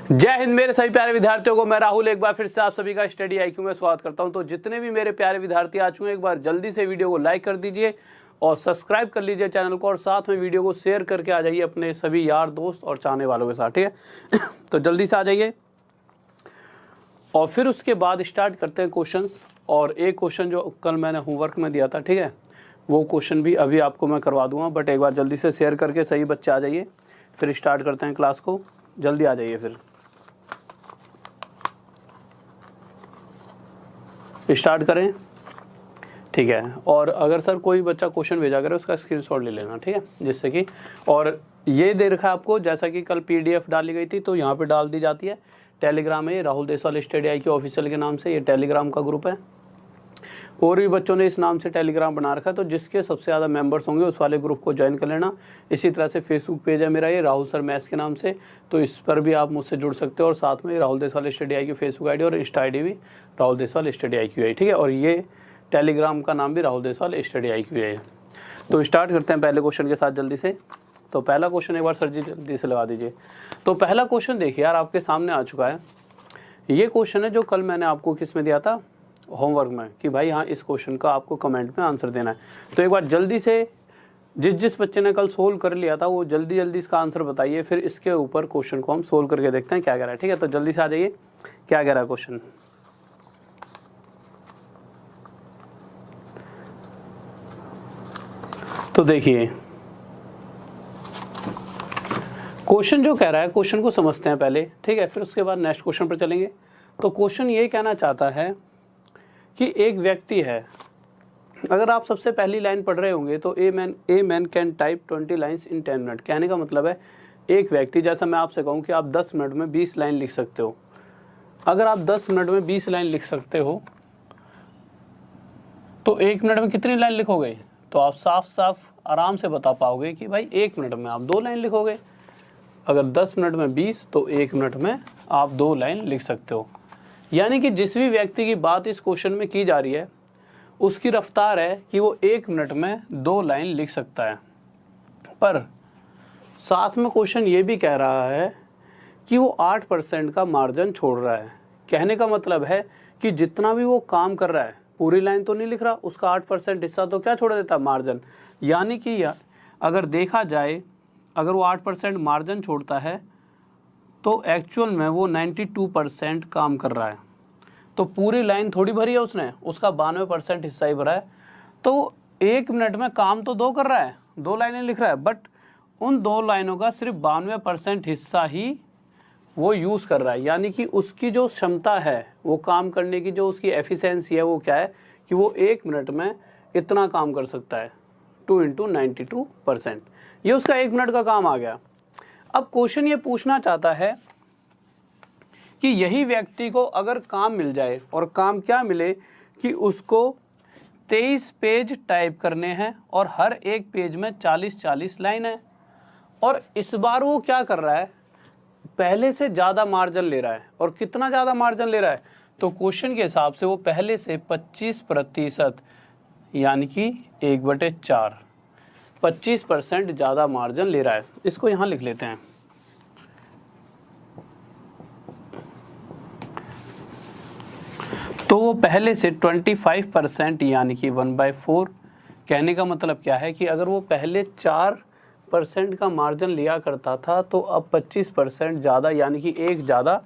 जय हिंद मेरे सभी प्यारे विद्यार्थियों को। मैं राहुल एक बार फिर से आप सभी का स्टडी आईक्यू में स्वागत करता हूं। तो जितने भी मेरे प्यारे विद्यार्थी आ चुके हैं, एक बार जल्दी से वीडियो को लाइक कर दीजिए और सब्सक्राइब कर लीजिए चैनल को, और साथ में वीडियो को शेयर करके आ जाइए अपने सभी यार दोस्त और चाहने वालों के साथ, ठीक है। तो जल्दी से आ जाइए और फिर उसके बाद स्टार्ट करते हैं क्वेश्चंस। और एक क्वेश्चन जो कल मैंने होमवर्क में दिया था, ठीक है, वो क्वेश्चन भी अभी आपको मैं करवा दूंगा, बट एक बार जल्दी से शेयर करके सही बच्चे आ जाइए, फिर स्टार्ट करते हैं क्लास को। जल्दी आ जाइए, फिर स्टार्ट करें, ठीक है। और अगर सर कोई बच्चा क्वेश्चन भेजा करे उसका स्क्रीनशॉट ले लेना, ठीक है, जिससे कि, और ये दे रखा है आपको, जैसा कि कल पीडीएफ डाली गई थी तो यहाँ पे डाल दी जाती है। टेलीग्राम है, Rahul Deswal study IQ official के नाम से ये टेलीग्राम का ग्रुप है। और भी बच्चों ने इस नाम से टेलीग्राम बना रखा है, तो जिसके सबसे ज़्यादा मेंबर्स होंगे उस वाले ग्रुप को ज्वाइन कर लेना। इसी तरह से फेसबुक पेज है मेरा, ये राहुल सर मैथ्स के नाम से, तो इस पर भी आप मुझसे जुड़ सकते हो। और साथ में Rahul Deswal study IQ Facebook ID और इंस्टा आईडी भी राहुल देसवाल स्टडी आईक्यू है, ठीक है। और ये टेलीग्राम का नाम भी राहुल देसवाल स्टडी आईक्यू है। तो स्टार्ट करते हैं पहले क्वेश्चन के साथ जल्दी से। तो पहला क्वेश्चन एक बार सर जी जल्दी से लगा दीजिए। तो पहला क्वेश्चन देखिए यार, आपके सामने आ चुका है। ये क्वेश्चन है जो कल मैंने आपको किस में दिया था, होमवर्क में, कि भाई हाँ इस क्वेश्चन का आपको कमेंट में आंसर देना है। तो एक बार जल्दी से जिस बच्चे ने कल सोल्व कर लिया था वो जल्दी इसका आंसर बताइए, फिर इसके ऊपर क्वेश्चन को हम सोल्व करके देखते हैं क्या कह रहा है, ठीक है। तो जल्दी से आ जाइए, क्या कह रहा है क्वेश्चन। तो देखिए क्वेश्चन जो कह रहा है, क्वेश्चन को समझते हैं पहले, ठीक है, फिर उसके बाद नेक्स्ट क्वेश्चन पर चलेंगे। तो क्वेश्चन ये कहना चाहता है कि एक व्यक्ति है, अगर आप सबसे पहली लाइन पढ़ रहे होंगे तो a man can type 20 lines in 10 minute. कहने का मतलब है एक व्यक्ति, जैसा मैं आपसे कहूँ कि आप 10 मिनट में 20 लाइन लिख सकते हो। अगर आप 10 मिनट में 20 लाइन लिख सकते हो तो 1 मिनट में कितनी लाइन लिखोगे? तो आप साफ साफ आराम से बता पाओगे कि भाई 1 मिनट में आप 2 लाइन लिखोगे। अगर 10 मिनट में 20 तो 1 मिनट में आप 2 लाइन लिख सकते हो। यानी कि जिस भी व्यक्ति की बात इस क्वेश्चन में की जा रही है उसकी रफ्तार है कि वो 1 मिनट में 2 लाइन लिख सकता है। पर साथ में क्वेश्चन ये भी कह रहा है कि वो 8% का मार्जिन छोड़ रहा है। कहने का मतलब है कि जितना भी वो काम कर रहा है, पूरी लाइन तो नहीं लिख रहा, उसका 8% हिस्सा तो क्या छोड़ देता, मार्जिन। यानी कि अगर देखा जाए, अगर वो 8% मार्जिन छोड़ता है तो एक्चुअल में वो 92% काम कर रहा है। तो पूरी लाइन थोड़ी भरी है उसने, उसका 92% हिस्सा ही भरा है। तो 1 मिनट में काम तो 2 कर रहा है, 2 लाइनें लिख रहा है, बट उन 2 लाइनों का सिर्फ 92% हिस्सा ही वो यूज़ कर रहा है। यानी कि उसकी जो क्षमता है, वो काम करने की जो उसकी एफिशिएंसी है, वो क्या है कि वो 1 मिनट में इतना काम कर सकता है, 2 × 92%। ये उसका 1 मिनट का काम आ गया। अब क्वेश्चन ये पूछना चाहता है कि यही व्यक्ति को अगर काम मिल जाए, और काम क्या मिले कि उसको 23 पेज टाइप करने हैं और हर एक पेज में 40-40 लाइन है, और इस बार वो क्या कर रहा है, पहले से ज़्यादा मार्जिन ले रहा है। और कितना ज़्यादा मार्जिन ले रहा है, तो क्वेश्चन के हिसाब से वो पहले से 25%, यानी कि 1/4, 25% ज़्यादा मार्जिन ले रहा है। इसको यहाँ लिख लेते हैं। तो वो पहले से 25%, यानी कि 1/4। कहने का मतलब क्या है कि अगर वो पहले 4% का मार्जिन लिया करता था तो अब 25% ज़्यादा, यानी कि 1 ज़्यादा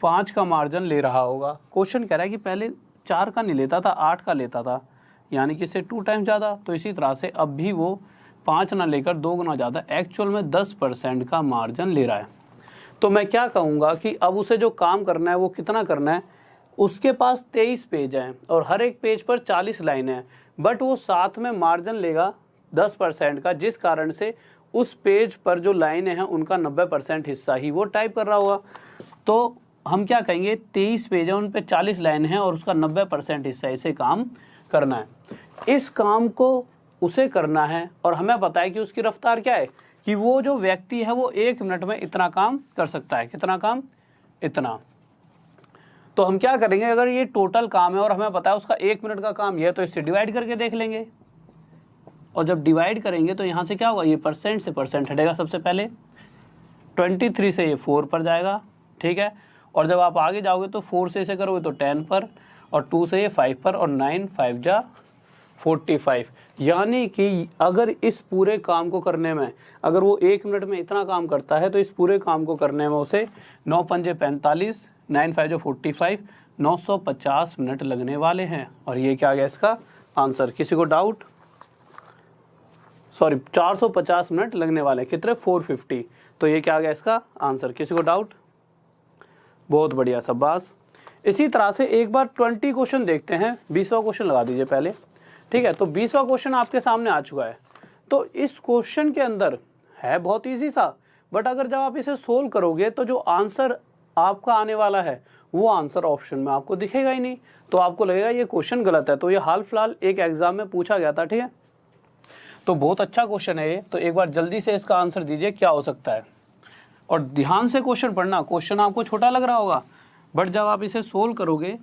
5 का मार्जिन ले रहा होगा। क्वेश्चन कह रहा है कि पहले 4 का नहीं लेता था, 8 का लेता था, यानी कि इससे 2 टाइम ज़्यादा। तो इसी तरह से अब भी वो 5 ना लेकर 2 गुना ज़्यादा, एक्चुअल में 10% का मार्जिन ले रहा है। तो मैं क्या कहूँगा कि अब उसे जो काम करना है वो कितना करना है। उसके पास 23 पेज हैं और हर एक पेज पर 40 लाइन है, बट वो साथ में मार्जिन लेगा 10% का, जिस कारण से उस पेज पर जो लाइनें हैं उनका 90% हिस्सा ही वो टाइप कर रहा होगा। तो हम क्या कहेंगे, 23 पेज है, उन पे 40 लाइन है और उसका 90% हिस्सा इसे काम करना है। इस काम को उसे करना है और हमें पता है कि उसकी रफ्तार क्या है, कि वो जो व्यक्ति है वो 1 मिनट में इतना काम कर सकता है। कितना काम, इतना। तो हम क्या करेंगे, अगर ये टोटल काम है और हमें पता है उसका 1 मिनट का काम ये है, तो इससे डिवाइड करके देख लेंगे। और जब डिवाइड करेंगे तो यहाँ से क्या होगा, ये परसेंट से परसेंट हटेगा सबसे पहले, 23 से ये 4 पर जाएगा, ठीक है। और जब आप आगे जाओगे तो 4 से इसे करोगे तो 10 पर, और 2 से ये 5 पर, और 9 5 जा 45। यानी कि अगर इस पूरे काम को करने में, अगर वो 1 मिनट में इतना काम करता है तो इस पूरे काम को करने में उसे 9 पंजे 45, 9 5 जो 45, 950 मिनट लगने वाले हैं। और ये क्या आ गया इसका आंसर? किसी को डाउट? सॉरी, 450 मिनट लगने वाले हैं। कितने? 450। तो ये क्या आ गया इसका आंसर? किसी को डाउट? बहुत बढ़िया, शाबाश। इसी तरह से एक बार 20 क्वेश्चन देखते हैं। 20वां क्वेश्चन लगा दीजिए पहले, ठीक है। तो 20वां क्वेश्चन आपके सामने आ चुका है। तो इस क्वेश्चन के अंदर है बहुत ईजी सा, बट अगर जब आप इसे सोल्व करोगे तो जो आंसर आपका आने वाला है वो आंसर ऑप्शन में आपको दिखेगा ही नहीं। तो आपको लगेगा ये क्वेश्चन गलत है। तो ये हाल फिलहाल एक एग्जाम में पूछा गया था, ठीक है। तो बहुत अच्छा क्वेश्चन है ये। तो एक बार जल्दी से इसका आंसर दीजिए क्या हो सकता है। और ध्यान से क्वेश्चन पढ़ना। क्वेश्चन आपको छोटा लग रहा होगा, बट जब आप इसे सोल्व करोगे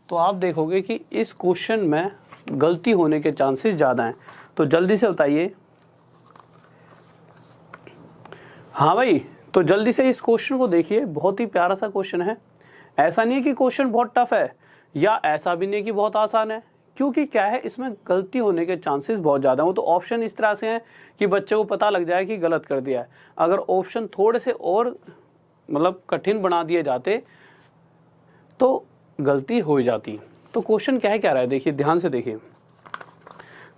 तो आप देखोगे कि इस क्वेश्चन में गलती होने के चांसेस ज़्यादा हैं। तो जल्दी से बताइए। हाँ भाई, तो जल्दी से इस क्वेश्चन को देखिए। बहुत ही प्यारा सा क्वेश्चन है। ऐसा नहीं है कि क्वेश्चन बहुत टफ है, या ऐसा भी नहीं कि बहुत आसान है, क्योंकि क्या है, इसमें गलती होने के चांसेस बहुत ज़्यादा हैं। वो तो ऑप्शन इस तरह से हैं कि बच्चे को पता लग जाए कि गलत कर दिया है। अगर ऑप्शन थोड़े से और मतलब कठिन बना दिए जाते तो गलती हो जाती। तो क्वेश्चन क्या है, कह रहा है, देखिए ध्यान से देखिए।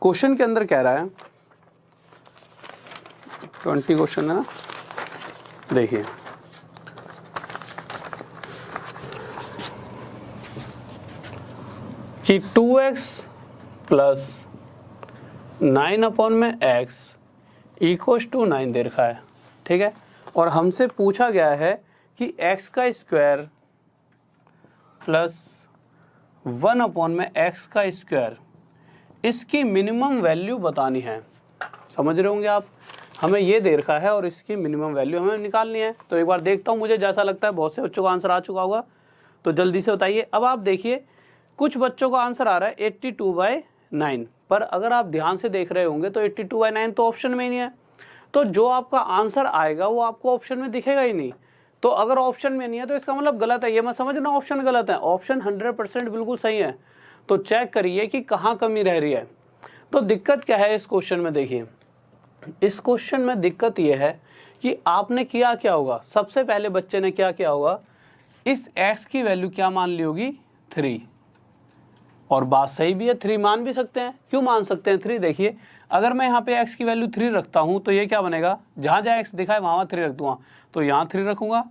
क्वेश्चन के अंदर कह रहा है, 20 क्वेश्चन है ना, देखिए कि 2x प्लस 9 अपॉन में x इक्वल्स टू 9 दे रखा है, ठीक है। और हमसे पूछा गया है कि x का स्क्वायर प्लस 1 अपॉन में x का स्क्वायर, इसकी मिनिमम वैल्यू बतानी है। समझ रहे होंगे आप, हमें ये दे रखा है और इसकी मिनिमम वैल्यू हमें निकालनी है। तो एक बार देखता हूँ, मुझे जैसा लगता है बहुत से बच्चों का आंसर आ चुका होगा, तो जल्दी से बताइए। अब आप देखिए, कुछ बच्चों का आंसर आ रहा है 82/9, पर अगर आप ध्यान से देख रहे होंगे तो 82/9 तो ऑप्शन में ही नहीं है। तो जो आपका आंसर आएगा वो आपको ऑप्शन में दिखेगा ही नहीं। तो अगर ऑप्शन में नहीं है तो इसका मतलब गलत है। ये मत समझना ऑप्शन गलत है, ऑप्शन 100% बिल्कुल सही है। तो चेक करिए कि कहाँ कमी रह रही है। तो दिक्कत क्या है इस क्वेश्चन में? देखिए, इस क्वेश्चन में दिक्कत ये है कि आपने किया क्या होगा। सबसे पहले बच्चे ने क्या किया होगा, इस x की वैल्यू क्या मान ली होगी? 3। और बात सही भी है, 3 मान भी सकते हैं। क्यों मान सकते हैं 3? देखिए, अगर मैं यहाँ पे x की वैल्यू 3 रखता हूँ तो ये क्या बनेगा, जहाँ जहाँ x दिखा है वहाँ 3 रख दूंगा। तो यहाँ 3 रखूँगा,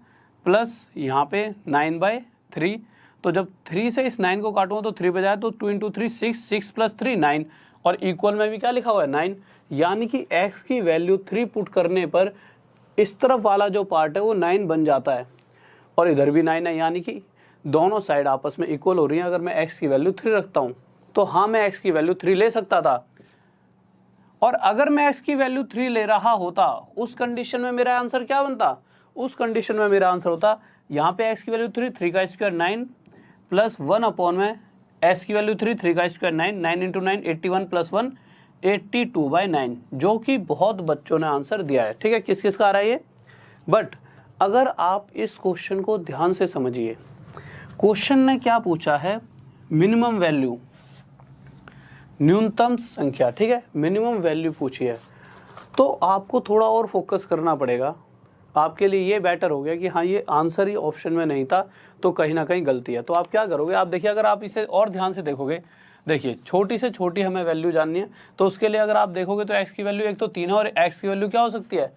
प्लस यहाँ पे 9/3। तो जब 3 से इस 9 को काटूंगा तो 3 बजाय, तो 2 × 3 6, 6 + 3 9, और इक्वल में भी क्या लिखा हुआ है 9। यानी कि x की वैल्यू 3 पुट करने पर इस तरफ वाला जो पार्ट है वो 9 बन जाता है, और इधर भी 9 है। यानी कि दोनों साइड आपस में इक्वल हो रही हैं। अगर मैं x की वैल्यू 3 रखता हूँ तो हाँ, मैं x की वैल्यू 3 ले सकता था। और अगर मैं x की वैल्यू 3 ले रहा होता, उस कंडीशन में मेरा आंसर क्या बनता? उस कंडीशन में मेरा आंसर होता, यहाँ पे x की वैल्यू 3, 3 का स्क्वायर 9, प्लस 1 अपॉन में s की वैल्यू 3, 3 का स्क्वायर 9, 9 × 9 81 + 1 82/9, जो कि बहुत बच्चों ने आंसर दिया है, ठीक है। किस किस का आ रहा है ये? बट अगर आप इस क्वेश्चन को ध्यान से समझिए, क्वेश्चन ने क्या पूछा है? मिनिमम वैल्यू, न्यूनतम संख्या, ठीक है, मिनिमम वैल्यू पूछी है। तो आपको थोड़ा और फोकस करना पड़ेगा। आपके लिए ये बेटर हो गया कि हाँ, ये आंसर ही ऑप्शन में नहीं था, तो कहीं ना कहीं गलती है। तो आप क्या करोगे? आप देखिए, अगर आप इसे और ध्यान से देखोगे, देखिए छोटी से छोटी हमें वैल्यू जाननी है। तो उसके लिए अगर आप देखोगे तो x की वैल्यू एक तो 3 है, और x की वैल्यू क्या हो सकती है?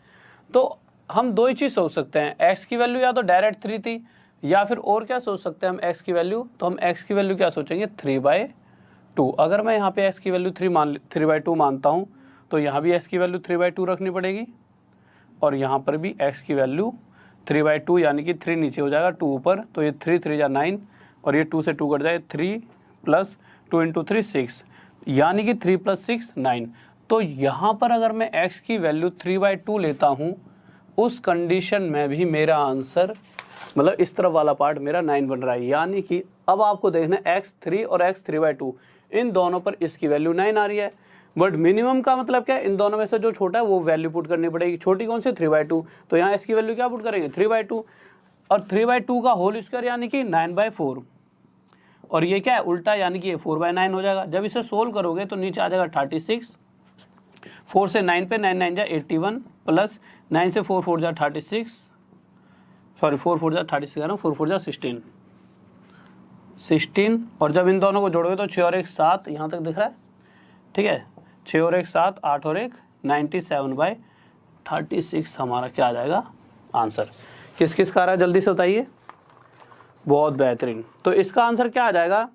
तो हम दो ही चीज़ सोच सकते हैं, x की वैल्यू या तो डायरेक्ट 3 थी, या फिर और क्या सोच सकते हैं हम x की वैल्यू? तो हम x की वैल्यू क्या सोचेंगे? 3/2। अगर मैं यहाँ पे x की वैल्यू 3/2 मानता हूँ, तो यहाँ भी x की वैल्यू 3/2 रखनी पड़ेगी, और यहाँ पर भी x की वैल्यू 3/2, यानी कि 3 नीचे हो जाएगा, 2 ऊपर। तो ये 3 3 = 9, और ये 2 से 2 कट जाए, 3 + 2 × 3 6, यानी कि 3 + 6 9। तो यहाँ पर अगर मैं x की वैल्यू 3/2 लेता हूँ, उस कंडीशन में भी मेरा आंसर, मतलब इस तरफ वाला पार्ट मेरा 9 बन रहा है। यानी कि अब आपको देखना है x3 और x 3/2, इन दोनों पर इसकी वैल्यू 9 आ रही है। बट मिनिमम का मतलब क्या है? इन दोनों में से जो छोटा है वो वैल्यू पुट करनी पड़ेगी। छोटी कौन सी? 3/2। तो यहाँ इसकी वैल्यू क्या पुट करेंगे? 3/2। और 3/2 का होल स्क्वायर यानी कि 9/4, और ये क्या है उल्टा, यानी कि ये 4/9 हो जाएगा। जब इसे सोल्व करोगे तो नीचे आ जाएगा 36, 4 से 9 पे 9 9 जा 81 प्लस 9 से 4 4 जा 36, सॉरी 4 4 जा 36 कह रहा हूँ, 4 4 जा 16, और जब इन दोनों को जोड़ोगे तो 6 और 1 7, यहाँ तक दिख रहा है, ठीक है, 6 और 1 7, 8 और 1 97/36 हमारा क्या आ जाएगा आंसर। किस किस का आ रहा है जल्दी से बताइए। बहुत बेहतरीन, तो इसका आंसर क्या आ जाएगा,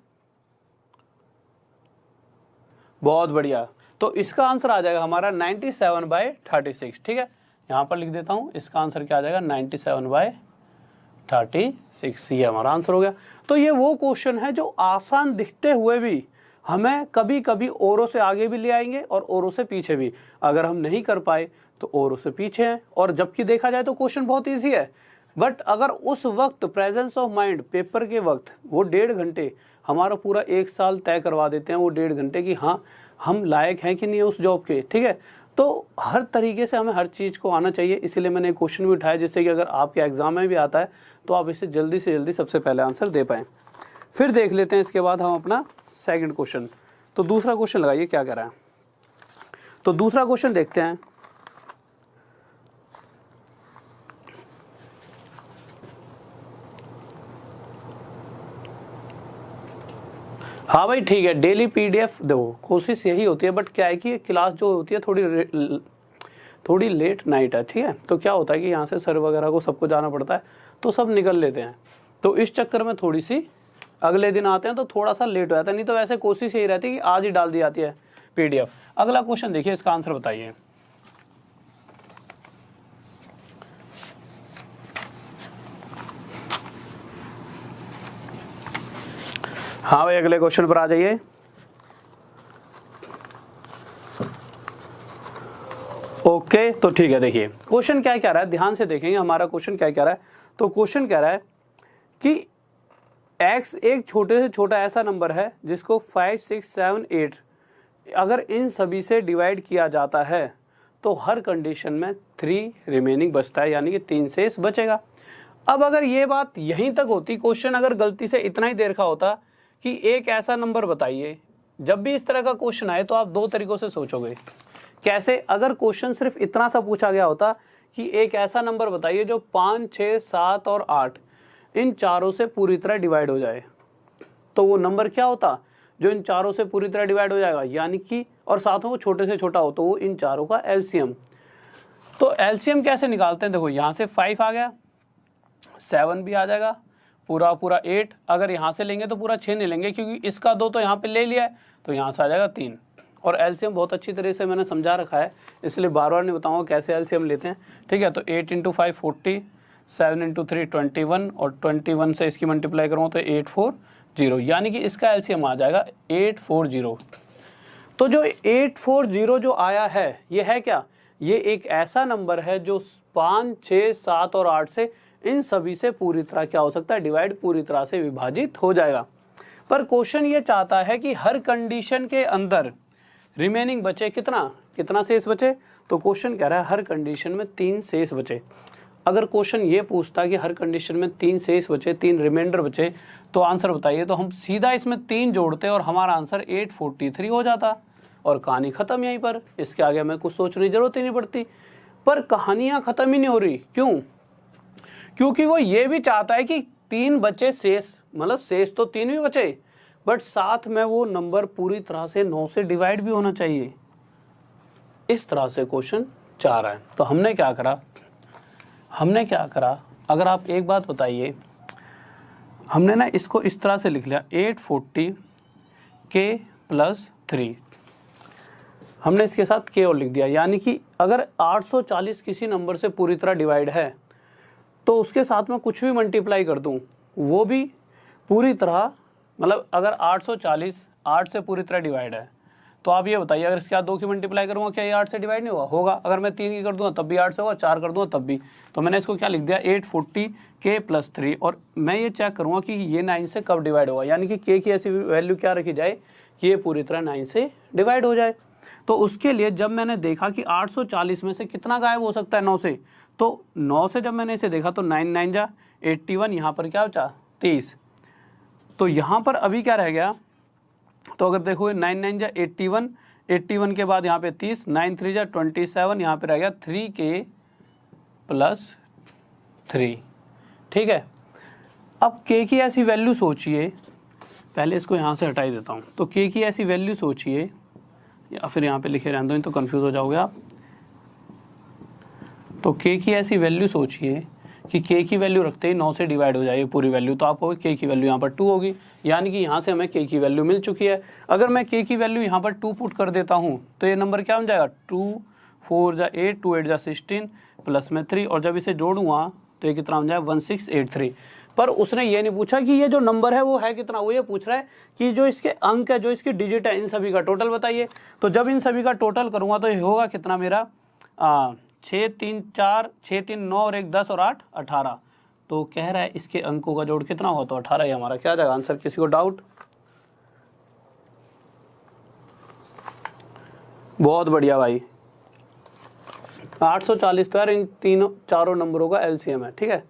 बहुत बढ़िया, तो इसका आंसर आ जाएगा हमारा 97/36, ठीक है, यहाँ पर लिख देता हूँ, इसका आंसर क्या आ जाएगा 97/36, ये हमारा आंसर हो गया। तो ये वो क्वेश्चन है जो आसान दिखते हुए भी हमें कभी कभी औरों से आगे भी ले आएंगे और औरों से पीछे भी, अगर हम नहीं कर पाए तो औरों से पीछे हैं, और जबकि देखा जाए तो क्वेश्चन बहुत ईजी है, बट अगर उस वक्त प्रेजेंस ऑफ माइंड पेपर के वक्त वो 1.5 घंटे हमारा पूरा 1 साल तय करवा देते हैं, वो 1.5 घंटे की हाँ हम लायक हैं कि नहीं उस जॉब के, ठीक है। तो हर तरीके से हमें हर चीज़ को आना चाहिए, इसीलिए मैंने एक क्वेश्चन भी उठाया जिससे कि अगर आपके एग्जाम में भी आता है तो आप इसे जल्दी से जल्दी सबसे पहले आंसर दे पाएँ। फिर देख लेते हैं इसके बाद हम अपना सेकंड क्वेश्चन। तो दूसरा क्वेश्चन लगाइए क्या कह रहा है। तो दूसरा क्वेश्चन देखते हैं। हाँ भाई ठीक है, डेली पीडीएफ दो, कोशिश यही होती है, बट क्या है कि क्लास जो होती है थोड़ी लेट नाइट है, ठीक है। तो क्या होता है कि यहाँ से सर वगैरह को सबको जाना पड़ता है, तो सब निकल लेते हैं, तो इस चक्कर में थोड़ी सी अगले दिन आते हैं तो थोड़ा सा लेट हो जाता है, नहीं तो वैसे कोशिश यही रहती है कि आज ही डाल दी जाती है पीडीएफ। अगला क्वेश्चन देखिए, इसका आंसर बताइए। हाँ भाई अगले क्वेश्चन पर आ जाइए। ओके तो ठीक है, देखिए क्वेश्चन क्या कह रहा है, ध्यान से देखेंगे हमारा क्वेश्चन क्या कह रहा है। तो क्वेश्चन कह रहा है कि x एक छोटे से छोटा ऐसा नंबर है जिसको 5 6 7 8 अगर इन सभी से डिवाइड किया जाता है तो हर कंडीशन में 3 रिमेनिंग बचता है, यानी कि 3 शेष बचेगा। अब अगर ये बात यहीं तक होती, क्वेश्चन अगर गलती से इतना ही दे रखा होता कि एक ऐसा नंबर बताइए, जब भी इस तरह का क्वेश्चन आए तो आप दो तरीकों से सोचोगे। कैसे, अगर क्वेश्चन सिर्फ इतना सा पूछा गया होता कि एक ऐसा नंबर बताइए जो 5 6 7 और 8 इन चारों से पूरी तरह डिवाइड हो जाए, तो वो नंबर क्या होता जो इन चारों से पूरी तरह डिवाइड हो जाएगा, यानी कि और साथ में वो छोटे से छोटा हो तो वो इन चारों का एलसीएम। तो एलसीएम कैसे निकालते हैं, देखो यहाँ से 5 आ गया, 7 भी आ जाएगा, पूरा 8, अगर यहाँ से लेंगे तो पूरा 6 नहीं लेंगे क्योंकि इसका 2 तो यहाँ पे ले लिया है, तो यहाँ से आ जाएगा 3। और एलसीएम बहुत अच्छी तरह से मैंने समझा रखा है, इसलिए बार बार नहीं बताऊंगा कैसे एलसीएम लेते हैं, ठीक है। तो 8 × 5 40, 7 × 3 21, और 21 से इसकी मल्टीप्लाई करूँ तो 840, यानी कि इसका एलसीएम आ जाएगा 840। तो जो 840 जो आया है ये है क्या, ये एक ऐसा नंबर है जो 5 6 7 और 8 से इन सभी से पूरी तरह क्या हो सकता है, डिवाइड, पूरी तरह से विभाजित हो जाएगा। पर क्वेश्चन ये चाहता है कि हर कंडीशन के अंदर रिमेनिंग बचे कितना शेष बचे। तो क्वेश्चन कह रहा है हर कंडीशन में 3 शेष बचे। अगर क्वेश्चन ये पूछता है कि हर कंडीशन में 3 शेष बचे, 3 रिमाइंडर बचे, तो आंसर बताइए, तो हम सीधा इसमें 3 जोड़ते और हमारा आंसर 843 हो जाता और कहानी खत्म यहीं पर। इसके आगे हमें कुछ सोचने की जरूरत ही नहीं पड़ती। पर कहानियाँ खत्म ही नहीं हो रही, क्यों? क्योंकि वो ये भी चाहता है कि 3 बचे शेष, मतलब शेष तो 3 भी बचे, बट साथ में वो नंबर पूरी तरह से 9 से डिवाइड भी होना चाहिए। इस तरह से क्वेश्चन चाह रहा है। तो हमने क्या करा, अगर आप एक बात बताइए, हमने ना इसको इस तरह से लिख लिया 840 k + 3, हमने इसके साथ k और लिख दिया, यानी कि अगर 840 किसी नंबर से पूरी तरह डिवाइड है तो उसके साथ में कुछ भी मल्टीप्लाई कर दूं वो भी पूरी तरह, मतलब अगर 840 8 से पूरी तरह डिवाइड है तो आप ये बताइए, अगर इसके साथ 2 की मल्टीप्लाई करूँगा क्या ये 8 से डिवाइड नहीं होगा? अगर मैं 3 की कर दूँगा तब भी 8 से होगा, 4 कर दूँगा तब भी। तो मैंने इसको क्या लिख दिया 840 k + 3, और मैं ये चेक करूँगा कि ये 9 से कब डिवाइड होगा, यानी कि k की ऐसी वैल्यू क्या रखी जाए कि ये पूरी तरह 9 से डिवाइड हो जाए। तो उसके लिए जब मैंने देखा कि 840 में से कितना गायब हो सकता है 9 से, तो 9 से जब मैंने इसे देखा तो 9 9 जा 81, यहाँ पर क्या बचा 30। तो यहाँ पर अभी क्या रह गया, तो अगर देखोगे 9 9 जा 81, 81 के बाद यहाँ पे 30, 9 3 जा 27, यहाँ पे रह गया 3k + 3। ठीक है, अब k की ऐसी वैल्यू सोचिए, पहले इसको यहाँ से हटाई देता हूँ। तो k की ऐसी वैल्यू सोचिए, या फिर यहाँ पे लिखे रहने दो, नहीं तो कंफ्यूज हो जाओगे आप। तो k की ऐसी वैल्यू सोचिए कि k की वैल्यू रखते ही 9 से डिवाइड हो जाएगी पूरी वैल्यू, तो आप कहोगे k की वैल्यू यहाँ पर 2 होगी, यानी कि यहाँ से हमें k की वैल्यू मिल चुकी है। अगर मैं k की वैल्यू यहाँ पर 2 पुट कर देता हूँ तो ये नंबर क्या बन जाएगा, 2 4 जा 8, 2 8 जा 16 प्लस में 3, और जब इसे जोड़ूंगा तो ये कितना बन जाएगा 1683। पर उसने ये नहीं पूछा कि ये जो नंबर है वो है कितना, वो ये पूछ रहा है कि जो इसके अंक है, जो इसकी डिजिट है, इन सभी का टोटल बताइए। तो जब इन सभी का टोटल करूँगा तो ये होगा कितना मेरा 6 3 4 6 3 9 और 1 10 और 8 18। तो कह रहा है इसके अंकों का जोड़ कितना होगा, तो 18 ही हमारा क्या आ जाएगा आंसर। किसी को डाउट? बहुत बढ़िया भाई, 840 तो यार इन तीनों चारों नंबरों का एलसीएम है। ठीक है,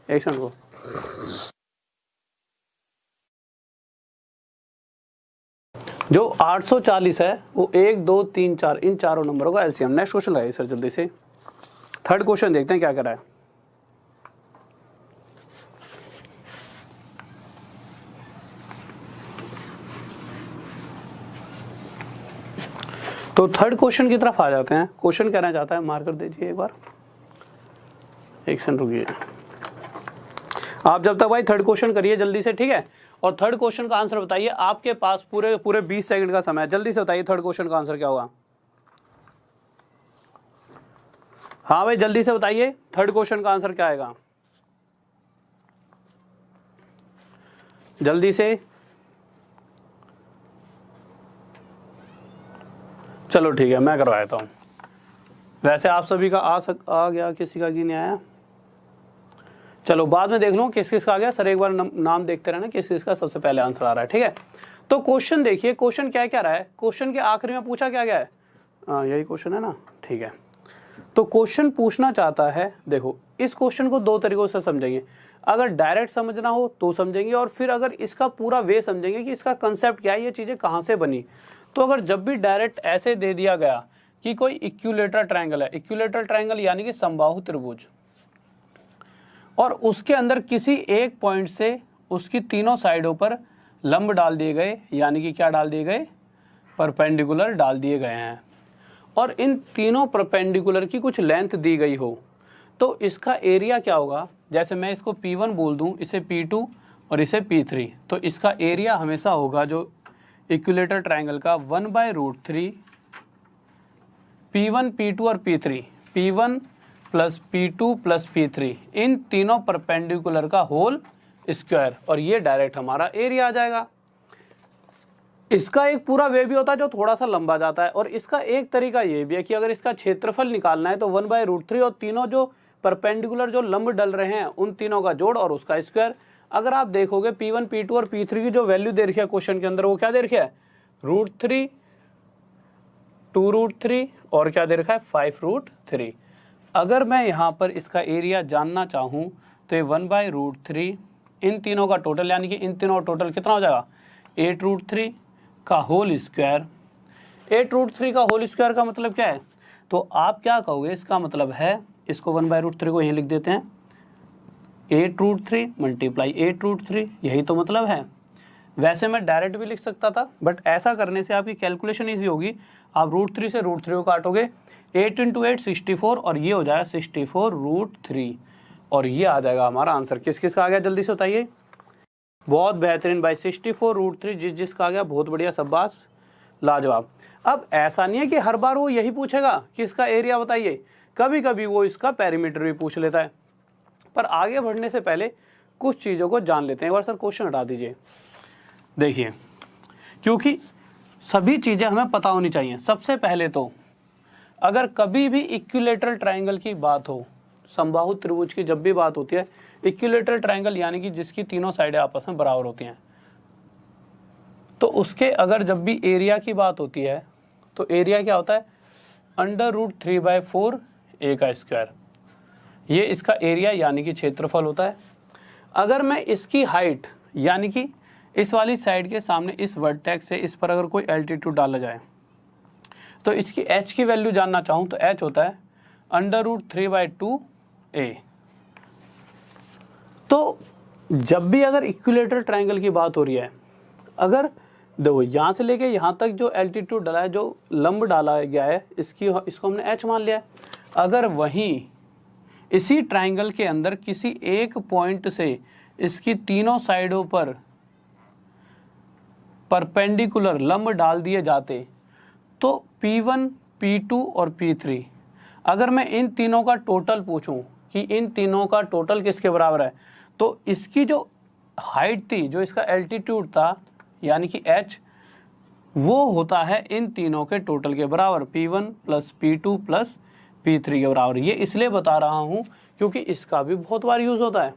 एक्शन को जो 840 है वो 1 2 3 4 इन चारों नंबरों का एलसीएम। नेक्स्ट क्वेश्चन लगाइए सर जल्दी से। थर्ड क्वेश्चन देखते हैं क्या कर रहा है। तो थर्ड क्वेश्चन की तरफ आ जाते हैं। क्वेश्चन कहना चाहता है, मार्कर दीजिए एक बार, एक सेकंड रुकिए आप जब तक भाई थर्ड क्वेश्चन करिए जल्दी से, ठीक है। और थर्ड क्वेश्चन का आंसर बताइए, आपके पास पूरे 20 सेकंड का समय है, जल्दी से बताइए थर्ड क्वेश्चन का आंसर क्या होगा। हाँ भाई जल्दी से बताइए थर्ड क्वेश्चन का आंसर क्या आएगा, जल्दी से। चलो ठीक है, मैं करवा देता हूँ। वैसे आप सभी का आ गया, किसी का की नहीं आया, चलो बाद में देख लो किस किस का आ गया। सर एक बार नाम देखते रहना किस किस का सबसे पहले आंसर आ रहा है, ठीक है। तो क्वेश्चन देखिए, क्वेश्चन क्या क्या रहा है। क्वेश्चन के आखिरी में पूछा क्या गया है, यही क्वेश्चन है ना, ठीक है। तो क्वेश्चन पूछना चाहता है, देखो इस क्वेश्चन को दो तरीकों से समझेंगे। अगर डायरेक्ट समझना हो तो समझेंगे, और फिर अगर इसका पूरा वे समझेंगे कि इसका कंसेप्ट क्या है, ये चीज़ें कहाँ से बनी। तो अगर जब भी डायरेक्ट ऐसे दे दिया गया कि कोई इक्विलेटरल ट्रायंगल है, इक्विलेटरल ट्रायंगल यानी कि समबाहु त्रिभुज, और उसके अंदर किसी एक पॉइंट से उसकी तीनों साइडों पर लंब डाल दिए गए, यानी कि क्या डाल दिए गए, परपेंडिकुलर डाल दिए गए हैं, और इन तीनों परपेंडिकुलर की कुछ लेंथ दी गई हो, तो इसका एरिया क्या होगा। जैसे मैं इसको P1 बोल दूं, इसे P2 और इसे P3, तो इसका एरिया हमेशा होगा जो इक्विलेटरल ट्रायंगल का 1/√3 P1 P2 और P3, P1 + P2 + P3 इन तीनों परपेंडिकुलर का होल स्क्वायर, और ये डायरेक्ट हमारा एरिया आ जाएगा। इसका एक पूरा वे भी होता है जो थोड़ा सा लंबा जाता है, और इसका एक तरीका ये भी है कि अगर इसका क्षेत्रफल निकालना है तो 1/√3 और तीनों जो परपेंडिकुलर जो लंब डल रहे हैं उन तीनों का जोड़ और उसका स्क्वायर। अगर आप देखोगे P1 P2 और P3 की जो वैल्यू दे रखी है क्वेश्चन के अंदर, वो क्या दे रखी है, √3 2√3 और क्या दे रखा है 5√3। अगर मैं यहाँ पर इसका एरिया जानना चाहूँ तो ये 1/√3 इन तीनों का टोटल, यानी कि इन तीनों का टोटल कितना हो जाएगा 8√3 का होल स्क्वायर। 8√3 का होल स्क्वायर का मतलब क्या है, तो आप क्या कहोगे, इसका मतलब है, इसको 1/√3 को यहीं लिख देते हैं, 8√3 × 8√3, यही तो मतलब है। वैसे मैं डायरेक्ट भी लिख सकता था, बट ऐसा करने से आपकी कैलकुलेशन ईजी होगी। आप √3 से √3 को काटोगे, 8 × 8 64, और ये हो जाएगा 64√3, और ये आ जाएगा हमारा आंसर। किस किस का आ गया जल्दी से बताइए। बहुत बेहतरीन भाई, 64√3 जिसका आ गया, बहुत बढ़िया, शाबाश, लाजवाब। अब ऐसा नहीं है कि हर बार वो यही पूछेगा कि इसका एरिया बताइए, कभी कभी वो इसका पेरीमीटर भी पूछ लेता है। पर आगे बढ़ने से पहले कुछ चीज़ों को जान लेते हैं। एक बार सर क्वेश्चन हटा दीजिए। देखिए, क्योंकि सभी चीज़ें हमें पता होनी चाहिए। सबसे पहले तो अगर कभी भी इक्विलेटरल ट्रायंगल की बात हो, समबाहु त्रिभुज की जब भी बात होती है, इक्विलेटरल ट्रायंगल यानी कि जिसकी तीनों साइडें आपस में बराबर होती हैं, तो उसके अगर जब भी एरिया की बात होती है तो एरिया क्या होता है, √3/4 a का स्क्वायर। ये इसका एरिया यानी कि क्षेत्रफल होता है। अगर मैं इसकी हाइट यानी कि इस वाली साइड के सामने इस वर्टेक्स से इस पर अगर कोई एल्टीट्यूड डाला जाए तो इसकी h की वैल्यू जानना चाहूँ तो h होता है √3/2a। तो जब भी अगर इक्विलेटरल ट्रायंगल की बात हो रही है, अगर देखो यहाँ से लेके यहाँ तक जो एल्टीट्यूड डाला है, जो लंब डाला गया है, इसको हमने h मान लिया है। अगर वहीं इसी ट्रायंगल के अंदर किसी एक पॉइंट से इसकी तीनों साइडों पर परपेंडिकुलर लंब डाल दिए जाते तो P1, P2 और P3, अगर मैं इन तीनों का टोटल पूछूं कि इन तीनों का टोटल किसके बराबर है, तो इसकी जो हाइट थी, जो इसका एल्टीट्यूड था यानी कि h, वो होता है इन तीनों के टोटल के बराबर, P1 + P2 + P3 के बराबर। ये इसलिए बता रहा हूँ क्योंकि इसका भी बहुत बार यूज़ होता है।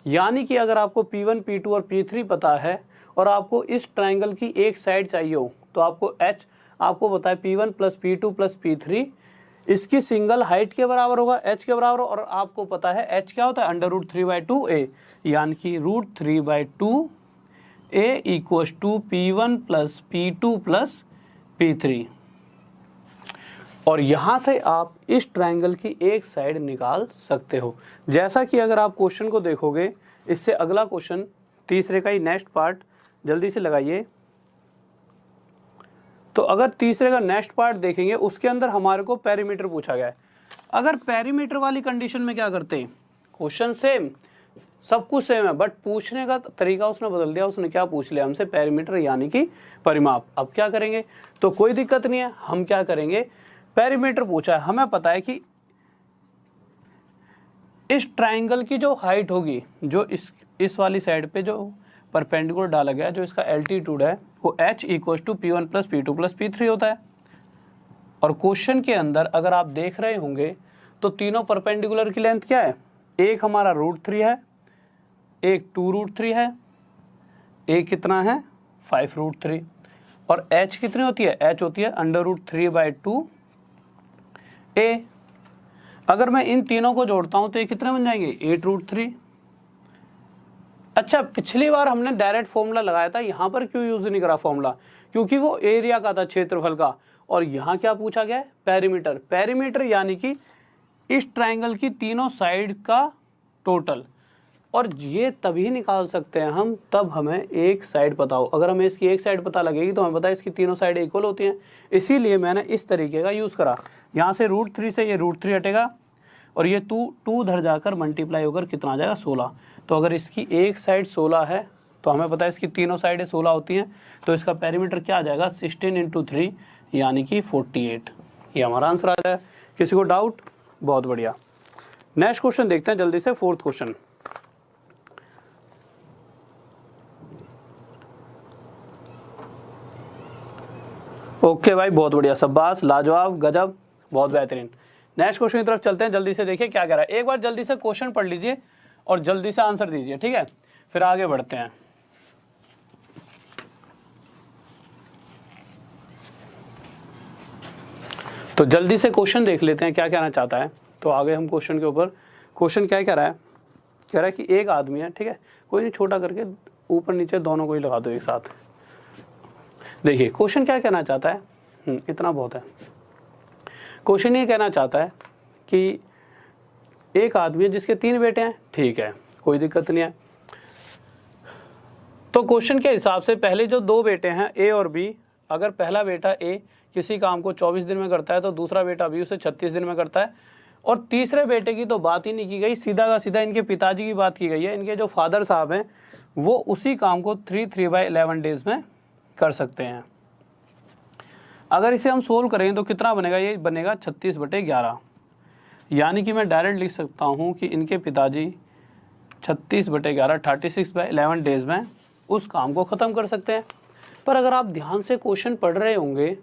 यानी कि अगर आपको P1, P2 और P3 पता है और आपको इस ट्रायंगल की एक साइड चाहिए हो, तो आपको h आपको पता है P1 + P2 + P3 इसकी सिंगल हाइट के बराबर होगा, h के बराबर, और आपको पता है h क्या होता है √3/2a, यानी कि √3/2a = P1 + P2 + P3। और यहाँ से आप इस ट्रायंगल की एक साइड निकाल सकते हो। जैसा कि अगर आप क्वेश्चन को देखोगे, इससे अगला क्वेश्चन तीसरे का ही नेक्स्ट पार्ट जल्दी से लगाइए। तो अगर तीसरे का नेक्स्ट पार्ट देखेंगे, उसके अंदर हमारे को पेरीमीटर पूछा गया है। अगर पेरीमीटर वाली कंडीशन में क्या करते हैं, क्वेश्चन सेम, सब कुछ सेम है, बट पूछने का तरीका उसने बदल दिया। उसने क्या पूछ लिया हमसे, पेरीमीटर यानी कि परिमाप। अब क्या करेंगे, तो कोई दिक्कत नहीं है, हम क्या करेंगे, पेरीमीटर पूछा है, हमें पता है कि इस ट्रायंगल की जो हाइट होगी, जो इस वाली साइड पे जो परपेंडिकुलर डाला गया, जो इसका एल्टीट्यूड है, वो h = P1 + P2 + P3 होता है। और क्वेश्चन के अंदर अगर आप देख रहे होंगे तो तीनों परपेंडिकुलर की लेंथ क्या है, एक हमारा √3 है, एक 2√3 है, एक कितना है 5√3, और h कितनी होती है, h होती है √3/2a। अगर मैं इन तीनों को जोड़ता हूं तो ये कितने बन जाएंगे, 8√3। अच्छा, पिछली बार हमने डायरेक्ट फॉर्मूला लगाया था, यहाँ पर क्यों यूज नहीं करा फॉर्मूला, क्योंकि वो एरिया का था, क्षेत्रफल का। और यहाँ क्या पूछा गया है, पेरीमीटर। पेरीमीटर यानी कि इस ट्रायंगल की तीनों साइड का टोटल, और ये तभी निकाल सकते हैं हम तब हमें एक साइड पता हो। अगर हमें इसकी एक साइड पता लगेगी तो हमें पता है इसकी तीनों साइड इक्वल होती हैं, इसीलिए मैंने इस तरीके का यूज़ करा। यहाँ से √3 से ये √3 हटेगा और ये 2 उधर जाकर मल्टीप्लाई होकर कितना आ जाएगा, 16। तो अगर इसकी एक साइड 16 है तो हमें पता है इसकी तीनों साइडें 16 होती हैं, तो इसका पेरीमीटर क्या आ जाएगा, 16 × 3 यानी कि 48। ये हमारा आंसर आ जाएगा। किसी को डाउट, बहुत बढ़िया। नेक्स्ट क्वेश्चन देखते हैं जल्दी से, फोर्थ क्वेश्चन। ओके भाई, बहुत बढ़िया, शाबाश, लाजवाब, गजब, बहुत बेहतरीन। नेक्स्ट क्वेश्चन की तरफ चलते हैं, जल्दी से देखिए क्या कह रहा है। एक बार जल्दी से क्वेश्चन पढ़ लीजिए और जल्दी से आंसर दीजिए, ठीक है, फिर आगे बढ़ते हैं। तो जल्दी से क्वेश्चन देख लेते हैं क्या कहना चाहता है। तो आगे हम क्वेश्चन के ऊपर, क्वेश्चन क्या कह रहा है, कह रहा है कि एक आदमी है, ठीक है, कोई नहीं, छोटा करके ऊपर नीचे दोनों को ही लगा दो एक साथ। देखिए क्वेश्चन क्या कहना चाहता है, इतना बहुत है। क्वेश्चन ये कहना चाहता है कि एक आदमी है जिसके 3 बेटे हैं, ठीक है, कोई दिक्कत नहीं है। तो क्वेश्चन के हिसाब से पहले जो 2 बेटे हैं ए और बी, अगर पहला बेटा ए किसी काम को 24 दिन में करता है तो दूसरा बेटा बी उसे 36 दिन में करता है, और तीसरे बेटे की तो बात ही नहीं की गई, सीधा का सीधा इनके पिताजी की बात की गई है। इनके जो फादर साहब हैं वो उसी काम को 3/11 डेज में कर सकते हैं। अगर इसे हम सोल्व करें तो कितना बनेगा, ये बनेगा 36/11, यानी कि मैं डायरेक्ट लिख सकता हूँ कि इनके पिताजी 36/11 36/11 डेज में उस काम को ख़त्म कर सकते हैं। पर अगर आप ध्यान से क्वेश्चन पढ़ रहे होंगे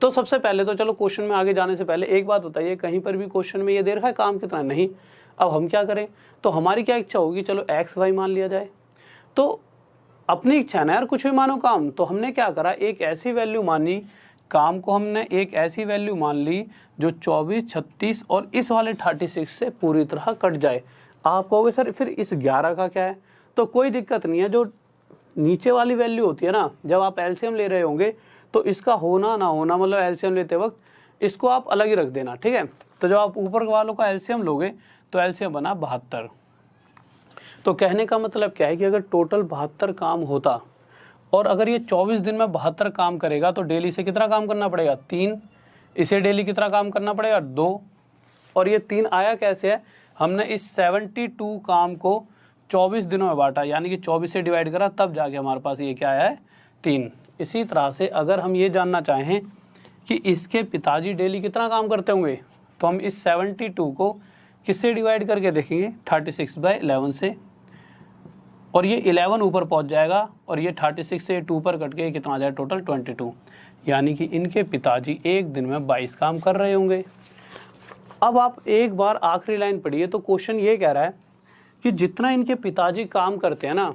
तो सबसे पहले तो चलो क्वेश्चन में आगे जाने से पहले एक बात बताइए, कहीं पर भी क्वेश्चन में ये दे रखा है काम कितना, नहीं। अब हम क्या करें, तो हमारी क्या इच्छा होगी, चलो x y मान लिया जाए। तो अपनी इच्छा है ना यार, कुछ भी मानो काम। तो हमने क्या करा, एक ऐसी वैल्यू मानी काम को हमने एक ऐसी वैल्यू मान ली जो 24, 36 और इस वाले 36 से पूरी तरह कट जाए। आप कहोगे सर फिर इस 11 का क्या है, तो कोई दिक्कत नहीं है। जो नीचे वाली वैल्यू होती है ना, जब आप एलसीएम ले रहे होंगे तो इसका होना ना होना, मतलब एलसीएम लेते वक्त इसको आप अलग ही रख देना, ठीक है। तो जब आप ऊपर वालों का एलसीएम लोगे तो एलसीएम बना 72। तो कहने का मतलब क्या है कि अगर टोटल 72 काम होता और अगर ये 24 दिन में 72 काम करेगा तो डेली से कितना काम करना पड़ेगा, 3। इसे डेली कितना काम करना पड़ेगा, 2। और ये 3 आया कैसे है, हमने इस 72 काम को 24 दिनों में बांटा, यानी कि 24 से डिवाइड करा, तब जाके हमारे पास ये क्या आया है, 3। इसी तरह से अगर हम ये जानना चाहें कि इसके पिताजी डेली कितना काम करते होंगे, तो हम इस 72 को किससे डिवाइड करके देखेंगे, 36/11 से, और ये 11 ऊपर पहुंच जाएगा और ये 36 से 2 पर कट के कितना आ जाए, टोटल 22। यानी कि इनके पिताजी एक दिन में 22 काम कर रहे होंगे। अब आप एक बार आखिरी लाइन पढ़िए, तो क्वेश्चन ये कह रहा है कि जितना इनके पिताजी काम करते हैं ना,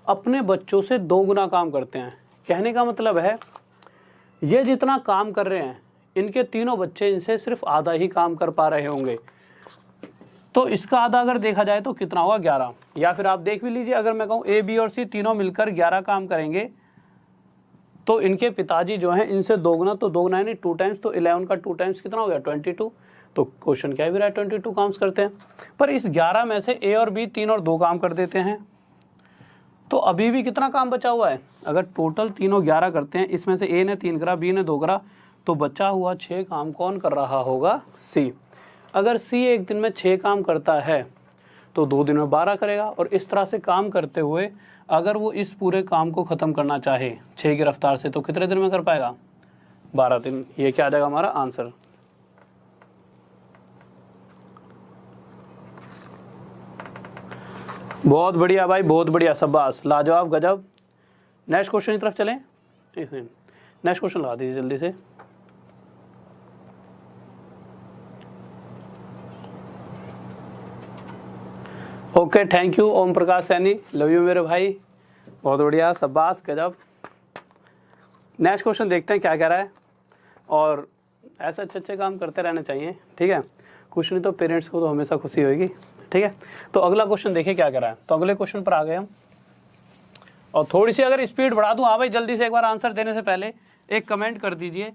अपने बच्चों से 2 गुना काम करते हैं। कहने का मतलब है ये जितना काम कर रहे हैं, इनके तीनों बच्चे इनसे सिर्फ आधा ही काम कर पा रहे होंगे। तो इसका आधा अगर देखा जाए तो कितना होगा, 11। या फिर आप देख भी लीजिए, अगर मैं कहूँ ए, बी और सी तीनों मिलकर 11 काम करेंगे तो इनके पिताजी जो हैं इनसे 2 गुना, तो 2 गुना यानी 2 टाइम्स, तो 11 का 2 टाइम्स कितना हो गया, 22। तो क्वेश्चन क्या भी रहा है, 22 काम करते हैं। पर इस 11 में से ए और बी 3 और 2 काम कर देते हैं, तो अभी भी कितना काम बचा हुआ है। अगर टोटल तीनों 11 करते हैं, इसमें से ए ने 3 करा, बी ने 2 करा, तो बचा हुआ 6 काम कौन कर रहा होगा, सी। अगर सी एक दिन में 6 काम करता है तो 2 दिन में 12 करेगा। और इस तरह से काम करते हुए अगर वो इस पूरे काम को ख़त्म करना चाहे 6 की रफ्तार से, तो कितने दिन में कर पाएगा, 12 दिन। ये क्या आ जाएगा हमारा आंसर। बहुत बढ़िया भाई, बहुत बढ़िया, शाबाश, लाजवाब, गजब। नेक्स्ट क्वेश्चन की तरफ चलें। नेक्स्ट क्वेश्चन लगा दीजिए जल्दी से। Okay, thank you Om Prakash Saini, love you मेरे भाई, बहुत बढ़िया, शाबाश, गजब। नेक्स्ट क्वेश्चन देखते हैं क्या कह रहा है। और ऐसे अच्छे काम करते रहने चाहिए, ठीक है। कुछ नहीं तो पेरेंट्स को तो हमेशा खुशी होगी, ठीक है। तो अगला क्वेश्चन देखिए क्या कह रहा है। तो अगले क्वेश्चन पर आ गए हम, और थोड़ी सी अगर स्पीड बढ़ा दूं, हाँ भाई जल्दी से एक बार आंसर देने से पहले एक कमेंट कर दीजिए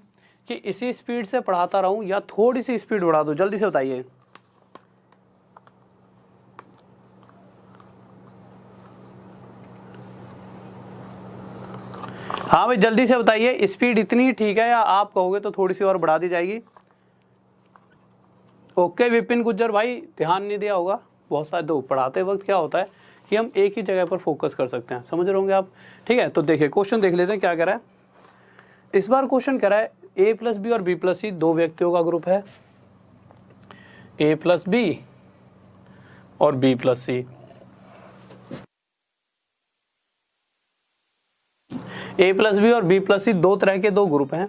कि इसी स्पीड से पढ़ाता रहूं या थोड़ी सी स्पीड बढ़ा दूं, जल्दी से बताइए। हाँ भाई जल्दी से बताइए, स्पीड इतनी ठीक है या आप कहोगे तो थोड़ी सी और बढ़ा दी जाएगी। ओके विपिन गुज्जर भाई, ध्यान नहीं दिया होगा बहुत सारे। दो पढ़ाते वक्त क्या होता है कि हम एक ही जगह पर फोकस कर सकते हैं, समझ रहे होंगे आप, ठीक है। तो देखिए क्वेश्चन देख लेते हैं क्या कह रहा है। इस बार क्वेश्चन कह रहा है ए प्लस बी और बी प्लस सी 2 व्यक्तियों का ग्रुप है, ए प्लस बी और बी प्लस सी। ए प्लस बी और बी प्लस सी 2 तरह के 2 ग्रुप हैं।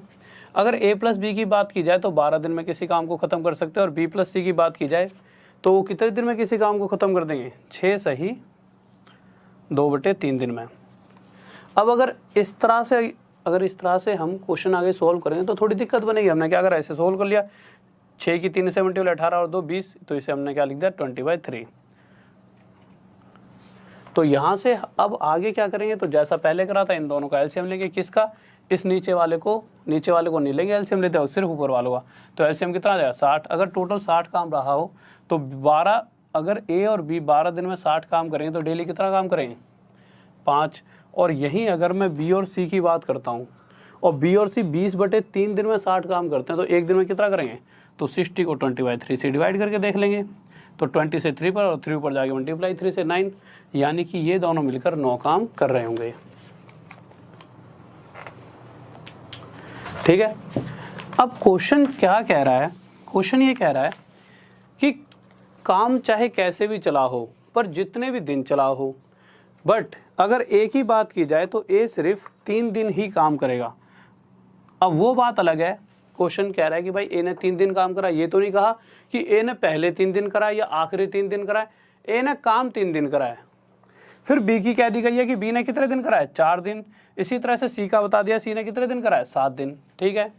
अगर ए प्लस बी की बात की जाए तो 12 दिन में किसी काम को खत्म कर सकते हैं, और बी प्लस सी की बात की जाए तो वो कितने दिन में किसी काम को खत्म कर देंगे, 6 सही 2/3 दिन में। अब अगर इस तरह से हम क्वेश्चन आगे सोल्व करेंगे तो थोड़ी दिक्कत बनेगी। हमने क्या करा, ऐसे सोल्व कर लिया, 6 की 3 से 18 और 2 20, तो इसे हमने क्या लिख दिया 20/3। तो यहाँ से अब आगे क्या करेंगे, तो जैसा पहले करा था इन दोनों का एलसीएम लेंगे, किसका, इस नीचे वाले को नहीं लेंगे एलसीएम, लेते हो सिर्फ ऊपर वालों का। तो एलसीएम कितना आ जाएगा 60। अगर टोटल 60 काम रहा हो तो 12, अगर ए और बी 12 दिन में 60 काम करेंगे तो डेली कितना काम करेंगे, 5। और यहीं अगर मैं बी और सी की बात करता हूँ, और बी और सी 20/3 दिन में 60 काम करते हैं, तो एक दिन में कितना करेंगे, तो 60 को 20/3 से डिवाइड करके देख लेंगे, तो 20 से 3 पर और 3 पर जाके मल्टीप्लाई 3 से 9, यानी कि ये दोनों मिलकर 9 काम कर रहे होंगे, ठीक है। अब क्वेश्चन क्या कह रहा है, क्वेश्चन ये कह रहा है कि काम चाहे कैसे भी चला हो, पर जितने भी दिन चला हो, बट अगर एक ही बात की जाए तो ए सिर्फ 3 दिन ही काम करेगा। अब वो बात अलग है, क्वेश्चन कह रहा है कि भाई ए ने 3 दिन काम करा, ये तो नहीं कहा कि ए ने पहले 3 दिन करा या आखिरी 3 दिन करा है, ए ने काम 3 दिन करा है। फिर बी की कह दी गई है कि बी ने कितने दिन करा है, 4 दिन। इसी तरह से सी का बता दिया, सी ने कितने दिन करा है, 7 दिन। ठीक है,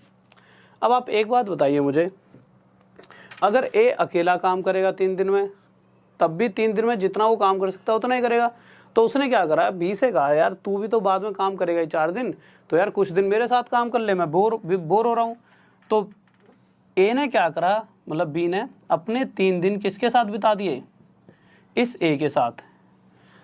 अब आप एक बात बताइए मुझे, अगर ए अकेला काम करेगा 3 दिन में, तब भी 3 दिन में जितना वो काम कर सकता है उतना ही करेगा। तो उसने क्या करा, बी से कहा यार तू भी तो बाद में काम करेगा 4 दिन, तो यार कुछ दिन मेरे साथ काम कर ले, मैं बोर हो रहा हूँ। तो ए ने क्या करा, मतलब बी ने अपने 3 दिन किसके साथ बिता दिए, इस ए के साथ।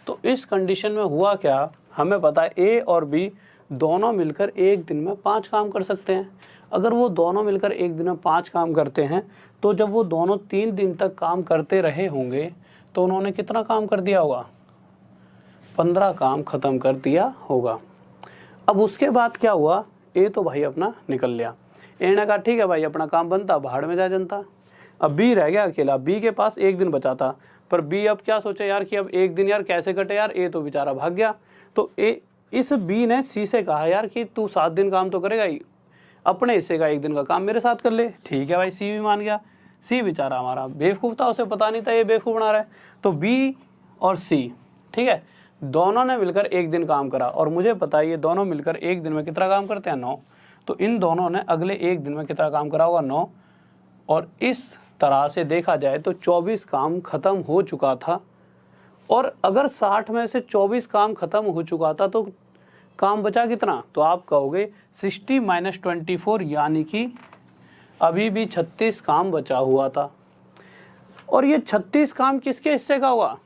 तो इस कंडीशन में हुआ क्या, हमें पता है ए और बी दोनों मिलकर एक दिन में 5 काम कर सकते हैं। अगर वो दोनों मिलकर एक दिन में 5 काम करते हैं, तो जब वो दोनों 3 दिन तक काम करते रहे होंगे तो उन्होंने कितना काम कर दिया होगा, 15 काम खत्म कर दिया होगा। अब उसके बाद क्या हुआ, ए तो भाई अपना निकल लिया, ए ने कहा ठीक है भाई अपना काम बनता, भाड़ में जा जनता। अब बी रह गया अकेला, बी के पास एक दिन बचा था, पर बी अब क्या सोचे यार कि अब एक दिन यार कैसे कटे यार, ए तो बेचारा भाग गया। तो इस बी ने सी से कहा यार कि तू 7 दिन काम तो करेगा ही, अपने हिस्से का 1 दिन का काम मेरे साथ कर ले। ठीक है भाई, सी भी मान गया। सी बेचारा हमारा बेवकूफ़ था, उसे पता नहीं था ये बेवकूफ़ बना रहा है। तो बी और सी, ठीक है, दोनों ने मिलकर 1 दिन काम करा, और मुझे पता है ये दोनों मिलकर 1 दिन में कितना काम करते हैं, 9। तो इन दोनों ने अगले 1 दिन में कितना काम करा होगा, 9। और इस तरह से देखा जाए तो 24 काम खत्म हो चुका था। और अगर 60 में से 24 काम खत्म हो चुका था तो काम बचा कितना, तो आप कहोगे 60 - 24, यानी कि अभी भी 36 काम बचा हुआ था। और ये 36 काम किसके हिस्से का हुआ,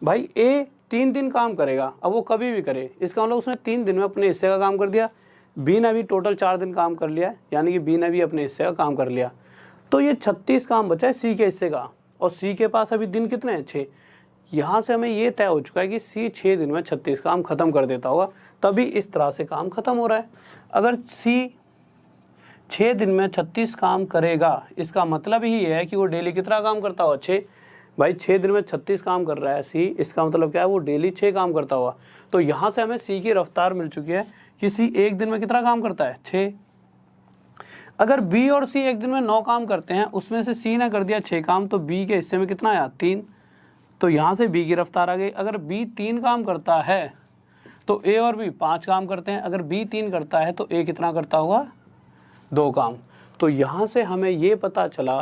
भाई ए 3 दिन काम करेगा, अब वो कभी भी करे, इसका मतलब उसने 3 दिन में अपने हिस्से का काम कर दिया। बी ने भी टोटल 4 दिन काम कर लिया, यानी कि बी ने भी अपने हिस्से का काम कर लिया। तो ये 36 काम बचा है सी के हिस्से का, और सी के पास अभी दिन कितने हैं, 6। यहाँ से हमें ये तय हो चुका है कि सी 6 दिन में 36 काम खत्म कर देता होगा, तभी इस तरह से काम खत्म हो रहा है। अगर सी 6 दिन में 36 काम करेगा, इसका मतलब ही ये है कि वो डेली कितना काम करता होगा, 6। भाई 6 दिन में 36 काम कर रहा है सी, इसका मतलब क्या है, वो डेली 6 काम करता हुआ। तो यहाँ से हमें सी की रफ्तार मिल चुकी है कि सी 1 दिन में कितना काम करता है, 6। अगर बी और सी 1 दिन में 9 काम करते हैं, उसमें से सी ने कर दिया 6 काम, तो बी के हिस्से में कितना आया, 3। तो यहाँ से बी की रफ्तार आ गई। अगर बी 3 काम करता है तो ए और बी 5 काम करते हैं। अगर बी 3 करता है तो ए कितना करता होगा, 2 काम। तो यहाँ से हमें ये पता चला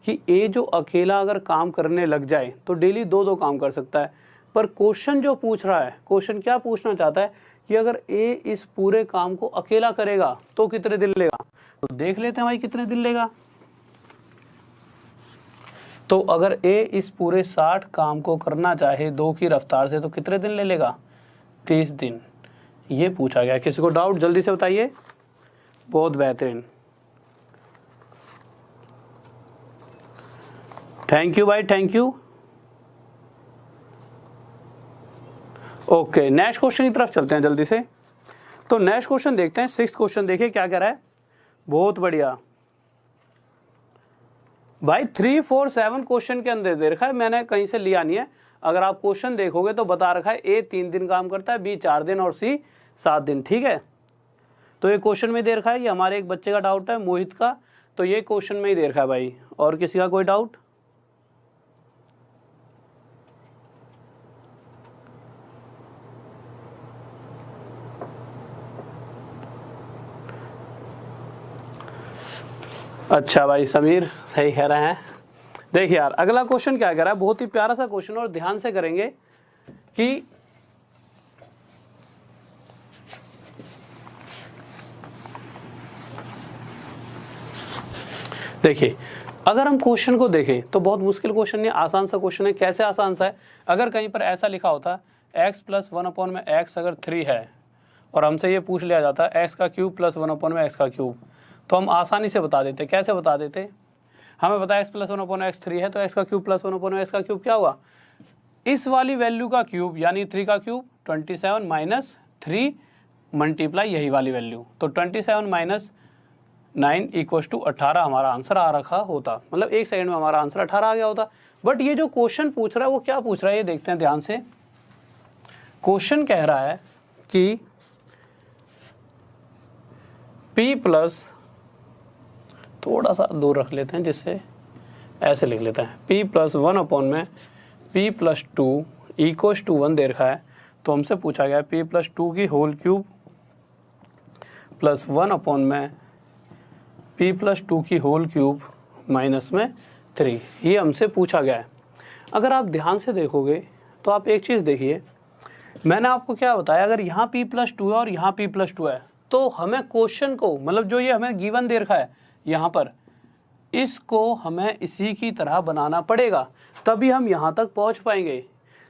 कि ए जो अकेला अगर काम करने लग जाए तो डेली 2-2 काम कर सकता है। पर क्वेश्चन जो पूछ रहा है, क्वेश्चन क्या पूछना चाहता है कि अगर ए इस पूरे काम को अकेला करेगा तो कितने दिन लेगा। तो देख लेते हैं भाई कितने दिन लेगा। तो अगर ए इस पूरे 60 काम को करना चाहे 2 की रफ्तार से तो कितने दिन ले लेगा, 30 दिन। ये पूछा गया। किसी को डाउट जल्दी से बताइए। बहुत बेहतरीन, थैंक यू भाई, thank you. Okay, next question की तरफ चलते हैं जल्दी से। तो नेक्स्ट क्वेश्चन देखते हैं, 6th क्वेश्चन देखिए क्या कह रहा है। बहुत बढ़िया भाई, 3, 4, 7 क्वेश्चन के अंदर दे रखा है, मैंने कहीं से लिया नहीं है। अगर आप क्वेश्चन देखोगे तो बता रखा है ए 3 दिन काम करता है, बी 4 दिन और सी 7 दिन। ठीक है, तो ये क्वेश्चन में दे रखा है। ये हमारे एक बच्चे का डाउट है, मोहित का, तो ये क्वेश्चन में ही दे रखा है भाई। और किसी का कोई डाउट? अच्छा भाई, समीर सही कह रहे हैं। देखिए यार, अगला क्वेश्चन क्या कह रहा है, बहुत ही प्यारा सा क्वेश्चन, और ध्यान से करेंगे कि देखिए अगर हम क्वेश्चन को देखें तो बहुत मुश्किल क्वेश्चन नहीं, आसान सा क्वेश्चन है। कैसे आसान सा है, अगर कहीं पर ऐसा लिखा होता x + 1/x अगर 3 है और हमसे ये पूछ लिया जाता है x का क्यूब + 1/x का क्यूब, तो हम आसानी से बता देते। कैसे बता देते, हमें पता है x + 1/x 3 है, तो x का क्यूब + 1/x का क्यूब क्या हुआ, इस वाली वैल्यू का क्यूब यानी 3 का क्यूब 27 - 3 मल्टीप्लाई यही वाली वैल्यू, तो 27 - 9 = 18 हमारा आंसर आ रखा होता। मतलब 1 सेकंड में हमारा आंसर 18 आ गया होता। बट ये जो क्वेश्चन पूछ रहा है वो क्या पूछ रहा है, ये देखते हैं ध्यान से। क्वेश्चन कह रहा है कि p प्लस, थोड़ा सा दूर रख लेते हैं जिससे ऐसे लिख लेते हैं, p + 1 p + 2 = 1 दे रखा है। तो हमसे पूछा गया p प्लस 2 की होल क्यूब प्लस 1 अपॉन में p प्लस 2 की होल क्यूब माइनस में 3, ये हमसे पूछा गया है। अगर आप ध्यान से देखोगे तो आप एक चीज़ देखिए, मैंने आपको क्या बताया, अगर यहाँ p प्लस 2 है और यहाँ p प्लस 2 है तो हमें क्वेश्चन को, मतलब जो ये हमें गिवन दे रखा है यहाँ पर, इसको हमें इसी की तरह बनाना पड़ेगा, तभी हम यहाँ तक पहुँच पाएंगे।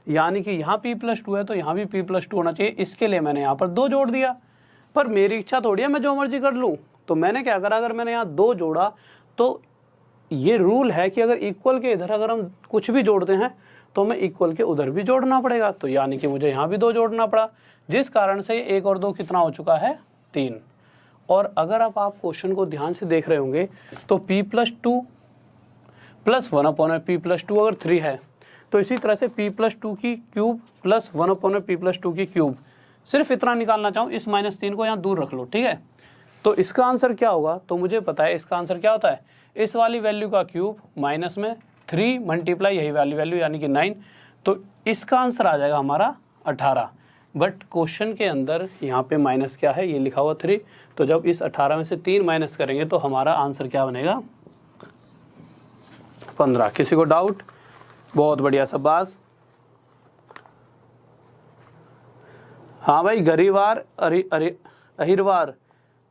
यानी कि यहाँ p प्लस 2 है तो यहाँ भी p प्लस 2 होना चाहिए, इसके लिए मैंने यहाँ पर 2 जोड़ दिया। पर मेरी इच्छा थोड़ी है मैं जो मर्जी कर लूँ, तो मैंने क्या करा, अगर मैंने यहाँ 2 जोड़ा तो ये रूल है कि अगर इक्वल के इधर अगर हम कुछ भी जोड़ते हैं तो हमें इक्वल के उधर भी जोड़ना पड़ेगा। तो यानी कि मुझे यहाँ भी 2 जोड़ना पड़ा, जिस कारण से 1 और 2 कितना हो चुका है, 3। और अगर आप क्वेश्चन को ध्यान से देख रहे होंगे तो p plus 2 plus 1 upon p plus 2 अगर 3 है तो इसी तरह से p प्लस 2 की cube plus 1 upon p plus 2 की क्यूब, सिर्फ इतना निकालना चाहूँ, इस -3 को यहाँ दूर रख लो, ठीक है। तो इसका आंसर क्या होगा, तो मुझे पता है इसका आंसर क्या होता है, इस वाली वैल्यू का क्यूब माइनस में 3 मल्टीप्लाई यही वाली वैल्यू यानी कि 9, तो इसका आंसर आ जाएगा हमारा 18। बट क्वेश्चन के अंदर यहाँ पे माइनस क्या है, ये लिखा हुआ 3, तो जब इस 18 में से 3 माइनस करेंगे तो हमारा आंसर क्या बनेगा, 15। किसी को डाउट? बहुत बढ़िया, शाबाश। हाँ भाई, गरीवार अहिरवार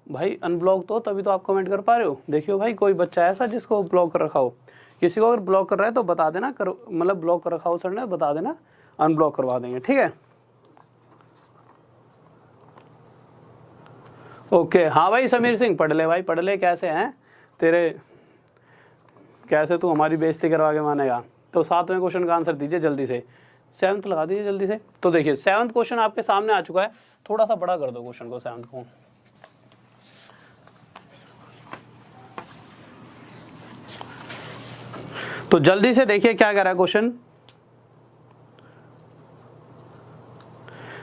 भाई अनब्लॉक तो तभी तो आप कमेंट कर पा रहे हो। देखियो भाई, कोई बच्चा ऐसा जिसको ब्लॉक कर रखा हो, किसी को अगर ब्लॉक कर रहा है तो बता देना, मतलब ब्लॉक कर रखा हो सर ने, बता देना, अनब्लॉक करवा देंगे, ठीक है। ओके, हाँ भाई समीर सिंह, पढ़ ले भाई, पढ़ ले, कैसे हैं तेरे, कैसे तू हमारी बेइज्जती करवा के मानेगा। तो 7वें क्वेश्चन का आंसर दीजिए जल्दी से, 7th लगा दीजिए जल्दी से। तो देखिए 7th क्वेश्चन आपके सामने आ चुका है, थोड़ा सा बड़ा कर दो क्वेश्चन को, 7th को। तो जल्दी से देखिए क्या कह रहा है क्वेश्चन।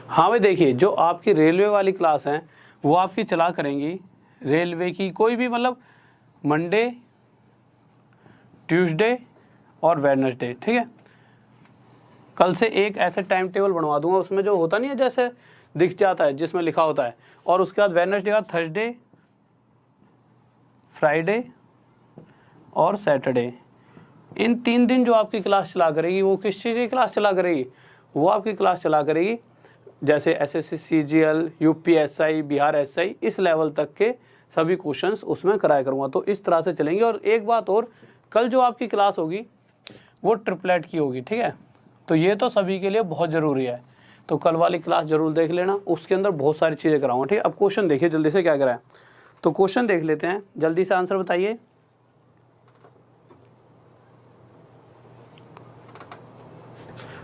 हाँ भाई देखिए, जो आपकी रेलवे वाली क्लास है वो आपकी चला करेंगी रेलवे की, कोई भी, मतलब मंडे, ट्यूसडे और वेडनेसडे, ठीक है। कल से एक ऐसे टाइम टेबल बनवा दूंगा, उसमें जो होता नहीं है जैसे दिख जाता है, जिसमें लिखा होता है, और उसके बाद वेडनेसडे का थर्सडे, फ्राइडे और सैटरडे, इन 3 दिन जो आपकी क्लास चला करेगी वो किस चीज़ की क्लास चला करेगी, वो आपकी क्लास चला करेगी जैसे SSC, CGL, UPSI, Bihar SI, इस लेवल तक के सभी क्वेश्चंस उसमें कराया करूँगा। तो इस तरह से चलेंगे। और एक बात और, कल जो आपकी क्लास होगी वो ट्रिपलेट की होगी, ठीक है। तो ये तो सभी के लिए बहुत ज़रूरी है, तो कल वाली क्लास जरूर देख लेना, उसके अंदर बहुत सारी चीज़ें कराऊंगा, ठीक है। अब क्वेश्चन देखिए जल्दी से क्या करा है, तो क्वेश्चन देख लेते हैं, जल्दी से आंसर बताइए।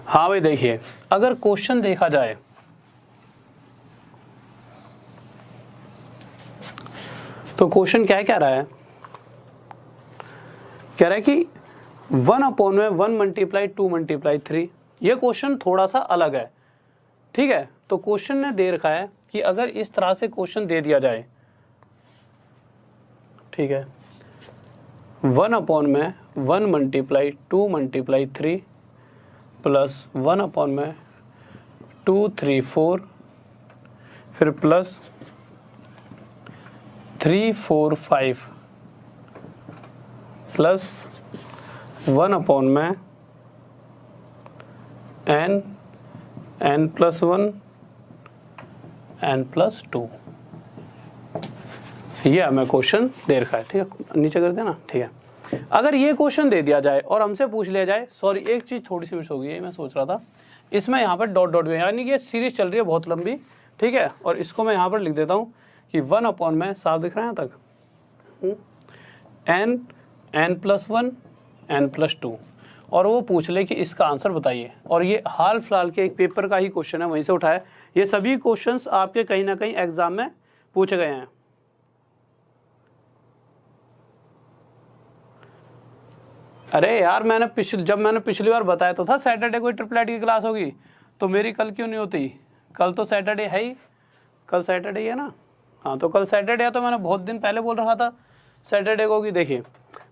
हाँ भाई देखिए, अगर क्वेश्चन देखा जाए तो क्वेश्चन क्या कह रहा है, कह रहा है कि 1 अपॉन में 1 मल्टीप्लाई 2 मल्टीप्लाई 3, ये क्वेश्चन थोड़ा सा अलग है, ठीक है। तो क्वेश्चन ने दे रखा है कि अगर इस तरह से क्वेश्चन दे दिया जाए, ठीक है, 1 अपॉन में 1 मल्टीप्लाई 2 मल्टीप्लाई 3 प्लस 1 अपॉन में 2 3 4, फिर प्लस 3 4 5 प्लस 1 अपॉन में n प्लस 1 n प्लस 2, ये हमें क्वेश्चन दे रखा है, ठीक है। नीचे कर देना, ठीक है। अगर ये क्वेश्चन दे दिया जाए और हमसे पूछ लिया जाए, सॉरी एक चीज़ थोड़ी सी मिस हो गई है, मैं सोच रहा था इसमें यहाँ पर डॉट डॉट भी, यानी कि ये सीरीज चल रही है बहुत लंबी, ठीक है। और इसको मैं यहाँ पर लिख देता हूँ कि 1 अपॉन में, साफ दिख रहा है यहाँ तक, n प्लस 1 n प्लस 2, और वो पूछ ले कि इसका आंसर बताइए। और ये हाल फिलहाल के एक पेपर का ही क्वेश्चन है, वहीं से उठाया। ये सभी क्वेश्चंस आपके कहीं ना कहीं एग्जाम में पूछे गए हैं। अरे यार, जब मैंने पिछली बार बताया तो था सैटरडे को ट्रिपलेट की क्लास होगी, तो मेरी कल क्यों नहीं होती? कल तो सैटरडे है ही, कल सैटरडे ही है ना। हाँ, तो कल सैटरडे है, तो मैंने बहुत दिन पहले बोल रखा था सैटरडे को होगी। देखिए,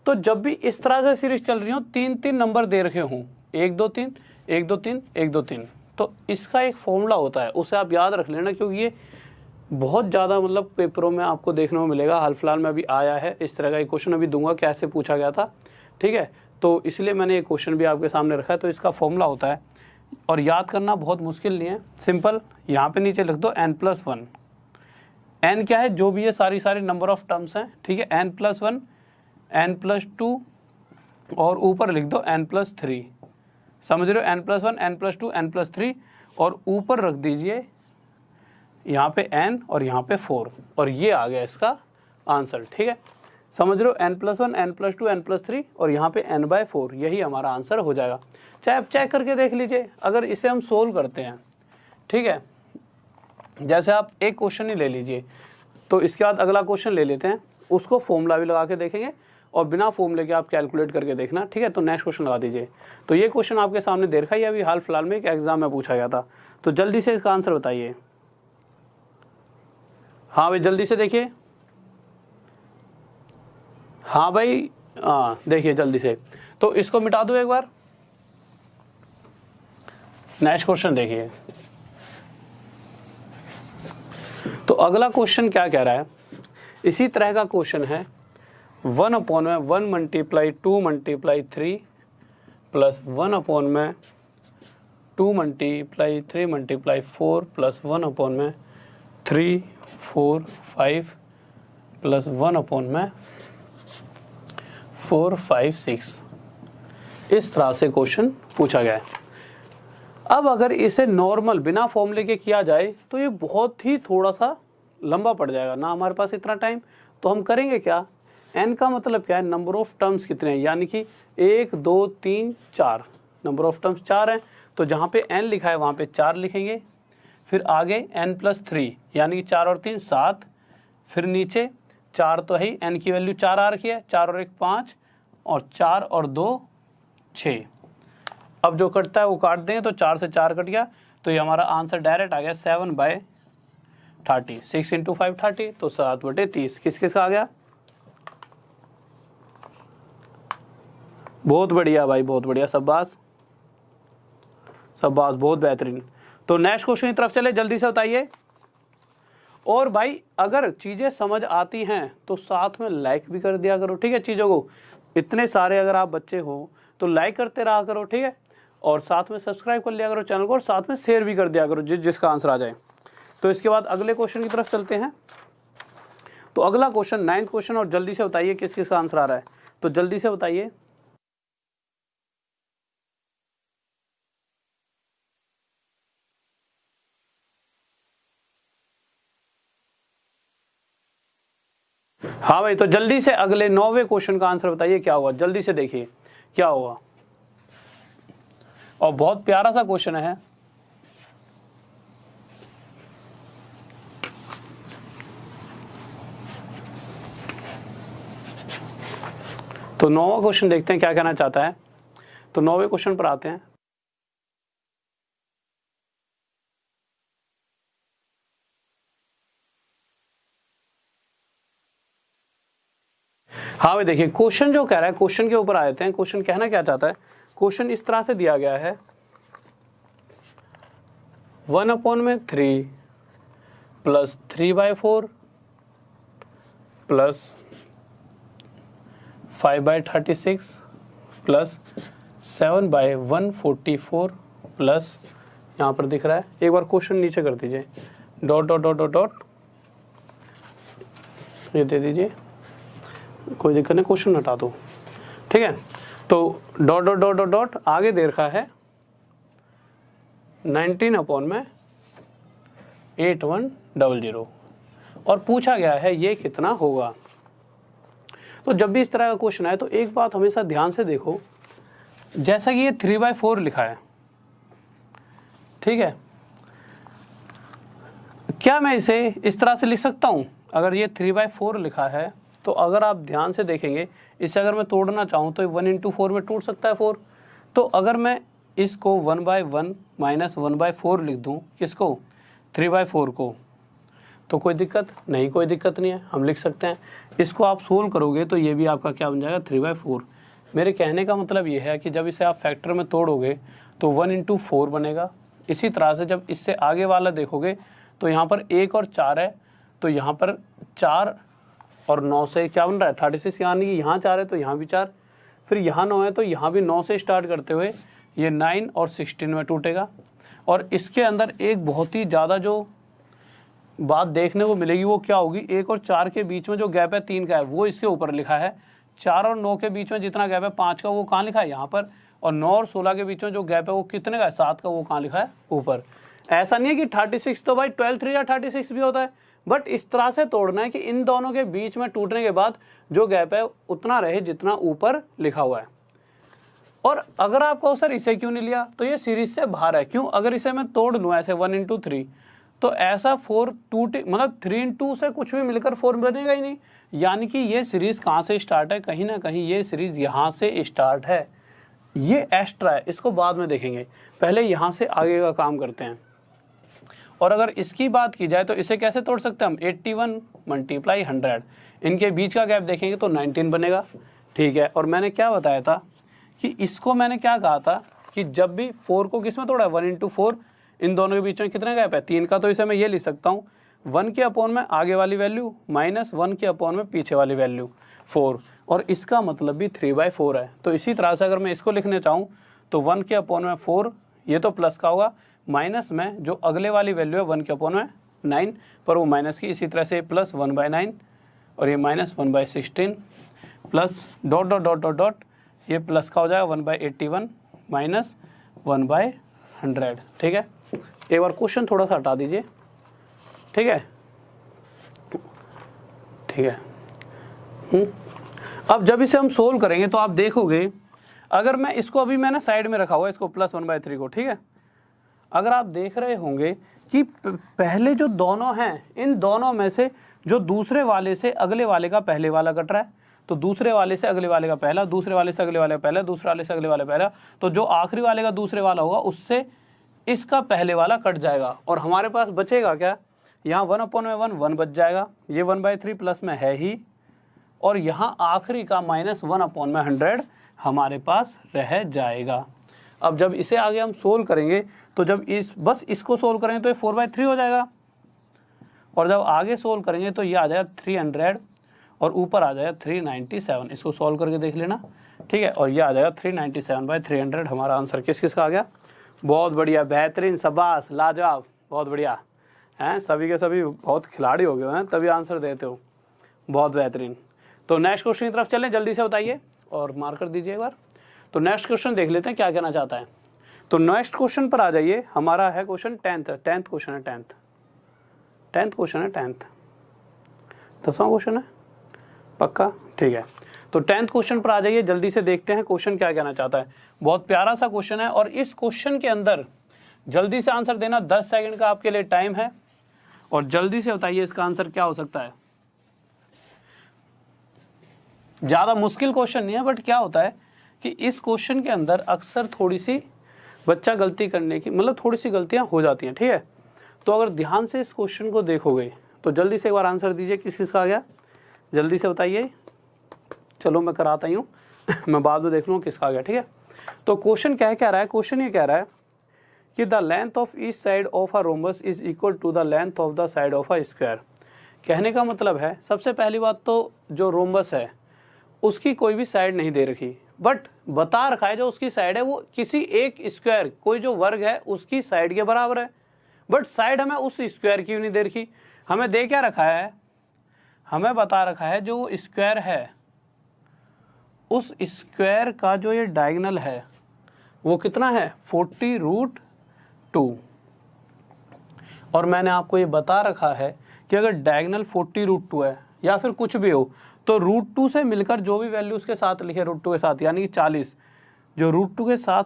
तो जब भी इस तरह से सीरीज चल रही हो, 3 3 नंबर दे रखे हों, 1 2 3 1 2 3 1 2 3, तो इसका एक फॉर्मूला होता है, उसे आप याद रख लेना, क्योंकि ये बहुत ज़्यादा मतलब पेपरों में आपको देखने को मिलेगा। हाल फिलहाल में अभी आया है इस तरह का एक क्वेश्चन, अभी दूंगा कैसे पूछा गया था, ठीक है। तो इसलिए मैंने ये क्वेश्चन भी आपके सामने रखा है। तो इसका फॉर्मूला होता है, और याद करना बहुत मुश्किल नहीं है, सिंपल। यहाँ पे नीचे लिख दो n+1। n क्या है, जो भी ये सारी नंबर ऑफ टर्म्स हैं, ठीक है। n+1, n+2 और ऊपर लिख दो n+3, समझ रहे हो, n+1, n+2, n+3 और ऊपर रख दीजिए यहाँ पे n और यहाँ पे 4, और ये आ गया इसका आंसर, ठीक है। समझ रहे हो, n+1, n+2, n+3 और यहाँ पे n/4, यही हमारा आंसर हो जाएगा। चाहे आप चेक करके देख लीजिए, अगर इसे हम सोल्व करते हैं, ठीक है, जैसे आप एक क्वेश्चन ही ले लीजिए, तो इसके बाद अगला क्वेश्चन ले लेते हैं, उसको फॉर्मूला भी लगा के देखेंगे और बिना फॉर्मूले के आप कैलकुलेट करके देखना, ठीक है। तो नेक्स्ट क्वेश्चन लगा दीजिए। तो ये क्वेश्चन आपके सामने दे रखा है, अभी हाल फिलहाल में एक एग्जाम में पूछा गया था। तो जल्दी से इसका आंसर बताइए। हाँ भाई जल्दी से देखिए, हाँ भाई, हाँ देखिए जल्दी से। तो इसको मिटा दो एक बार। नेक्स्ट क्वेश्चन देखिए। तो अगला क्वेश्चन क्या कह रहा है, इसी तरह का क्वेश्चन है, 1/1 × 2 × 3 प्लस 1/2 × 3 × 4 प्लस 1/3, 4, 5 प्लस 1/4, 5, 6। इस तरह से क्वेश्चन पूछा गया है। अब अगर इसे नॉर्मल बिना फॉर्मूले के किया जाए तो ये बहुत ही थोड़ा सा लंबा पड़ जाएगा ना, हमारे पास इतना टाइम। तो हम करेंगे क्या, n का मतलब क्या है, नंबर ऑफ टर्म्स कितने हैं, यानी कि 1, 2, 3, 4, नंबर ऑफ टर्म्स 4 हैं। तो जहाँ पे n लिखा है वहाँ पे 4 लिखेंगे, फिर आगे n+3 यानी कि 4 और 3 7, फिर नीचे 4 तो है, n की वैल्यू 4 आ रखी है, 4 और 1 5 और 4 और 2 6। अब जो कटता है वो काट दें, तो 4 से 4 कट गया, तो ये हमारा आंसर डायरेक्ट आ गया 7/30, 6 × 5 30, तो 7/30 किस किस का आ गया। बहुत बढ़िया भाई, बहुत बढ़िया, शाबाश शाबाश, बहुत बेहतरीन। तो नेक्स्ट क्वेश्चन की तरफ चले, जल्दी से बताइए। और भाई अगर चीज़ें समझ आती हैं तो साथ में लाइक भी कर दिया करो, ठीक है। चीज़ों को इतने सारे अगर आप बच्चे हो तो लाइक करते रहा करो, ठीक है। और साथ में सब्सक्राइब कर लिया करो चैनल को, और साथ में शेयर भी कर दिया करो जिसका आंसर आ जाए। तो इसके बाद अगले क्वेश्चन की तरफ चलते हैं। तो अगला क्वेश्चन 9th क्वेश्चन, और जल्दी से बताइए किस किस का आंसर आ रहा है, तो जल्दी से बताइए। हाँ भाई, तो जल्दी से अगले 9वें क्वेश्चन का आंसर बताइए क्या होगा, जल्दी से देखिए क्या होगा। और बहुत प्यारा सा क्वेश्चन है। तो 9वां क्वेश्चन देखते हैं क्या कहना चाहता है। तो 9वें क्वेश्चन पर आते हैं। हाँ भाई देखिए, क्वेश्चन जो कह रहा है, क्वेश्चन के ऊपर आ जाते हैं। क्वेश्चन कहना क्या चाहता है, क्वेश्चन इस तरह से दिया गया है, 1/3 प्लस 3/4 प्लस 5/36 प्लस 7/144 प्लस, यहाँ पर दिख रहा है, एक बार क्वेश्चन नीचे कर दीजिए, dot dot dot dot dot, ये दे दीजिए, कोई दिक्कत नहीं, क्वेश्चन हटा दो, ठीक है। तो dot dot dot dot dot आगे दे रखा है 19/8100 और पूछा गया है ये कितना होगा। तो जब भी इस तरह का क्वेश्चन आए तो एक बात हमेशा ध्यान से देखो, जैसा कि ये 3/4 लिखा है, ठीक है, क्या मैं इसे इस तरह से लिख सकता हूं। अगर ये 3/4 लिखा है तो अगर आप ध्यान से देखेंगे, इसे अगर मैं तोड़ना चाहूँ तो 1 × 4 में टूट सकता है 4। तो अगर मैं इसको 1/1 माइनस 1/4 लिख दूँ, किसको, 3/4 को, तो कोई दिक्कत नहीं, कोई दिक्कत नहीं है, हम लिख सकते हैं। इसको आप सोल्व करोगे तो ये भी आपका क्या बन जाएगा, 3/4। मेरे कहने का मतलब ये है कि जब इसे आप फैक्टर में तोड़ोगे तो 1 × 4 बनेगा, इसी तरह से जब इससे आगे वाला देखोगे तो यहाँ पर 1 और 4 है, तो यहाँ पर 4 और 9 से क्या बन रहा है 36, यानी कि यहाँ 4 है तो यहाँ भी 4, फिर यहाँ 9 है तो यहाँ भी 9 से स्टार्ट करते हुए ये 9 और 16 में टूटेगा। और इसके अंदर एक बहुत ही ज़्यादा जो बात देखने को मिलेगी वो क्या होगी, 1 और 4 के बीच में जो गैप है 3 का है वो इसके ऊपर लिखा है, 4 और 9 के बीच में जितना गैप है 5 का वो कहाँ लिखा है यहाँ पर, और 9 और 16 के बीच में जो गैप है वो कितने का है 7 का, वो कहाँ लिखा है ऊपर। ऐसा नहीं है कि 36 तो भाई 12 3 या 36 भी होता है, बट इस तरह से तोड़ना है कि इन दोनों के बीच में टूटने के बाद जो गैप है उतना रहे जितना ऊपर लिखा हुआ है। और अगर आप कहो सर इसे क्यों नहीं लिया, तो ये सीरीज से बाहर है। क्यों, अगर इसे मैं तोड़ लूँ ऐसे 1 into 3 तो ऐसा 4 टूटे, मतलब 3 into से कुछ भी मिलकर 4 बनेगा ही नहीं, यानी कि ये सीरीज कहाँ से स्टार्ट है, कहीं ना कहीं ये सीरीज यहाँ से स्टार्ट है। ये एक्स्ट्रा है, इसको बाद में देखेंगे, पहले यहाँ से आगे का काम करते हैं। और अगर इसकी बात की जाए तो इसे कैसे तोड़ सकते हैं हम, 81 × 100, इनके बीच का गैप देखेंगे तो 19 बनेगा। ठीक है, और मैंने क्या बताया था कि इसको मैंने क्या कहा था कि जब भी 4 को किस में तोड़ा है 1 into 4, इन दोनों के बीच में कितना गैप है 3 का, तो इसे मैं ये लिख सकता हूँ 1 के अपॉन में आगे वाली वैल्यू माइनस 1 के अपॉन में पीछे वाली वैल्यू 4, और इसका मतलब भी 3/4 है। तो इसी तरह से अगर मैं इसको लिखने चाहूँ तो 1 के अपॉन में 4, ये तो प्लस का होगा, माइनस में जो अगले वाली वैल्यू है 1 के अपॉन में 9, पर वो माइनस की, इसी तरह से प्लस 1/9 और ये minus 1/16 plus dot dot dot dot dot, ये प्लस का हो जाएगा 1/81 माइनस 1/100। ठीक है, एक बार क्वेश्चन थोड़ा सा हटा दीजिए। ठीक है, ठीक है। अब जब इसे हम सोल्व करेंगे तो आप देखोगे, अगर मैं इसको अभी मैंने साइड में रखा हुआ है इसको +1/3 को, ठीक है, अगर आप देख रहे होंगे कि पहले जो दोनों हैं इन दोनों में से जो दूसरे वाले से अगले वाले का पहले वाला कट रहा है, तो दूसरे वाले से अगले वाले का पहला, दूसरे वाले से अगले वाले का पहला, दूसरे वाले से अगले वाले पहला, तो जो आखिरी वाले का दूसरे वाला होगा उससे इसका पहले वाला कट जाएगा और हमारे पास बचेगा क्या, यहाँ 1/1 1 बच जाएगा, ये 1/3 प्लस में है ही, और यहाँ आखिरी का -1/100 हमारे पास रह जाएगा। अब जब इसे आगे हम सोल्व करेंगे तो जब बस इसको सोल्व करेंगे तो ये 4/3 हो जाएगा, और जब आगे सोल्व करेंगे तो ये आ जाएगा 300 और ऊपर आ जाएगा 397। इसको सॉल्व करके देख लेना, ठीक है, और ये आ जाएगा 397/300। हमारा आंसर किस किस का आ गया, बहुत बढ़िया, बेहतरीन, शाबाश, लाजवाब, बहुत बढ़िया हैं, सभी के सभी बहुत खिलाड़ी हो गए हैं तभी आंसर देते हो, बहुत बेहतरीन। तो नेक्स्ट क्वेश्चन की तरफ चलें, जल्दी से बताइए और मार्क कर दीजिए एक बार। तो नेक्स्ट क्वेश्चन देख लेते हैं क्या कहना चाहता है। तो नेक्स्ट क्वेश्चन पर आ जाइए, हमारा है क्वेश्चन 10th क्वेश्चन है, 10th क्वेश्चन है, 10वां क्वेश्चन है पक्का, ठीक है। तो 10th क्वेश्चन पर आ जाइए, जल्दी से देखते हैं क्वेश्चन क्या कहना चाहता है। बहुत प्यारा सा क्वेश्चन है और इस क्वेश्चन के अंदर जल्दी से आंसर देना, 10 सेकंड का आपके लिए टाइम है और जल्दी से बताइए इसका आंसर क्या हो सकता है। ज़्यादा मुश्किल क्वेश्चन नहीं है, बट क्या होता है कि इस क्वेश्चन के अंदर अक्सर थोड़ी सी बच्चा गलती करने की, मतलब थोड़ी सी गलतियां हो जाती हैं, ठीक है। तो अगर ध्यान से इस क्वेश्चन को देखोगे तो जल्दी से एक बार आंसर दीजिए, किस किसका आ गया, जल्दी से बताइए। चलो मैं कराता ही हूँ मैं बाद में देख लूँ किसका आ गया, ठीक है। तो क्वेश्चन क्या कह रहा है, क्वेश्चन ये कह रहा है कि the length of each side of a rhombus is equal to the length of the side of a square. कहने का मतलब है, सबसे पहली बात तो जो रोम्बस है उसकी कोई भी साइड नहीं दे रखी, बट बता रखा है जो उसकी साइड है वो किसी एक स्क्वायर, कोई जो वर्ग है उसकी साइड के बराबर है, बट साइड हमें उस स्क्वायर की नहीं दे रखी। हमें दे क्या रखा है, हमें बता रखा है जो स्क्वायर है उस स्क्वायर का जो ये डायगोनल है वो कितना है 40√2, और मैंने आपको ये बता रखा है कि अगर डायगोनल 40√2 है या फिर कुछ भी हो तो √2 से मिलकर जो भी वैल्यू उसके साथ लिखे √2 के साथ, यानी कि 40, जो √2 के साथ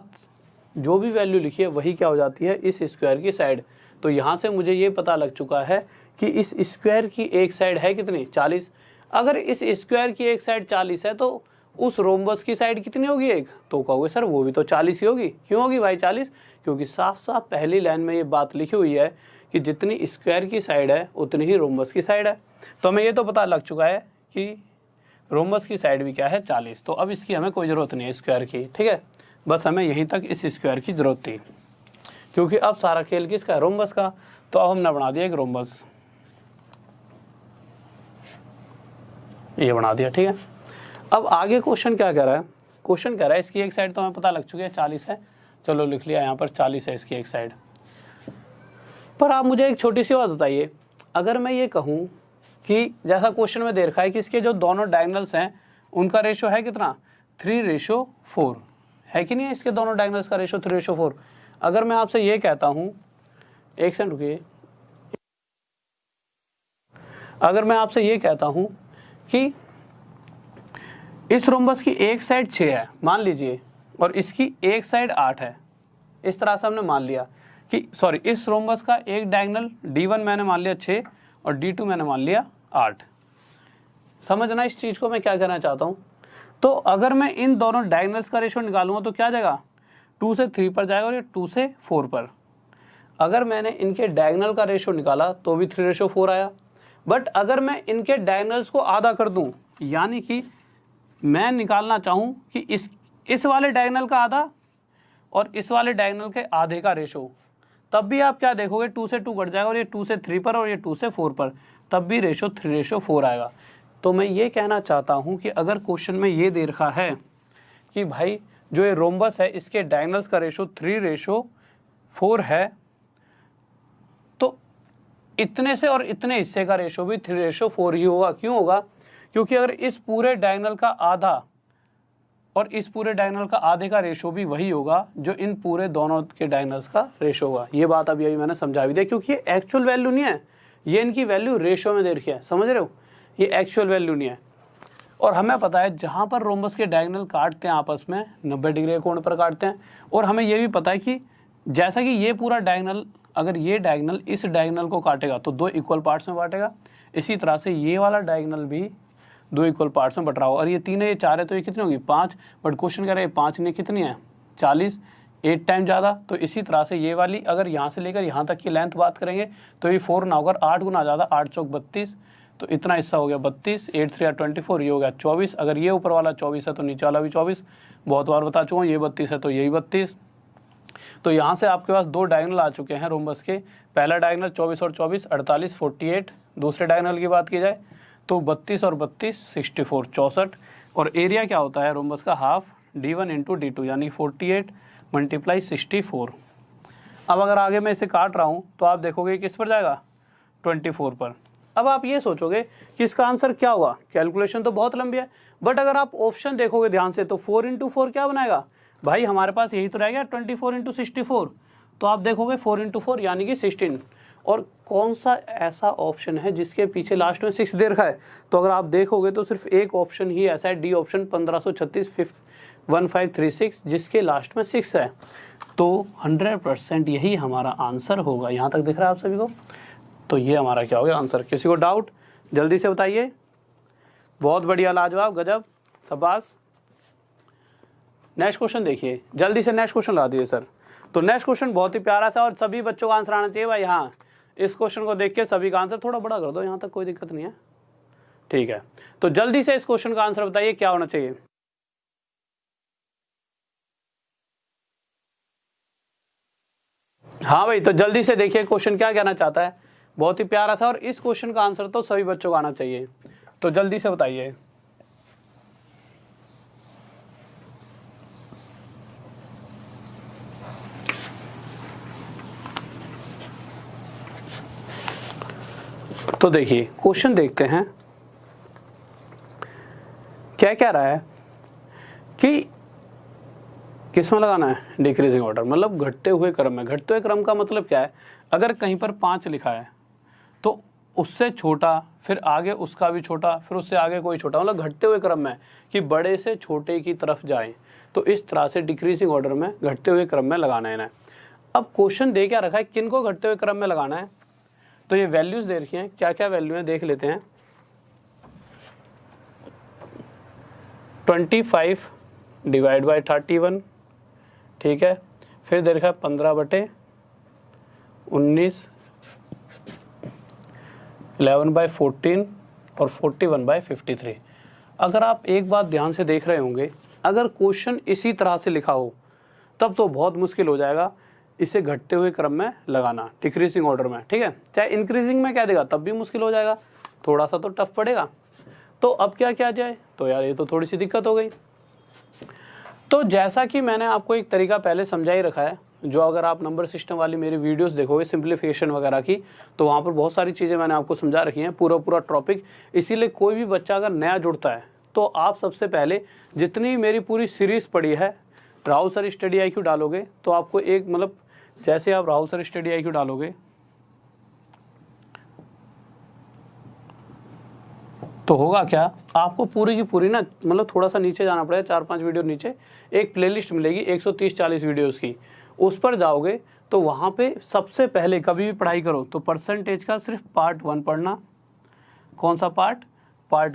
जो भी वैल्यू लिखी है वही क्या हो जाती है इस स्क्वायर की साइड। तो यहाँ से मुझे ये पता लग चुका है कि इस स्क्वायर की एक साइड है कितनी 40। अगर इस स्क्वायर की एक साइड 40 है तो उस रोम्बस की साइड कितनी होगी एक, तो कहोगे सर वो भी तो 40 ही होगी। क्यों होगी भाई 40, क्योंकि साफ साफ पहली लाइन में ये बात लिखी हुई है कि जितनी स्क्वायर की साइड है उतनी ही रोम्बस की साइड है। तो हमें ये तो पता लग चुका है कि रोम्बस की साइड भी क्या है 40। तो अब इसकी हमें कोई ज़रूरत नहीं है स्क्वायर की, ठीक है, बस हमें यहीं तक इस स्क्वायर की ज़रूरत थी। क्योंकि अब सारा खेल किसका है, रोम्बस का। तो अब हमने बना दिया एक रोम्बस, ये बना दिया, ठीक है। अब आगे क्वेश्चन क्या कह रहा है, क्वेश्चन कह रहा है इसकी एक साइड तो हमें पता लग चुकी है 40 है, चलो लिख लिया यहाँ पर 40 है इसकी एक साइड। पर आप मुझे एक छोटी सी बात बताइए, अगर मैं ये कहूँ कि जैसा क्वेश्चन में दे रखा है कि इसके जो दोनों डायगोनल्स हैं उनका रेशो है कितना, 3:4 है कि नहीं है, इसके दोनों डायगोनल्स का रेशो 3:4। अगर मैं आपसे ये कहता हूँ, एक सेकंड रुकिए, अगर मैं आपसे ये कहता हूँ कि इस रोम्बस की एक साइड 6 है मान लीजिए और इसकी एक साइड 8 है, इस तरह से हमने मान लिया कि सॉरी इस रोम्बस का एक डायगोनल D1 मैंने मान लिया 6 और D2 मैंने मान लिया 8। समझना इस चीज को मैं क्या कहना चाहता हूँ। तो अगर मैं इन दोनों डायगोनल्स का रेशो निकालूंगा तो क्या जाएगा, 2 से 3 पर जाएगा और ये 2 से 4 पर। अगर मैंने इनके डायगोनल का रेशो निकाला तो भी 3:4 आया। बट अगर मैं इनके डायगोनल्स को आधा कर दूं, यानी कि मैं निकालना चाहूं कि इस वाले डायगोनल का आधा और इस वाले डायगोनल के आधे का रेशो, तब भी आप क्या देखोगे, 2 से 2 कट जाएगा और ये 2 से 3 पर और ये 2 से 4 पर, तब भी रेशो 3:4 आएगा। तो मैं ये कहना चाहता हूँ कि अगर क्वेश्चन में ये दे रखा है कि भाई जो ये रोम्बस है इसके डायगोनल्स का रेशो 3:4 है, तो इतने से और इतने हिस्से का रेशो भी 3:4 ही होगा। क्यों होगा, क्योंकि अगर इस पूरे डायगोनल का आधा और इस पूरे डायगोनल का आधे का रेशो भी वही होगा जो इन पूरे दोनों के डायगोनल्स का रेशो होगा। ये बात अभी मैंने समझा भी दिया, क्योंकि ये एक्चुअल वैल्यू नहीं है, ये इनकी वैल्यू रेशो में दे रखी है, समझ रहे हो, ये एक्चुअल वैल्यू नहीं है। और हमें पता है जहाँ पर रोम्बस के डायगोनल काटते हैं आपस में 90 डिग्री के कोण पर काटते हैं। और हमें ये भी पता है कि जैसा कि ये पूरा डायगोनल, अगर ये डायगोनल इस डायगोनल को काटेगा तो 2 इक्वल पार्ट्स में बांटेगा, इसी तरह से ये वाला डायगोनल भी 2 इक्वल पार्ट्स में बट रहा हो। और ये 3 है, ये 4 है, तो ये कितनी होगी 5। बट क्वेश्चन कह रहे हैं 5 ने कितनी है 40, 8 टाइम ज़्यादा। तो इसी तरह से ये वाली अगर यहाँ से लेकर यहाँ तक की लेंथ बात करेंगे तो ये 4 ना होकर 8 गुना ज़्यादा, 8 चौक 32, तो इतना हिस्सा हो गया 32, 8 3 24, ये हो गया 24। अगर ये ऊपर वाला 24 है तो नीचे वाला भी 24, बहुत बार बता चुका हूँ, ये 32 है तो यही 32। तो यहाँ से आपके पास 2 डायगोनल आ चुके हैं रोम्बस के। पहला डायगोनल 24 और 24 48 48, दूसरे डायगोनल की बात की जाए तो 32 और 32 64 64। और एरिया क्या होता है रोम्बस का, हाफ D1 इंटू D2 यानी 48 मल्टीप्लाई 64। अब अगर आगे मैं इसे काट रहा हूँ तो आप देखोगे किस पर जाएगा 24 पर। अब आप ये सोचोगे कि इसका आंसर क्या होगा, कैलकुलेशन तो बहुत लंबी है, बट अगर आप ऑप्शन देखोगे ध्यान से तो 4 इंटू 4 क्या बनाएगा भाई, हमारे पास यही तो रह गया 24 इंटू 64। तो आप देखोगे 4 इंटू 4 यानी कि 16। और कौन सा ऐसा ऑप्शन है जिसके पीछे लास्ट में 6 दे रखा है, तो अगर आप देखोगे तो सिर्फ एक ऑप्शन ही ऐसा है, डी ऑप्शन 1536 1536 जिसके लास्ट में 6 है। तो 100% यही हमारा आंसर होगा। यहाँ तक दिख रहा है आप सभी को, तो ये हमारा क्या हो गया आंसर। किसी को डाउट जल्दी से बताइए। बहुत बढ़िया, लाजवाब, गजब, शाबाश। नेक्स्ट क्वेश्चन देखिए, जल्दी से नेक्स्ट क्वेश्चन ला दिए सर। तो नेक्स्ट क्वेश्चन बहुत ही प्यारा सा और सभी बच्चों का आंसर आना चाहिए भाई। हाँ, इस क्वेश्चन को देख के सभी का आंसर थोड़ा बड़ा कर दो, यहाँ तक कोई दिक्कत नहीं है, ठीक है। तो जल्दी से इस क्वेश्चन का आंसर बताइए क्या होना चाहिए। हाँ भाई, तो जल्दी से देखिए क्वेश्चन क्या कहना चाहता है, बहुत ही प्यारा सा, और इस क्वेश्चन का आंसर तो सभी बच्चों को आना चाहिए। तो जल्दी से बताइए। तो देखिए क्वेश्चन देखते हैं क्या कह रहा है कि किस में लगाना है, डिक्रीजिंग ऑर्डर, मतलब घटते हुए क्रम में। घटते हुए क्रम का मतलब क्या है, अगर कहीं पर 5 लिखा है तो उससे छोटा, फिर आगे उसका भी छोटा, फिर उससे आगे कोई छोटा, मतलब घटते हुए क्रम में कि बड़े से छोटे की तरफ जाएं। तो इस तरह से डिक्रीजिंग ऑर्डर में घटते हुए क्रम में लगाना है ना। अब क्वेश्चन दे क्या रखा है, किन को घटते हुए क्रम में लगाना है, तो ये वैल्यूज दे रखी हैं, क्या क्या वैल्यू है देख लेते हैं। 25 डिवाइड बाई 31, ठीक है। फिर दे रखा है 15/19, 11/14 और 41/53। अगर आप एक बात ध्यान से देख रहे होंगे, अगर क्वेश्चन इसी तरह से लिखा हो तब तो बहुत मुश्किल हो जाएगा। इसे घटते हुए क्रम में लगाना, डिक्रीजिंग ऑर्डर में, ठीक है। चाहे इंक्रीजिंग में क्या देगा तब भी मुश्किल हो जाएगा, थोड़ा सा तो टफ पड़ेगा। तो अब क्या किया जाए, तो यार ये तो थोड़ी सी दिक्कत हो गई। तो जैसा कि मैंने आपको एक तरीका पहले समझा ही रखा है, जो अगर आप नंबर सिस्टम वाली मेरी वीडियोस देखोगे सिंप्लीफिकेशन वगैरह की, तो वहाँ पर बहुत सारी चीज़ें मैंने आपको समझा रखी हैं, पूरा टॉपिक। इसीलिए कोई भी बच्चा अगर नया जुड़ता है तो आप सबसे पहले जितनी मेरी पूरी सीरीज़ पढ़ी है, राहुल सर स्टडी IQ डालोगे तो आपको एक मतलब जैसे आप राहुल सर स्टडी IQ डालोगे तो होगा क्या, आपको पूरी की पूरी ना मतलब थोड़ा सा नीचे जाना पड़ेगा, 4-5 वीडियो नीचे एक प्लेलिस्ट मिलेगी 130-40 वीडियोस की, उस पर जाओगे तो वहाँ पे सबसे पहले कभी भी पढ़ाई करो तो परसेंटेज का सिर्फ पार्ट 1 पढ़ना। कौन सा पार्ट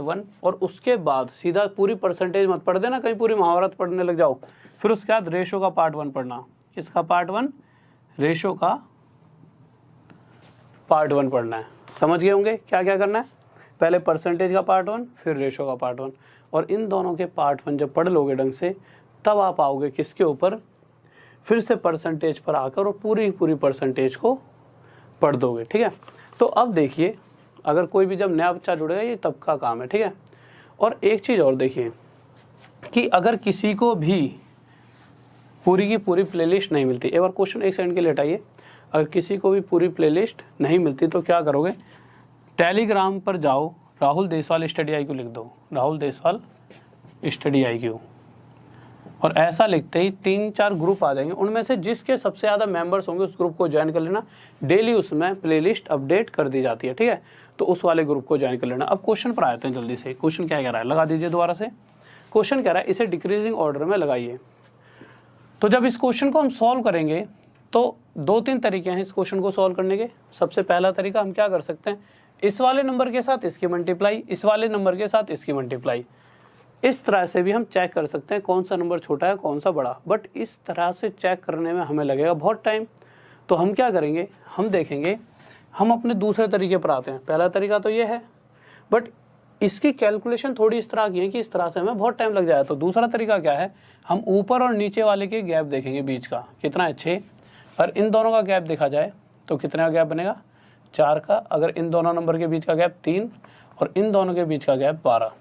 1, और उसके बाद सीधा पूरी परसेंटेज मत पढ़ देना, कहीं पूरी महाभारत पढ़ने लग जाओ। फिर उसके बाद रेशो का पार्ट 1 पढ़ना। किसका पार्ट 1? रेशो का पार्ट 1 पढ़ना है। समझ गए होंगे क्या क्या करना है, पहले परसेंटेज का पार्ट 1 फिर रेशो का पार्ट 1, और इन दोनों के पार्ट 1 जब पढ़ लोगे ढंग से तब आप आओगे किसके ऊपर, फिर से परसेंटेज पर आकर और पूरी परसेंटेज को पढ़ दोगे, ठीक है। तो अब देखिए, अगर कोई भी जब नया बच्चा जुड़ेगा ये तब का काम है, ठीक है। और एक चीज़ और देखिए कि अगर किसी को भी पूरी की पूरी प्लेलिस्ट नहीं मिलती, एक बार क्वेश्चन एक सेकंड के लिए हटाइए, अगर किसी को भी पूरी प्लेलिस्ट नहीं मिलती तो क्या करोगे, टेलीग्राम पर जाओ, राहुल देसवाल स्टडी IQ लिख दो, राहुल देसवाल स्टडी IQ, और ऐसा लिखते ही 3-4 ग्रुप आ जाएंगे, उनमें से जिसके सबसे ज़्यादा मेंबर्स होंगे उस ग्रुप को ज्वाइन कर लेना। डेली उसमें प्लेलिस्ट अपडेट कर दी जाती है, ठीक है, तो उस वाले ग्रुप को ज्वाइन कर लेना। अब क्वेश्चन पर आते हैं जल्दी से। क्वेश्चन क्या कह रहा है, लगा दीजिए दोबारा से। क्वेश्चन कह रहा है इसे डिक्रीजिंग ऑर्डर में लगाइए। तो जब इस क्वेश्चन को हम सॉल्व करेंगे तो 2-3 तरीके हैं इस क्वेश्चन को सॉल्व करने के। सबसे पहला तरीका हम क्या कर सकते हैं, इस वाले नंबर के साथ इसकी मल्टीप्लाई, इस वाले नंबर के साथ इसकी मल्टीप्लाई। इस तरह से भी हम चेक कर सकते हैं कौन सा नंबर छोटा है कौन सा बड़ा, बट इस तरह से चेक करने में हमें लगेगा बहुत टाइम। तो हम क्या करेंगे, हम देखेंगे, हम अपने दूसरे तरीके पर आते हैं। पहला तरीका तो ये है, बट इसकी कैलकुलेशन थोड़ी इस तरह की है कि इस तरह से हमें बहुत टाइम लग जाएगा। तो दूसरा तरीका क्या है, हम ऊपर और नीचे वाले के गैप देखेंगे, बीच का कितना है 6, और इन दोनों का गैप देखा जाए तो कितने का गैप बनेगा 4 का। अगर इन दोनों नंबर के बीच का गैप 3 और इन दोनों के बीच का गैप 12,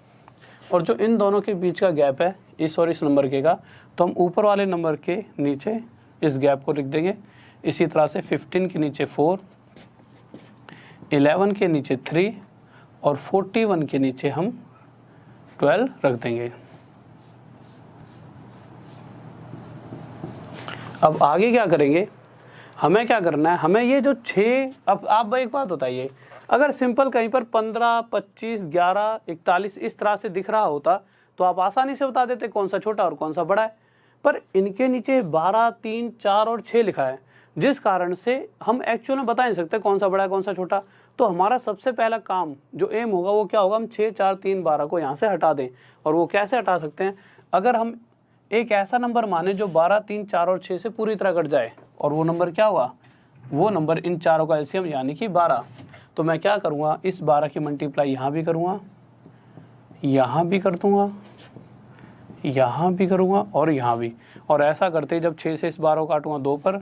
और जो इन दोनों के बीच का गैप है इस और इस नंबर के का, तो हम ऊपर वाले नंबर के नीचे इस गैप को लिख देंगे। इसी तरह से 15 के नीचे 4, 11 के नीचे 3 और 41 के नीचे हम 12 रख देंगे। अब आगे क्या करेंगे, हमें क्या करना है, हमें ये जो 6, अब आप एक बात बताइए, अगर सिंपल कहीं पर 15, 25, 11, 41 इस तरह से दिख रहा होता तो आप आसानी से बता देते कौन सा छोटा और कौन सा बड़ा है, पर इनके नीचे 12, 3, 4 और 6 लिखा है, जिस कारण से हम एक्चुअल में बता नहीं सकते कौन सा बड़ा है कौन सा छोटा। तो हमारा सबसे पहला काम जो एम होगा वो क्या होगा, हम 6, 4, 3, 12 को यहाँ से हटा दें। और वो कैसे हटा सकते हैं, अगर हम एक ऐसा नंबर माने जो 12, 3, 4 और 6 से पूरी तरह कट जाए, और वो नंबर क्या होगा, वो नंबर इन चारों का एलसीएम यानी कि 12। तो मैं क्या करूँगा, इस 12 की मल्टीप्लाई यहाँ भी करूँगा, यहाँ भी कर दूँगा, यहाँ भी करूँगा और यहाँ भी। और ऐसा करते ही जब 6 से इस 12 को काटूँगा 2 पर,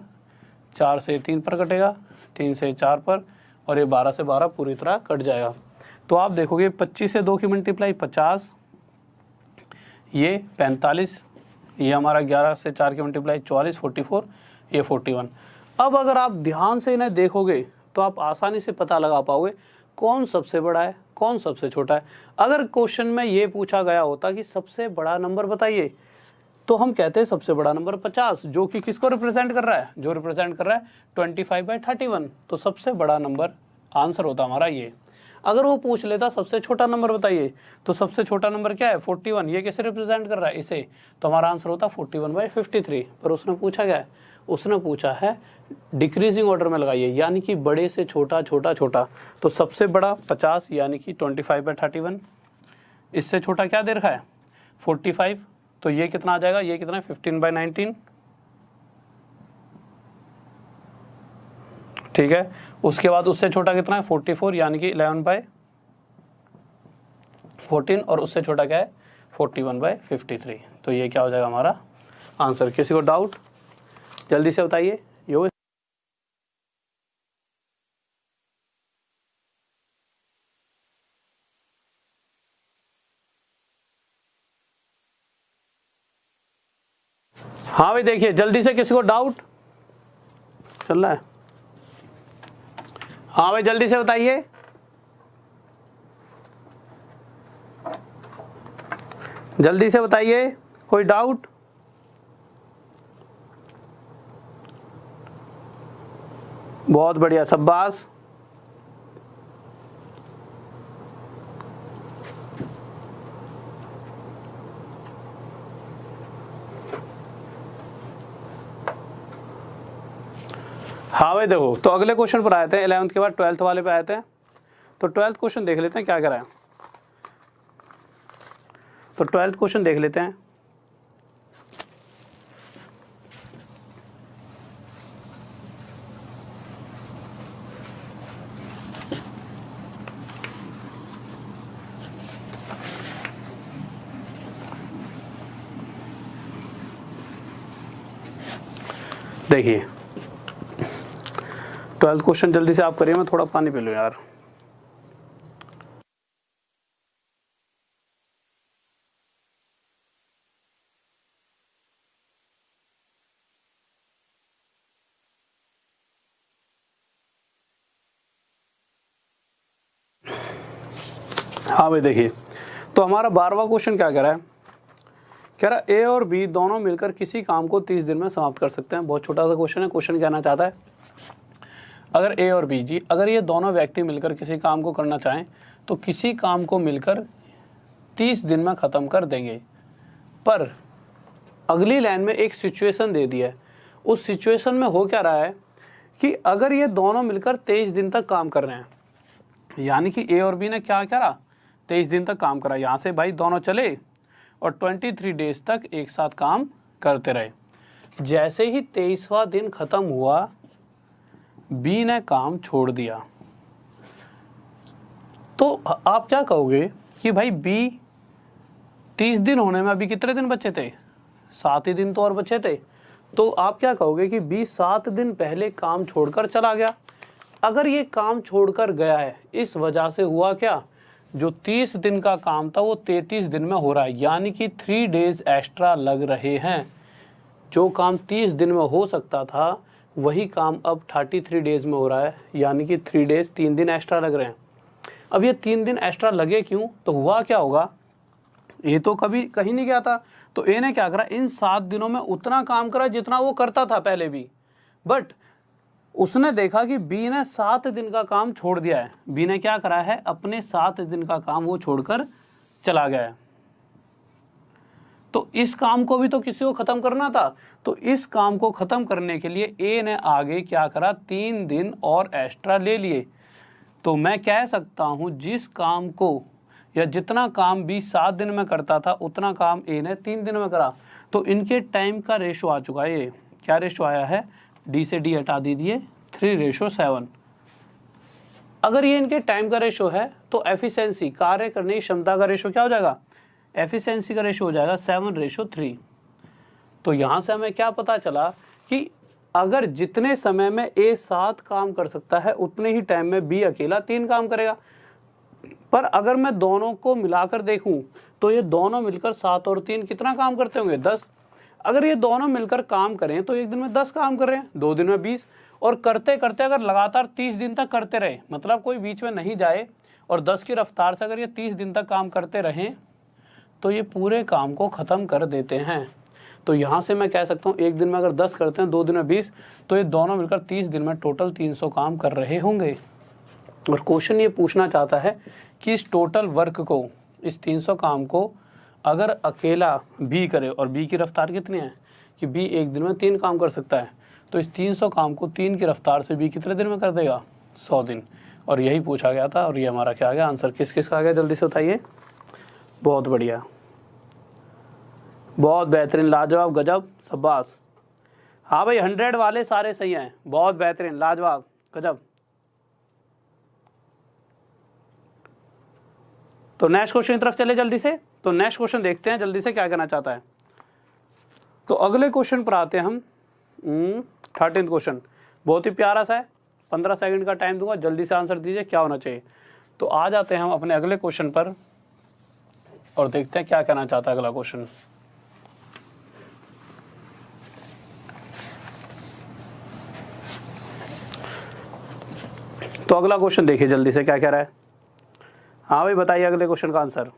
4 से 3 पर कटेगा, 3 से 4 पर, और ये 12 से 12 पूरी तरह कट जाएगा। तो आप देखोगे 25 से 2 की मल्टीप्लाई 50, ये 45, ये हमारा 11 से 4 की मल्टीप्लाई 44, 44, ये 41। अब अगर आप ध्यान से इन्हें देखोगे तो आप आसानी से पता लगा पाओगे कौन सबसे बड़ा है कौन सबसे छोटा है। अगर क्वेश्चन में ये पूछा गया होता कि सबसे बड़ा नंबर बताइए, तो हम कहते हैं सबसे बड़ा नंबर 50, जो कि किसको रिप्रेजेंट कर रहा है, जो रिप्रेजेंट कर रहा है 25/31। तो सबसे बड़ा नंबर आंसर होता हमारा ये। अगर वो पूछ लेता सबसे छोटा नंबर बताइए, तो सबसे छोटा नंबर क्या है 41, ये किसे रिप्रेजेंट कर रहा है, इसे, तो हमारा आंसर होता 41/53। पर उसने पूछा क्या है, उसने पूछा है डिक्रीजिंग ऑर्डर में लगाइए, यानी कि बड़े से छोटा छोटा छोटा। तो सबसे बड़ा 50 यानी कि 25/31, इससे छोटा क्या दे रखा है 45, तो ये कितना आ जाएगा, ये कितना है 15/19, ठीक है। उसके बाद उससे छोटा कितना है 44 यानी कि 11/14, और उससे छोटा क्या है 41/53। तो ये क्या हो जाएगा हमारा आंसर। किसी को डाउट जल्दी से बताइए। हाँ भाई देखिए, जल्दी से किसी को डाउट चल रहा है? हाँ भाई जल्दी से बताइए। जल्दी से बताइए, कोई डाउट? बहुत बढ़िया, शाबाश। हाँ भाई देखो, तो अगले क्वेश्चन पर आए थे, 11th के बाद 12th वाले पे आए थे। तो 12th क्वेश्चन देख लेते हैं क्या करा है। तो 12th क्वेश्चन देख लेते हैं। देखिए 12th क्वेश्चन जल्दी से आप करिए, मैं थोड़ा पानी पी लूँ यार। हाँ भाई देखिए, तो हमारा 12वां क्वेश्चन क्या कह रहा है? कह रहा है ए और बी दोनों मिलकर किसी काम को 30 दिन में समाप्त कर सकते हैं। बहुत छोटा सा क्वेश्चन है। क्वेश्चन कहना चाहता है अगर ए और बी जी, अगर ये दोनों व्यक्ति मिलकर किसी काम को करना चाहें तो किसी काम को मिलकर 30 दिन में ख़त्म कर देंगे। पर अगली लाइन में एक सिचुएशन दे दी है। उस सिचुएशन में हो क्या रहा है कि अगर ये दोनों मिलकर 23 दिन तक काम कर रहे हैं, यानी कि ए और बी ने क्या करा, 23 दिन तक काम करा। यहाँ से भाई दोनों चले और 23 डेज तक एक साथ काम करते रहे। जैसे ही 23वां दिन ख़त्म हुआ, बी ने काम छोड़ दिया। तो आप क्या कहोगे कि भाई बी 30 दिन होने में अभी कितने दिन बचे थे? 7 ही दिन तो और बचे थे। तो आप क्या कहोगे कि बी 7 दिन पहले काम छोड़कर चला गया। अगर ये काम छोड़कर गया है, इस वजह से हुआ क्या, जो 30 दिन का काम था वो 33 दिन में हो रहा है, यानी कि 3 डेज एक्स्ट्रा लग रहे हैं। जो काम 30 दिन में हो सकता था वही काम अब 33 डेज में हो रहा है, यानी कि 3 डेज 3 दिन एक्स्ट्रा लग रहे हैं। अब ये 3 दिन एक्स्ट्रा लगे क्यों? तो हुआ क्या होगा, ये तो कभी कहीं नहीं गया था। तो ए ने क्या करा, इन 7 दिनों में उतना काम करा जितना वो करता था पहले भी। बट उसने देखा कि बी ने 7 दिन का काम छोड़ दिया है। बी ने क्या करा है, अपने 7 दिन का काम वो छोड़कर चला गया है। तो इस काम को भी तो किसी को खत्म करना था। तो इस काम को खत्म करने के लिए ए ने आगे क्या करा, 3 दिन और एक्स्ट्रा ले लिए। तो मैं कह सकता हूं जिस काम को या जितना काम बी 7 दिन में करता था उतना काम ए ने 3 दिन में करा। तो इनके टाइम का रेशो आ चुका है। ये क्या रेशो आया है, डी से डी हटा दीजिए, 3:7। अगर ये इनके टाइम का रेशो है तो एफिशिएंसी, कार्य करने की क्षमता का रेशो क्या हो जाएगा, एफिशिएंसी का रेशो हो जाएगा 7:3। तो यहाँ से हमें क्या पता चला कि अगर जितने समय में ए 7 काम कर सकता है उतने ही टाइम में बी अकेला 3 काम करेगा। पर अगर मैं दोनों को मिलाकर देखूं तो ये दोनों मिलकर 7 और 3 कितना काम करते होंगे, 10। अगर ये दोनों मिलकर काम करें तो एक दिन में 10 काम कर रहे हैं, 2 दिन में 20। और करते करते अगर लगातार 30 दिन तक करते रहे, मतलब कोई बीच में नहीं जाए, और 10 की रफ्तार से अगर ये 30 दिन तक काम करते रहें तो ये पूरे काम को ख़त्म कर देते हैं। तो यहाँ से मैं कह सकता हूँ एक दिन में अगर 10 करते हैं, 2 दिन में 20, तो ये दोनों मिलकर 30 दिन में टोटल 300 काम कर रहे होंगे। और क्वेश्चन ये पूछना चाहता है कि इस टोटल वर्क को, इस 300 काम को अगर अकेला बी करे, और बी की रफ्तार कितनी है कि बी एक दिन में 3 काम कर सकता है, तो इस 300 काम को 3 की रफ्तार से बी कितने दिन में कर देगा, 100 दिन। और यही पूछा गया था, और ये हमारा क्या आ गया आंसर, किस किस का आ गया, जल्दी से बताइए। बहुत बढ़िया, बहुत बेहतरीन, लाजवाब, गजब, शाबाश। हाँ भाई 100 वाले सारे सही हैं, बहुत बेहतरीन, लाजवाब, गजब। तो नेक्स्ट क्वेश्चन की तरफ चले जल्दी से। तो नेक्स्ट क्वेश्चन देखते हैं जल्दी से क्या कहना चाहता है। तो अगले क्वेश्चन पर आते हैं हम। 13th क्वेश्चन बहुत ही प्यारा सा है, 15 सेकंड का टाइम दूंगा, जल्दी से आंसर दीजिए क्या होना चाहिए। तो आ जाते हैं हम अपने अगले क्वेश्चन पर और देखते हैं क्या कहना चाहता है अगला क्वेश्चन। तो अगला क्वेश्चन देखिए जल्दी से क्या कह रहा है। हाँ भाई बताइए अगले क्वेश्चन का आंसर।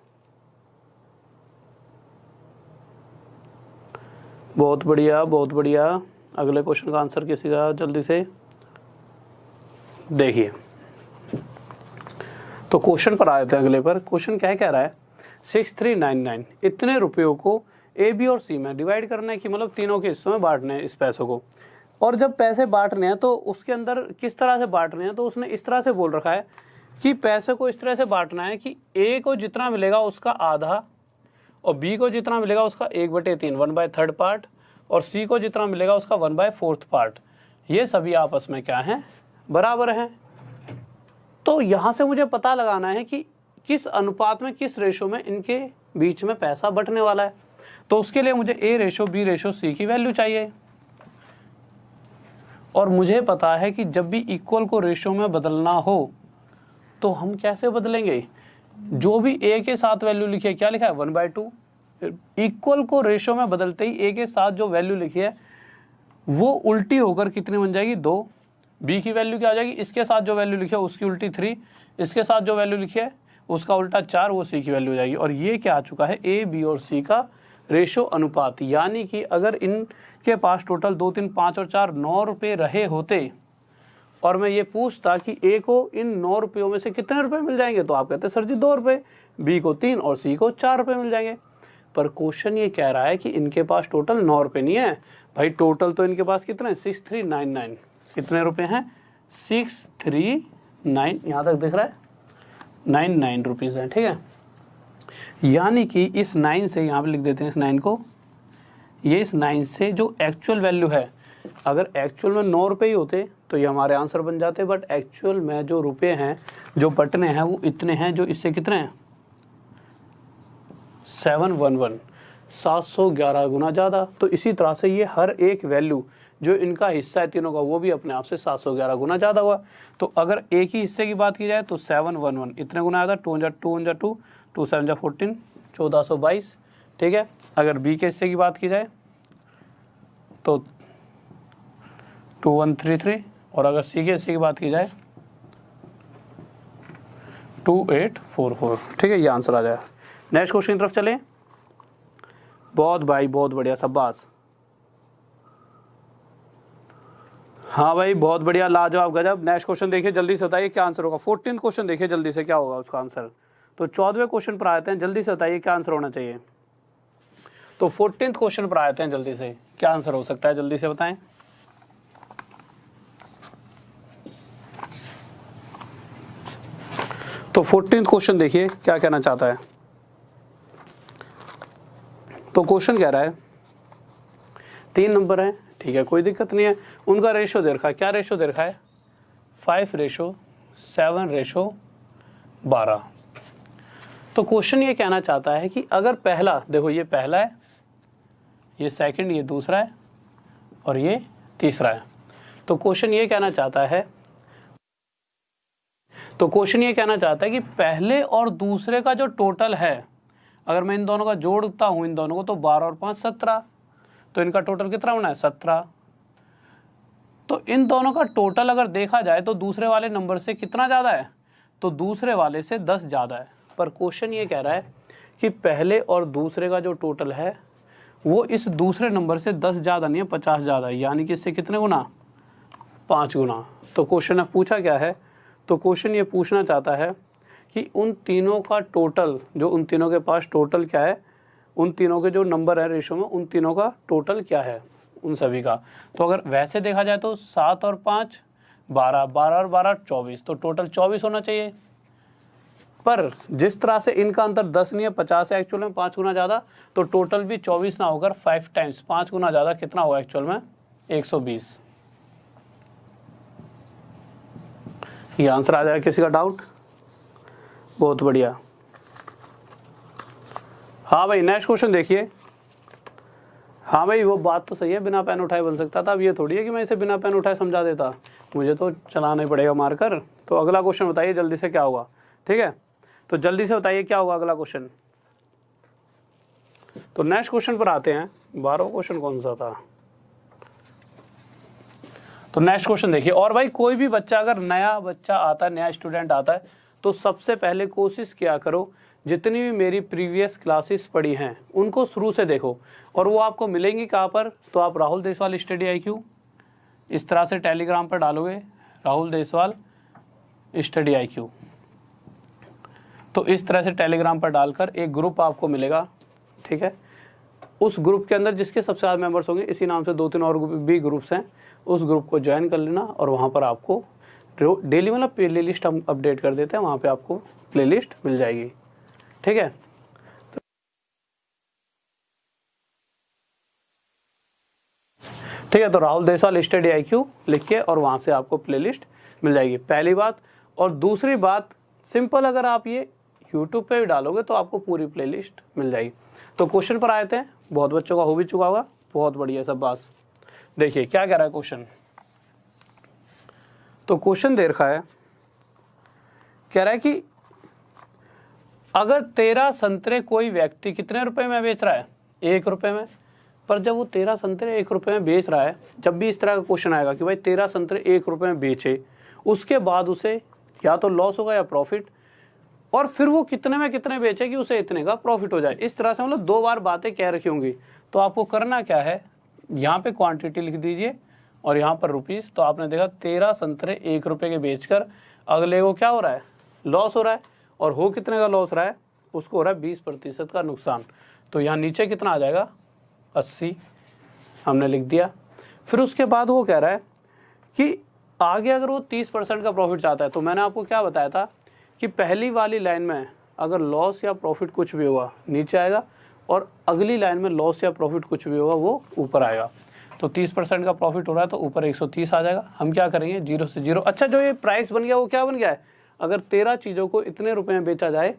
बहुत बढ़िया बहुत बढ़िया। अगले क्वेश्चन का आंसर किसी का जल्दी से देखिए। तो क्वेश्चन पर आ जाते हैं अगले पर। क्वेश्चन क्या कह रहा है 6399 इतने रुपयों को ए बी और सी में डिवाइड करना है कि मतलब तीनों के हिस्सों में बांटने हैं इस पैसों को। और जब पैसे बांटने हैं तो उसके अंदर किस तरह से बांटने हैं, तो उसने इस तरह से बोल रखा है कि पैसे को इस तरह से बांटना है कि ए को जितना मिलेगा उसका आधा और बी को जितना मिलेगा उसका 1/3 1/3 पार्ट और सी को जितना मिलेगा उसका 1/4 पार्ट। ये सभी आपस में क्या हैं, बराबर हैं। तो यहाँ से मुझे पता लगाना है कि किस अनुपात में किस रेशो में इनके बीच में पैसा बंटने वाला है। तो उसके लिए मुझे ए रेशो बी रेशो सी की वैल्यू चाहिए। और मुझे पता है कि जब भी इक्वल को रेशो में बदलना हो तो हम कैसे बदलेंगे, जो भी ए के साथ वैल्यू लिखी है क्या लिखा है 1/2। इक्वल को रेशो में बदलते ही ए के साथ जो वैल्यू लिखी है वो उल्टी होकर कितनी बन जाएगी 2। बी की वैल्यू क्या हो जाएगी, इसके साथ जो वैल्यू लिखी है उसकी उल्टी 3, इसके साथ जो वैल्यू लिखी है उसका उल्टा 4, वो सी की वैल्यू हो जाएगी। और ये क्या आ चुका है ए बी और सी का रेशो अनुपात। यानी कि अगर इनके पास टोटल 2 3 5 और 4 9 रुपये रहे होते और मैं ये पूछता कि ए को इन 9 रुपयों में से कितने रुपए मिल जाएंगे, तो आप कहते सर जी 2 रुपये, बी को 3 और सी को 4 रुपये मिल जाएंगे। पर क्वेश्चन ये कह रहा है कि इनके पास टोटल 9 रुपये नहीं है भाई, टोटल तो इनके पास कितने 6399 कितने रुपये हैं 639, यहाँ तक दिख रहा है 99 रुपीज़ है, ठीक है। यानी कि इस 9 से यहाँ पे लिख देते हैं इस 9 को, ये इस 9 से जो एक्चुअल वैल्यू है, अगर एक्चुअल में 9 रुपये ही होते तो ये हमारे आंसर बन जाते, बट एक्चुअल में जो रुपये हैं जो बटने हैं वो इतने हैं, जो इससे कितने हैं 711 711 गुना ज़्यादा। तो इसी तरह से ये हर एक वैल्यू जो इनका हिस्सा है तीनों का वो भी अपने आप से 711 गुना ज़्यादा हुआ। तो अगर एक ही हिस्से की बात की जाए तो 711 इतने गुना आया था, 2 × 2 × 2 2 7 14 1422, ठीक है। अगर बी के हिस्से की बात की जाए तो 2133 और अगर सी के हिस्से की बात की जाए 2844, ठीक है। ये आंसर आ जाएगा। नेक्स्ट क्वेश्चन की तरफ चलें। बहुत भाई बहुत बढ़िया, शाबाश। हाँ भाई बहुत बढ़िया, लाजवाब गजब। नेक्स्ट क्वेश्चन देखिए जल्दी से बताइए क्या आंसर होगा। 14th क्वेश्चन देखिए जल्दी से क्या होगा उसका आंसर। तो 14वें क्वेश्चन पर आते हैं, जल्दी से बताइए क्या आंसर होना चाहिए। तो 14th क्वेश्चन पर आते हैं, जल्दी से क्या आंसर हो सकता है, जल्दी से बताएं। तो 14th क्वेश्चन देखिए क्या कहना चाहता है। तो क्वेश्चन कह रहा है 3 नंबर है, ठीक है, कोई दिक्कत नहीं है। उनका रेशो दे रखा है, क्या रेशो दे रखा है 5:7:12। तो क्वेश्चन ये कहना चाहता है कि अगर पहला, देखो ये पहला है, ये सेकंड, ये दूसरा है और ये तीसरा है। तो क्वेश्चन ये कहना चाहता है कि पहले और दूसरे का जो टोटल है, अगर मैं इन दोनों का जोड़ता हूं इन दोनों को, तो 12 और 5 17, तो इनका टोटल कितना बना है 17। तो इन दोनों का टोटल अगर देखा जाए तो दूसरे वाले नंबर से कितना ज़्यादा है, तो दूसरे वाले से 10 ज़्यादा है। पर क्वेश्चन ये कह रहा है कि पहले और दूसरे का जो टोटल है वो इस दूसरे नंबर से 10 ज़्यादा नहीं है, 50 ज़्यादा है। यानी कि इससे कितने गुना 5 गुना। तो क्वेश्चन अब पूछा क्या है, तो क्वेश्चन ये पूछना चाहता है कि उन तीनों का टोटल, जो उन तीनों के पास टोटल क्या है, उन तीनों के जो नंबर है रेशो में, उन तीनों का टोटल क्या है उन सभी का। तो अगर वैसे देखा जाए तो 7 और 5 12, 12 और 12 24, तो टोटल 24 होना चाहिए। पर जिस तरह से इनका अंतर 10 नहीं है 50 है एक्चुअल में 5 गुना ज़्यादा, तो टोटल भी 24 ना होकर 5 टाइम्स 5 गुना ज़्यादा कितना होगा एक्चुअल में 120। ये आंसर आ जाएगा। किसी का डाउट? बहुत बढ़िया। हाँ भाई नेक्स्ट क्वेश्चन देखिए। हाँ भाई वो बात तो सही है, बिना पेन उठाए बन सकता था। अब ये थोड़ी है कि मैं इसे बिना पेन उठाए समझा देता, मुझे तो चलाना ही पड़ेगा मारकर। तो अगला क्वेश्चन बताइए जल्दी से क्या होगा, ठीक है। तो जल्दी से बताइए क्या होगा अगला क्वेश्चन। तो नेक्स्ट क्वेश्चन पर आते हैं। 12वां क्वेश्चन कौन सा था? तो नेक्स्ट क्वेश्चन देखिए। और भाई कोई भी बच्चा, अगर नया बच्चा आता है, नया स्टूडेंट आता है, तो सबसे पहले कोशिश किया करो जितनी भी मेरी प्रीवियस क्लासेस पढ़ी हैं उनको शुरू से देखो, और वो आपको मिलेंगी कहाँ पर, तो आप राहुल देसवाल स्टडी IQ इस तरह से टेलीग्राम पर डालोगे, राहुल देसवाल स्टडी IQ, तो इस तरह से टेलीग्राम पर डालकर एक ग्रुप आपको मिलेगा, ठीक है। उस ग्रुप के अंदर जिसके सबसे ज़्यादा मेंबर्स होंगे, इसी नाम से 2-3 और भी ग्रुप्स हैं, उस ग्रुप को ज्वाइन कर लेना, और वहाँ पर आपको डेली मतलब प्ले लिस्ट हम अपडेट कर देते हैं, वहाँ पे आपको प्ले लिस्ट मिल जाएगी, ठीक है। ठीक है, तो राहुल देसवाल स्टडी IQ लिख के और वहाँ से आपको प्ले लिस्ट मिल जाएगी, पहली बात। और दूसरी बात, सिंपल अगर आप ये यूट्यूब पे भी डालोगे तो आपको पूरी प्ले लिस्ट मिल जाएगी। तो क्वेश्चन पर आए थे, बहुत बच्चों का हो भी चुका होगा, बहुत बढ़िया सब बात। देखिए क्या कह रहा है क्वेश्चन, तो क्वेश्चन दे रखा है, कह रहा है कि अगर 13 संतरे कोई व्यक्ति कितने रुपए में बेच रहा है, 1 रुपए में, पर जब वो 13 संतरे 1 रुपए में बेच रहा है, जब भी इस तरह का क्वेश्चन आएगा कि भाई 13 संतरे 1 रुपए में बेचे, उसके बाद उसे या तो लॉस होगा या प्रॉफिट, और फिर वो कितने में कितने बेचे कि उसे इतने का प्रॉफिट हो जाए। इस तरह से मतलब 2 बार बातें कह रखी होंगी, तो आपको करना क्या है, यहाँ पे क्वांटिटी लिख दीजिए और यहाँ पर रुपीस। तो आपने देखा 13 संतरे 1 रुपए के बेचकर अगले को क्या हो रहा है, लॉस हो रहा है, और हो कितने का लॉस रहा है, उसको हो रहा है 20% का नुकसान। तो यहाँ नीचे कितना आ जाएगा, 80 हमने लिख दिया। फिर उसके बाद वो कह रहा है कि आगे अगर वो 30% का प्रॉफिट चाहता है, तो मैंने आपको क्या बताया था कि पहली वाली लाइन में अगर लॉस या प्रॉफिट कुछ भी होगा नीचे आएगा, और अगली लाइन में लॉस या प्रॉफिट कुछ भी होगा वो ऊपर आएगा। तो 30% का प्रॉफिट हो रहा है तो ऊपर 130 आ जाएगा। हम क्या करेंगे, 0 से 0। अच्छा, जो ये प्राइस बन गया वो क्या बन गया है, अगर 13 चीज़ों को इतने रुपए में बेचा जाए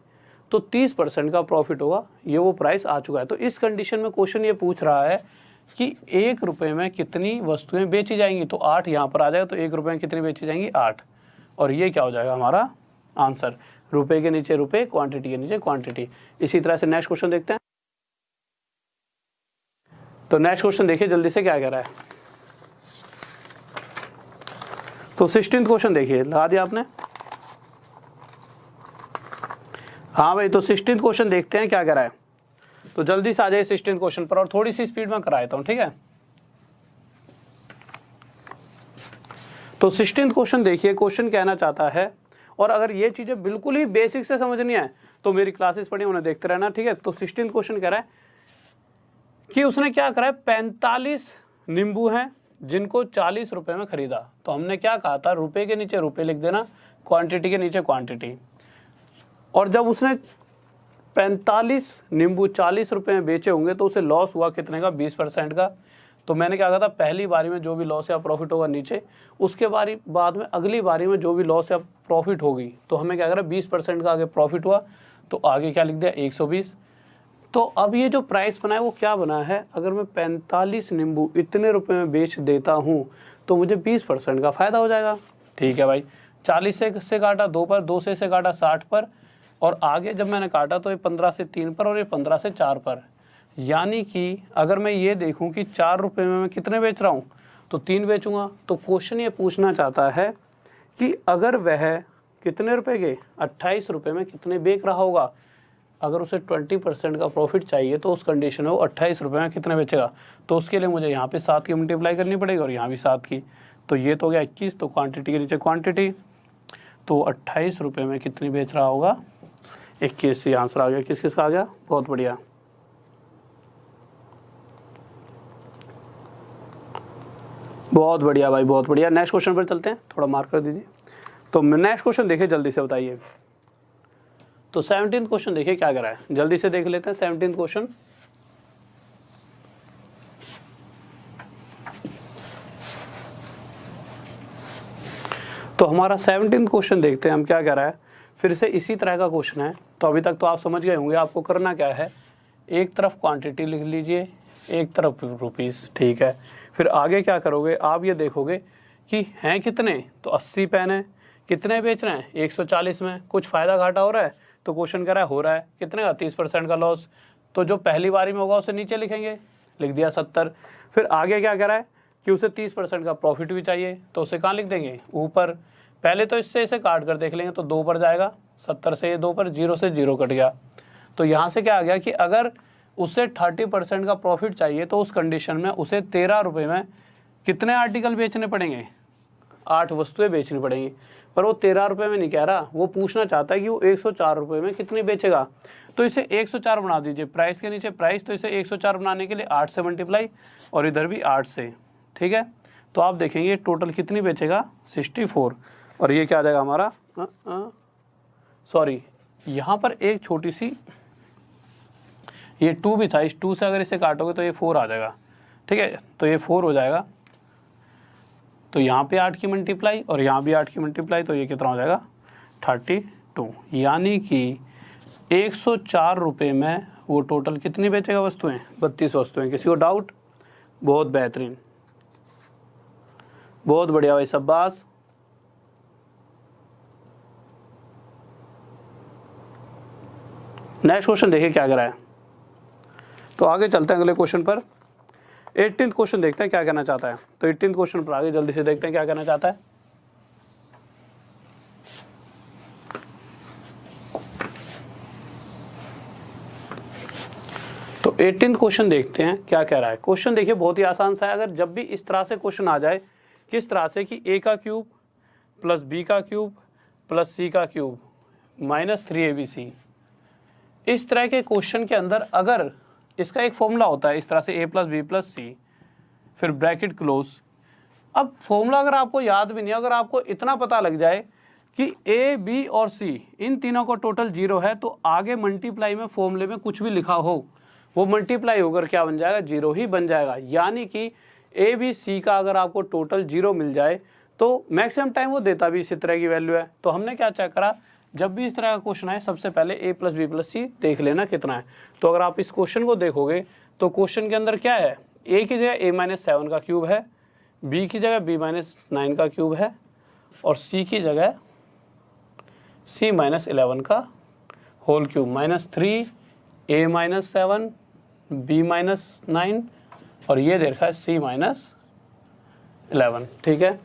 तो 30% का प्रॉफिट होगा, ये वो प्राइस आ चुका है। तो इस कंडीशन में क्वेश्चन ये पूछ रहा है कि 1 रुपए में कितनी वस्तुएं बेची जाएंगी, तो 8 यहाँ पर आ जाएगा। तो 1 रुपए में कितनी बेची जाएंगी, 8, और ये क्या हो जाएगा हमारा आंसर, रुपए के नीचे रुपए, क्वांटिटी के नीचे क्वांटिटी। इसी तरह से नेक्स्ट क्वेश्चन देखते हैं। तो नेक्स्ट क्वेश्चन देखिए जल्दी से क्या कह रहा है। तो 16th क्वेश्चन देखिए, लगा दिया आपने, हाँ भाई। तो 16th क्वेश्चन देखते हैं क्या कह रहा है। तो जल्दी से आ जाए 16th क्वेश्चन पर, और थोड़ी सी स्पीड में करा देता हूं, ठीक है। तो 16th क्वेश्चन देखिए, क्वेश्चन कहना चाहता है, और अगर ये चीजें बिल्कुल ही बेसिक से समझनी है तो मेरी क्लासेस पढ़ी उन्हें देखते रहना, ठीक है। तो 16th क्वेश्चन कह रहा है कि उसने क्या करा है, 45 नींबू हैं जिनको 40 रुपए में खरीदा। तो हमने क्या कहा था, रुपए के नीचे रुपए लिख देना, क्वांटिटी के नीचे क्वांटिटी। और जब उसने 45 नींबू 40 रुपए में बेचे होंगे तो उसे लॉस हुआ कितने का, 20% का। तो मैंने क्या कहा था, पहली बारी में जो भी लॉस या प्रॉफिट होगा नीचे, उसके बाद में अगली बारी में जो भी लॉस या प्रॉफिट होगी, तो हमें क्या करा, 20% का आगे प्रॉफिट हुआ, तो आगे क्या लिख दिया, 120। तो अब ये जो प्राइस बना है वो क्या बना है, अगर मैं 45 नींबू इतने रुपए में बेच देता हूँ तो मुझे 20% का फ़ायदा हो जाएगा, ठीक है भाई। 40 से काटा 2 पर, 2 से काटा 60 पर, और आगे जब मैंने काटा तो ये 15 से 3 पर, और ये 15 से 4 पर। यानी कि अगर मैं ये देखूं कि 4 रुपये में मैं कितने बेच रहा हूँ, तो 3 बेचूंगा। तो क्वेश्चन ये पूछना चाहता है कि अगर वह कितने रुपए के, 28 रुपये में कितने बेच रहा होगा। अगर उसे 20% का प्रॉफिट चाहिए तो उस कंडीशन में वो 28 रुपये में कितने बेचेगा। तो उसके लिए मुझे यहाँ पे 7 की मल्टीप्लाई करनी पड़ेगी और यहाँ भी 7 की। तो ये तो हो गया 21, तो क्वांटिटी के नीचे क्वांटिटी। तो 28 रुपये में कितनी बेच रहा होगा, 21। ये आंसर आ गया। किस किस का आ गया, बहुत बढ़िया। बहुत बढ़िया भाई, बहुत बढ़िया। नेक्स्ट क्वेश्चन पर चलते हैं, थोड़ा मार्क कर दीजिए। तो नेक्स्ट क्वेश्चन देखिए, जल्दी से बताइए। तो 17th क्वेश्चन देखिए क्या कर रहा है, जल्दी से देख लेते हैं 17th क्वेश्चन। तो हमारा 17th क्वेश्चन देखते हैं हम क्या कह रहा है। फिर से इसी तरह का क्वेश्चन है। तो अभी तक तो आप समझ गए होंगे, आपको करना क्या है, एक तरफ क्वांटिटी लिख लीजिए, एक तरफ रुपीस, ठीक है। फिर आगे क्या करोगे, आप ये देखोगे कि हैं कितने, तो 80 पेन है, कितने बेच रहे हैं, 140 में, कुछ फ़ायदा घाटा हो रहा है। तो क्वेश्चन कह रहा है हो रहा है, कितने का, 30% का लॉस। तो जो पहली बारी में होगा उसे नीचे लिखेंगे, लिख दिया 70। फिर आगे क्या कह रहा है, कि उसे 30% का प्रॉफिट भी चाहिए, तो उसे कहाँ लिख देंगे, ऊपर। पहले तो इससे इसे काट कर देख लेंगे, तो 2 पर जाएगा, 70 से ये 2 पर, 0 से 0 कट गया। तो यहाँ से क्या आ गया कि अगर उसे 30% का प्रॉफिट चाहिए तो उस कंडीशन में उसे 13 रुपये में कितने आर्टिकल बेचने पड़ेंगे, 8 वस्तुएं बेचनी पड़ेंगी। पर वो 13 रुपये में नहीं कह रहा, वो पूछना चाहता है कि वो 104 रुपये में कितनी बेचेगा। तो इसे 104 बना दीजिए, प्राइस के नीचे प्राइस, तो इसे 104 बनाने के लिए 8 से मल्टीप्लाई और इधर भी 8 से, ठीक है। तो आप देखेंगे टोटल कितनी बेचेगा, 64। और ये क्या आ जाएगा हमारा, सॉरी यहाँ पर एक छोटी सी, ये 2 भी था, इस 2 से अगर इसे काटोगे तो ये 4 आ जाएगा, ठीक है। तो ये 4 हो जाएगा, तो यहाँ पे 8 की मल्टीप्लाई और यहाँ भी 8 की मल्टीप्लाई, तो ये कितना हो जाएगा, 32। यानी कि 104 रुपये में वो टोटल कितनी बेचेगा वस्तुएं, 32 वस्तुएं। किसी को डाउट? बहुत बेहतरीन, बहुत बढ़िया भाई, शाबाश। नेक्स्ट क्वेश्चन देखिए क्या करा है। तो आगे चलते हैं अगले क्वेश्चन पर। 18th क्वेश्चन देखते हैं क्या कहना चाहता है। तो 18th क्वेश्चन पर आगे जल्दी से देखते हैं क्या कहना चाहता है। तो 18th क्वेश्चन देखते हैं क्या कह रहा है। क्वेश्चन देखिए बहुत ही आसान सा है। अगर जब भी इस तरह से क्वेश्चन आ जाए, किस तरह से कि a का क्यूब प्लस b का क्यूब प्लस c का क्यूब माइनस 3abc, इस तरह के क्वेश्चन के अंदर अगर इसका एक फॉर्मूला होता है इस तरह से a प्लस बी प्लस सी, फिर ब्रैकेट क्लोज। अब फॉर्मूला अगर आपको याद भी नहीं, अगर आपको इतना पता लग जाए कि a, b और c इन तीनों को टोटल 0 है, तो आगे मल्टीप्लाई में फॉर्मूले में कुछ भी लिखा हो वो मल्टीप्लाई होकर क्या बन जाएगा, 0 ही बन जाएगा। यानी कि a, b, c का अगर आपको टोटल 0 मिल जाए तो मैक्सिमम टाइम वो देता भी इसी तरह की वैल्यू है। तो हमने क्या चेक करा, जब भी इस तरह का क्वेश्चन आए सबसे पहले a प्लस बी प्लस सी देख लेना कितना है। तो अगर आप इस क्वेश्चन को देखोगे तो क्वेश्चन के अंदर क्या है, a की जगह a माइनस 7 का क्यूब है, b की जगह b माइनस 9 का क्यूब है और c की जगह c माइनस 11 का whole cube, minus 3 a minus 7 b minus 9 और ये दे रखा है c माइनस 11। ठीक है,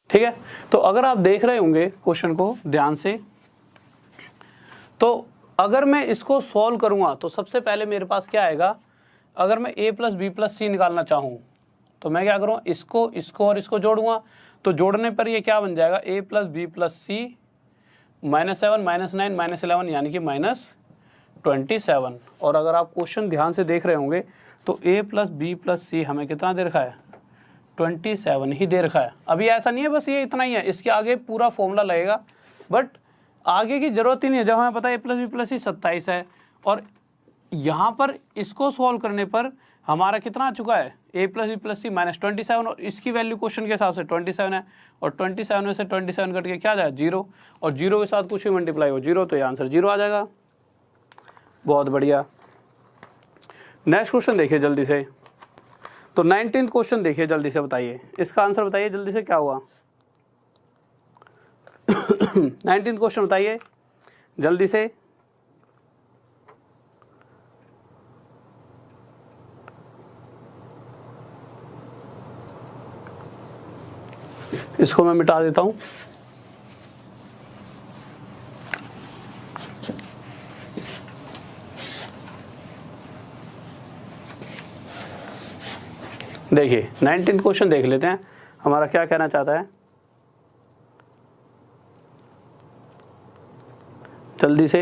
ठीक है। तो अगर आप देख रहे होंगे क्वेश्चन को ध्यान से, तो अगर मैं इसको सॉल्व करूंगा तो सबसे पहले मेरे पास क्या आएगा, अगर मैं a प्लस बी प्लस सी निकालना चाहूं तो मैं क्या करूँगा, इसको और इसको जोड़ूंगा। तो जोड़ने पर ये क्या बन जाएगा, a plus b plus c minus 7 minus 9 minus 11 यानी कि माइनस 27। और अगर आप क्वेश्चन ध्यान से देख रहे होंगे तो a प्लस बी प्लस सी हमें कितना दे रखा है, 27 ही दे रखा है। अभी ऐसा नहीं है बस ये इतना ही है, इसके आगे पूरा फॉर्मूला लगेगा, बट आगे की जरूरत ही नहीं है। जब हमें पता है a प्लस बी प्लस सी 27 है और यहाँ पर इसको सॉल्व करने पर हमारा कितना आ चुका है, a plus b plus c minus 27 और इसकी वैल्यू क्वेश्चन के हिसाब से 27 है और 27 में से 27 कट के क्या आ जाए 0 और 0 के साथ कुछ भी मल्टीप्लाई हो 0 तो ये आंसर 0 आ जाएगा। बहुत बढ़िया। नेक्स्ट क्वेश्चन देखिए जल्दी से। तो 19th क्वेश्चन देखिए जल्दी से, बताइए इसका आंसर बताइए जल्दी से क्या हुआ। 19th क्वेश्चन बताइए जल्दी से। इसको मैं मिटा देता हूं। देखिए 19th क्वेश्चन देख लेते हैं, हमारा क्या कहना चाहता है जल्दी से।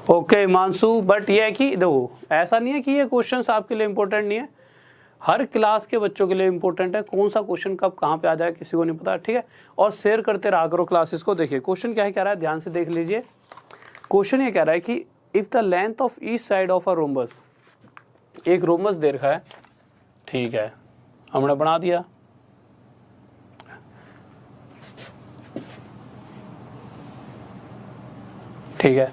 ओके मानसू, बट ये है कि देखो ऐसा नहीं है कि ये क्वेश्चंस आपके लिए इंपॉर्टेंट नहीं है, हर क्लास के बच्चों के लिए इंपॉर्टेंट है। कौन सा क्वेश्चन कब कहाँ पे आ जाए किसी को नहीं पता, ठीक है। और शेयर करते रहा करो क्लासेस को। देखिए क्वेश्चन क्या है, कह रहा है ध्यान से देख लीजिए। क्वेश्चन ये कह रहा है कि if the length of each side of a rhombus, एक रोम्बस दे रखा है, ठीक है, हमने बना दिया। ठीक है,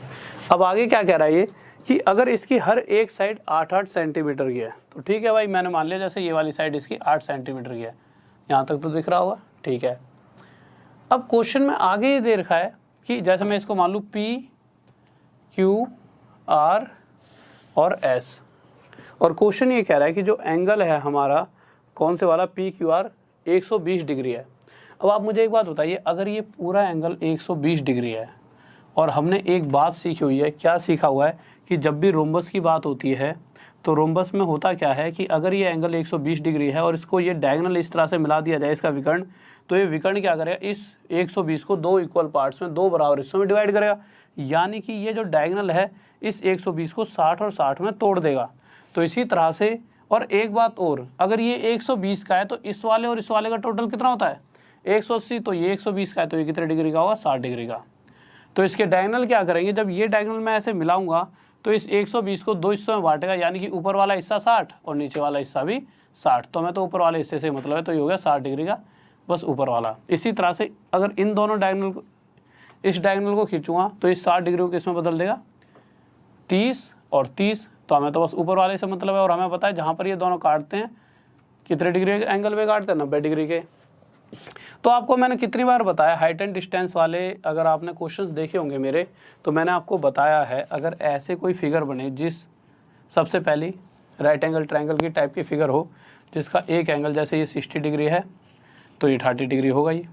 अब आगे क्या कह रहा है ये कि अगर इसकी हर एक साइड 8-8 सेंटीमीटर की है, तो ठीक है भाई, मैंने मान लिया जैसे ये वाली साइड इसकी 8 सेंटीमीटर की है, यहाँ तक तो दिख रहा होगा, ठीक है। अब क्वेश्चन में आगे ये दे रखा है कि जैसे मैं इसको मान लूँ P Q R और S, और क्वेश्चन ये कह रहा है कि जो एंगल है हमारा कौन से वाला P Q R 120 डिग्री है। अब आप मुझे एक बात बताइए, अगर ये पूरा एंगल 120 डिग्री है और हमने एक बात सीखी हुई है, क्या सीखा हुआ है कि जब भी रोम्बस की बात होती है तो रोम्बस में होता क्या है कि अगर ये एंगल 120 डिग्री है और इसको ये डायगोनल इस तरह से मिला दिया जाए इसका विकर्ण, तो ये विकर्ण क्या करेगा, इस 120 को दो इक्वल पार्ट्स में, दो बराबर हिस्सों में डिवाइड करेगा, यानी कि ये जो डायगोनल है इस 120 को 60 और 60 में तोड़ देगा। तो इसी तरह से, और एक बात और, अगर ये 120 का है तो इस वाले और इस वाले का टोटल कितना होता है 180, तो ये 120 का है तो ये कितने डिग्री का होगा 60 डिग्री का। तो इसके डायगोनल क्या करेंगे, जब ये डायगोनल मैं ऐसे मिलाऊंगा तो इस 120 को दो हिस्सों में बांटेगा, यानी कि ऊपर वाला हिस्सा 60 और नीचे वाला हिस्सा भी 60। तो मैं तो ऊपर वाले हिस्से से मतलब है, तो ये हो गया 60 डिग्री का बस ऊपर वाला। इसी तरह से अगर इन दोनों डायगोनल को, इस डायगोनल को खींचूंगा तो इस 60 डिग्री को किसमें बदल देगा 30 और 30, तो हमें तो बस ऊपर वाले से मतलब है। और हमें पता है जहाँ पर ये दोनों काटते हैं कितने डिग्री के एंगल पे काटते हैं 90 डिग्री के। तो आपको मैंने कितनी बार बताया, हाइट एंड डिस्टेंस वाले अगर आपने क्वेश्चंस देखे होंगे मेरे, तो मैंने आपको बताया है अगर ऐसे कोई फिगर बने जिस सबसे पहली राइट एंगल ट्रायंगल की टाइप की फिगर हो, जिसका एक एंगल जैसे ये 60 डिग्री है तो ये 30 डिग्री होगा ये,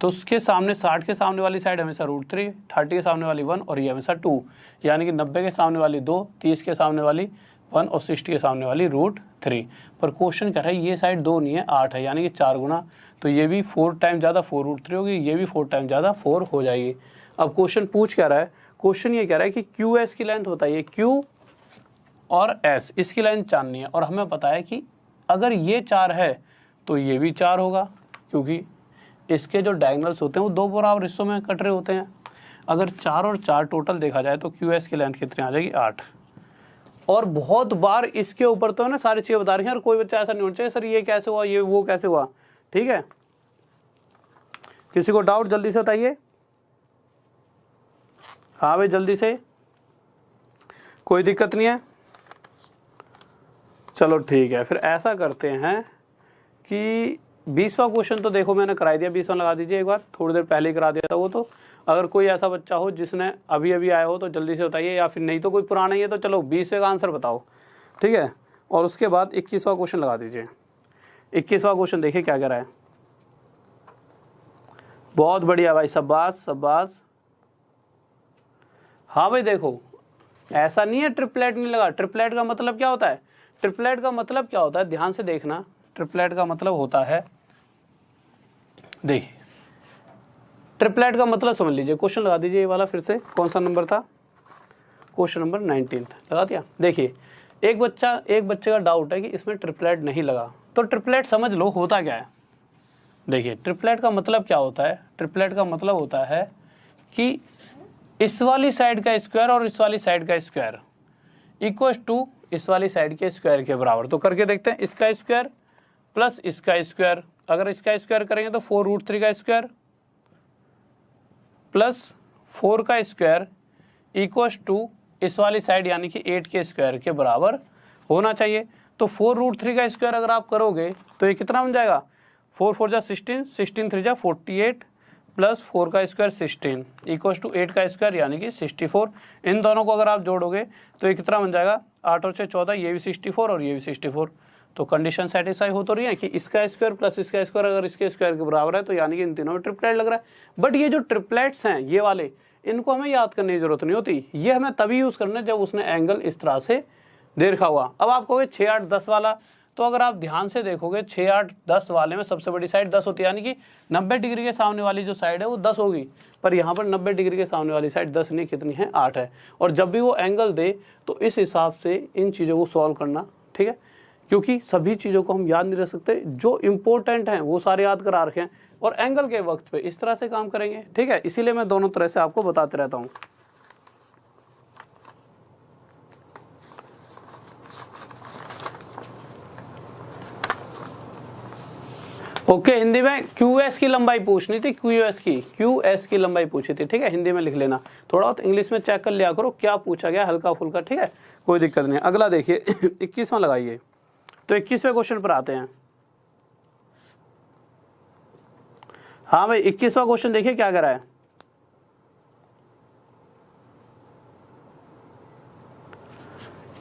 तो उसके सामने 60 के सामने वाली साइड हमेशा √3, 30 के सामने वाली 1 और ये हमेशा 2, यानी कि 90 के सामने वाली 2, 30 के सामने वाली 1 और 60 के सामने वाली √3। पर क्वेश्चन कह रहा है ये साइड 2 नहीं है 8 है, यानी कि 4 गुना, तो ये भी 4 टाइम ज़्यादा 4√3 होगी, ये भी 4 टाइम ज़्यादा 4 हो जाएगी। अब क्वेश्चन पूछ क्या रहा है, क्वेश्चन ये कह रहा है कि QS की लेंथ बताइए, Q और S इसकी लेंथ जाननी है, और हमें पता है कि अगर ये 4 है तो ये भी 4 होगा, क्योंकि इसके जो डायगोनल्स होते हैं वो दो बराबर हिस्सों में कट रहे होते हैं। अगर 4 और 4 टोटल देखा जाए तो QS की लेंथ कितनी आ जाएगी 8। और बहुत बार इसके ऊपर तो है ना सारी चीज़ें बता रही हैं, और कोई बच्चा ऐसा नहीं होना चाहिए सर ये कैसे हुआ, ये वो कैसे हुआ, ठीक है। किसी को डाउट जल्दी से बताइए, हाँ भाई जल्दी से, कोई दिक्कत नहीं है। चलो ठीक है, फिर ऐसा करते हैं कि 20वां क्वेश्चन तो देखो मैंने करा दिया, 20वां लगा दीजिए एक बार, थोड़ी देर पहले ही करा दिया था वो। तो अगर कोई ऐसा बच्चा हो जिसने अभी अभी आया हो तो जल्दी से बताइए, या फिर नहीं तो कोई पुराना ही है तो चलो 20वें का आंसर बताओ, ठीक है। और उसके बाद 21वां क्वेश्चन लगा दीजिए। 21वां क्वेश्चन देखिए क्या कह रहा है, बहुत बढ़िया भाई, शाबाश शाबाश। हाँ भाई देखो, ऐसा नहीं है ट्रिपलेट नहीं लगा, ट्रिपलेट का मतलब क्या होता है, ट्रिपलेट का मतलब क्या होता है, ध्यान से देखना, ट्रिपलेट का मतलब होता है, देखिए ट्रिपलेट का मतलब समझ लीजिए। क्वेश्चन लगा दीजिए ये वाला, फिर से कौन सा नंबर था, क्वेश्चन नंबर 19 लगा दिया। देखिए एक बच्चे का डाउट है कि इसमें ट्रिपलेट नहीं लगा, तो ट्रिपलेट समझ लो होता क्या है। देखिए ट्रिपलेट का मतलब क्या होता है, ट्रिपलेट का मतलब होता है कि इस वाली साइड का स्क्वायर और इस वाली साइड का स्क्वायर इक्वल टू इस वाली साइड के स्क्वायर के बराबर। तो करके देखते हैं, इसका स्क्वायर प्लस इसका स्क्वायर, अगर इसका स्क्वायर करेंगे तो 4√3 का स्क्वायर प्लस 4 का स्क्वायर इक्वल टू इस वाली साइड यानी कि 8 के स्क्वायर के बराबर होना चाहिए। तो 4√3 का स्क्वायर अगर आप करोगे तो ये कितना बन जाएगा, 4 4 जा 16, 16 3 जा 48 प्लस 4 का स्क्वायर 16 इक्वल टू 8 का स्क्वायर यानी कि 64। इन दोनों को अगर आप जोड़ोगे तो ये कितना बन जाएगा, 8 और 6 14, ये भी 64 और ये भी 64। तो कंडीशन सेटिस्फाई हो तो रही है कि इसका स्क्वायर प्लस इसका स्क्वायर अगर इसके स्क्वायर के बराबर है, तो यानी कि इन तीनों में ट्रिपलेट लग रहा है। बट ये जो ट्रिपलेट्स हैं ये वाले, इनको हमें याद करने की जरूरत नहीं होती, ये हमें तभी यूज़ करना है जब उसने एंगल इस तरह से दे रखा हुआ। अब आप कहोगे 6 8 10 वाला, तो अगर आप ध्यान से देखोगे 6 8 10 वाले में सबसे बड़ी साइड 10 होती है, यानी कि 90 डिग्री के सामने वाली जो साइड है वो 10 होगी। पर यहाँ पर 90 डिग्री के सामने वाली साइड 10 नहीं, कितनी है 8 है। और जब भी वो एंगल दे तो इस हिसाब से इन चीज़ों को सॉल्व करना, ठीक है, क्योंकि सभी चीज़ों को हम याद नहीं रख सकते, जो इम्पोर्टेंट हैं वो सारे याद करा रखे हैं, और एंगल के वक्त पे इस तरह से काम करेंगे, ठीक है। इसीलिए मैं दोनों तरह से आपको बताते रहता हूँ। ओके, हिंदी में QS की लंबाई पूछनी थी, QS की लंबाई पूछी थी, ठीक है, हिंदी में लिख लेना। थोड़ा बहुत इंग्लिश में चेक कर लिया करो क्या पूछा गया, हल्का फुल्का, ठीक है, कोई दिक्कत नहीं। अगला देखिए 21वां लगाइए। तो 21वें क्वेश्चन पर आते हैं। हाँ भाई 21वां क्वेश्चन देखिए क्या करा है।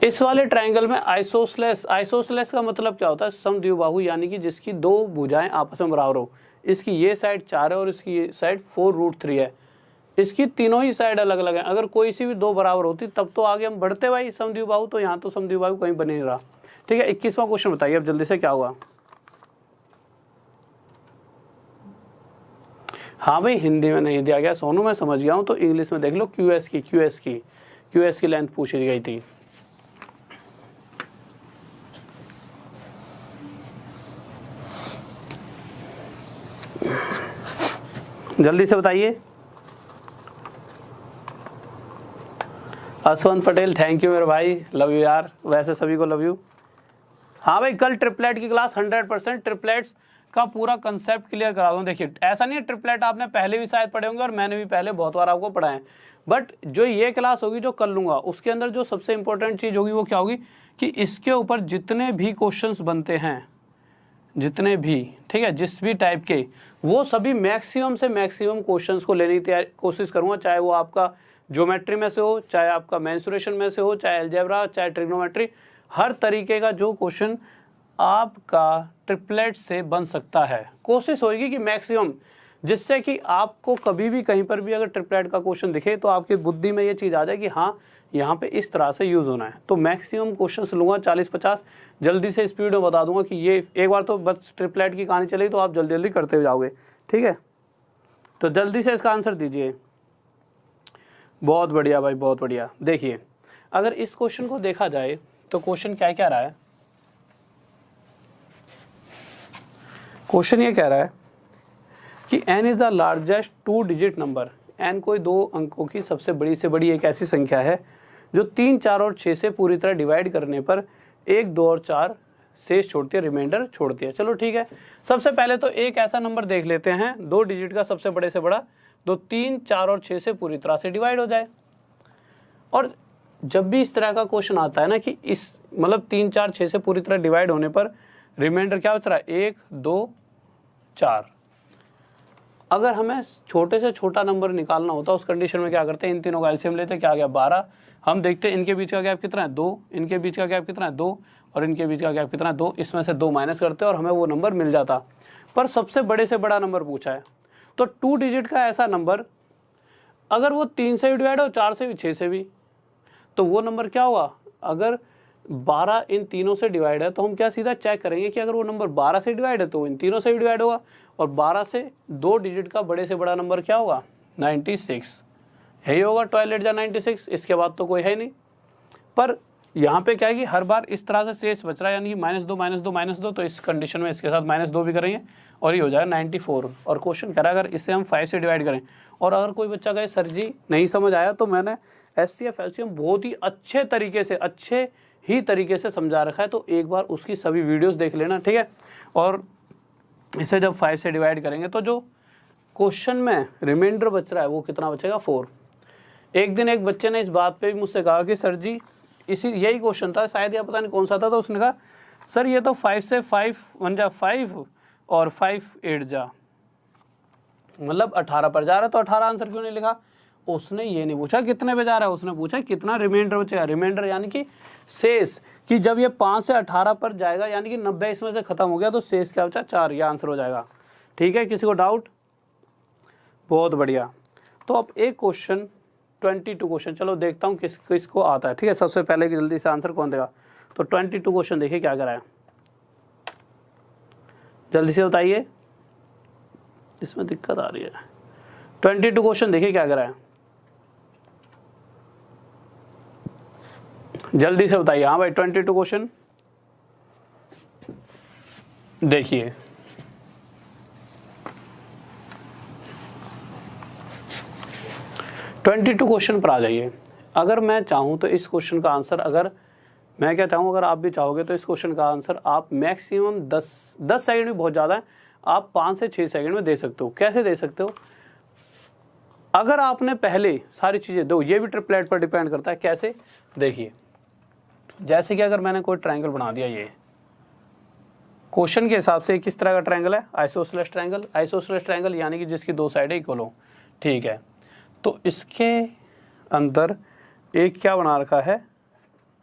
इस वाले ट्रायंगल में आइसोसेलेस, आइसोसेलेस का मतलब क्या होता है, समद्विबाहु, यानी कि जिसकी दो भुजाएं आपस में बराबर हो। इसकी ये साइड 4 है और इसकी ये साइड 4√3 है। इसकी तीनों ही साइड अलग अलग है। अगर कोई सी भी दो बराबर होती तब तो आगे हम बढ़ते भाई समद्विबाहु, तो यहाँ तो समद्विबाहु कहीं बन नहीं रहा। ठीक है, 21वां क्वेश्चन बताइए अब जल्दी से क्या हुआ। हाँ भाई हिंदी में नहीं दिया गया सोनू, मैं समझ गया हूँ, तो इंग्लिश में देख लो। क्यूएस की लेंथ पूछी गई थी। जल्दी से बताइए। असवंत पटेल थैंक यू मेरे भाई, लव यू यार, वैसे सभी को लव यू। हाँ भाई कल ट्रिपलेट की क्लास 100% ट्रिपलेट्स का पूरा कंसेप्ट क्लियर करा दूँ। देखिए ऐसा नहीं है, ट्रिपलेट आपने पहले भी शायद पढ़े होंगे और मैंने भी पहले बहुत बार आपको पढ़ाए हैं, बट जो ये क्लास होगी जो कर लूँगा उसके अंदर जो सबसे इंपॉर्टेंट चीज़ होगी वो क्या होगी कि इसके ऊपर जितने भी क्वेश्चंस बनते हैं, जितने भी, ठीक है, जिस भी टाइप के, वो सभी मैक्सिमम से मैक्सिमम क्वेश्चंस को लेने की कोशिश करूँगा। चाहे वो आपका ज्योमेट्री में से हो, चाहे आपका मेंसुरेशन में से हो, चाहे अलजेब्रा, चाहे ट्रिग्नोमेट्री, हर तरीके का जो क्वेश्चन आपका ट्रिपलेट से बन सकता है, कोशिश होगी कि मैक्सिमम, जिससे कि आपको कभी भी कहीं पर भी अगर ट्रिपलेट का क्वेश्चन दिखे तो आपकी बुद्धि में ये चीज़ आ जाए कि हाँ यहाँ पे इस तरह से यूज़ होना है। तो मैक्सिमम क्वेश्चंस लूँगा 40-50, जल्दी से स्पीड में बता दूंगा कि ये एक बार तो बस ट्रिपलेट की कहानी चलेगी तो आप जल्दी जल्दी करते हुए जाओगे। ठीक है, तो जल्दी से इसका आंसर दीजिए। बहुत बढ़िया भाई, बहुत बढ़िया। देखिए अगर इस क्वेश्चन को देखा जाए तो क्वेश्चन क्या क्या रहा है, क्वेश्चन ये कह रहा है कि n is the largest 2 digit number. n कोई 2 अंकों की सबसे बड़ी से बड़ी एक ऐसी संख्या है जो 3, 4 और 6 से पूरी तरह डिवाइड करने पर 1, 2 और 4 शेष छोड़ती है, रिमाइंडर छोड़ती है। चलो ठीक है, सबसे पहले तो एक ऐसा नंबर देख लेते हैं 2 डिजिट का सबसे बड़े से बड़ा, तो 3, 4 और 6 से पूरी तरह से डिवाइड हो जाए। और जब भी इस तरह का क्वेश्चन आता है ना कि इस मतलब 3, 4, 6 से पूरी तरह डिवाइड होने पर रिमाइंडर क्या बच रहा है, 1, 2, 4। अगर हमें छोटे से छोटा नंबर निकालना होता उस कंडीशन में क्या करते हैं, इन तीनों का एलसीएम लेते, क्या आ गया 12। हम देखते हैं इनके बीच का गैप कितना है 2, इनके बीच का गैप कितना है 2, और इनके बीच का गैप कितना है 2, इसमें से 2 माइनस करते और हमें वो नंबर मिल जाता। पर सबसे बड़े से बड़ा नंबर पूछा है, तो 2 डिजिट का ऐसा नंबर अगर वो 3 से भी डिवाइड हो, 4 से भी, 6 से भी, तो वो नंबर क्या होगा। अगर 12 इन तीनों से डिवाइड है तो हम क्या सीधा चेक करेंगे कि अगर वो नंबर 12 से डिवाइड है तो इन तीनों से भी डिवाइड होगा, और 12 से 2 डिजिट का बड़े से बड़ा नंबर क्या होगा, 96, यही होगा 12 या 96। इसके बाद तो कोई है नहीं। पर यहाँ पे क्या है कि हर बार इस तरह से शेष बच रहा है, यानी कि -2, तो इस कंडीशन में इसके साथ -2 भी करेंगे और ये हो जाएगा 94। और क्वेश्चन कह रहा है अगर इसे हम 5 से डिवाइड करें, और अगर कोई बच्चा कहे सर जी नहीं समझ आया, तो मैंने एचसीएफ एलसीएम बहुत ही अच्छे तरीके से समझा रखा है, तो एक बार उसकी सभी वीडियोस देख लेना। ठीक है, और इसे जब 5 से डिवाइड करेंगे तो जो क्वेश्चन में रिमाइंडर बच रहा है वो कितना बचेगा, 4। एक दिन एक बच्चे ने इस बात पे भी मुझसे कहा कि सर जी यही क्वेश्चन था शायद, या पता नहीं कौन सा था, तो उसने कहा सर ये तो 5 से 5 1 जा 5 और 5 8 जा मतलब 18 पर जा रहा है, तो 18 आंसर क्यों नहीं लिखा। उसने ये नहीं पूछा कितने पे जा रहा है, उसने पूछा कितना रिमाइंडर बचेगा। रिमाइंडर यानी कि शेष, कि जब ये 5 से 18 पर जाएगा यानी कि 90 इसमें से खत्म हो गया, तो शेष क्या बचा, 4। ये आंसर हो जाएगा। ठीक है, किसी को डाउट, बहुत बढ़िया। तो अब एक क्वेश्चन 22 क्वेश्चन, चलो देखता हूँ किसको आता है। ठीक है, सबसे पहले कि जल्दी से आंसर कौन देगा। तो 22 क्वेश्चन देखिए क्या कराया, जल्दी से बताइए, इसमें दिक्कत आ रही है। 22 क्वेश्चन देखिए क्या कराया, जल्दी से बताइए। हाँ भाई 22 क्वेश्चन देखिए। ट्वेंटी टू क्वेश्चन पर आ जाइए। अगर मैं चाहूँ तो इस क्वेश्चन का आंसर, अगर मैं क्या चाहूँ, अगर आप भी चाहोगे तो इस क्वेश्चन का आंसर आप मैक्सिमम 10 सेकंड भी बहुत ज़्यादा है, आप 5 से 6 सेकंड में दे सकते हो। कैसे दे सकते हो, अगर आपने पहले सारी चीज़ें दो, ये भी ट्रिपलेट पर डिपेंड करता है। कैसे, देखिए जैसे कि अगर मैंने कोई ट्रायंगल बना दिया, क्वेश्चन के हिसाब से किस तरह का ट्रायंगल है, आइसोसेलेस ट्रायंगल। आइसोसेलेस ट्रायंगल यानी कि जिसकी दो साइडें इक्वल हो, ठीक है। तो इसके अंदर एक क्या बना रखा है,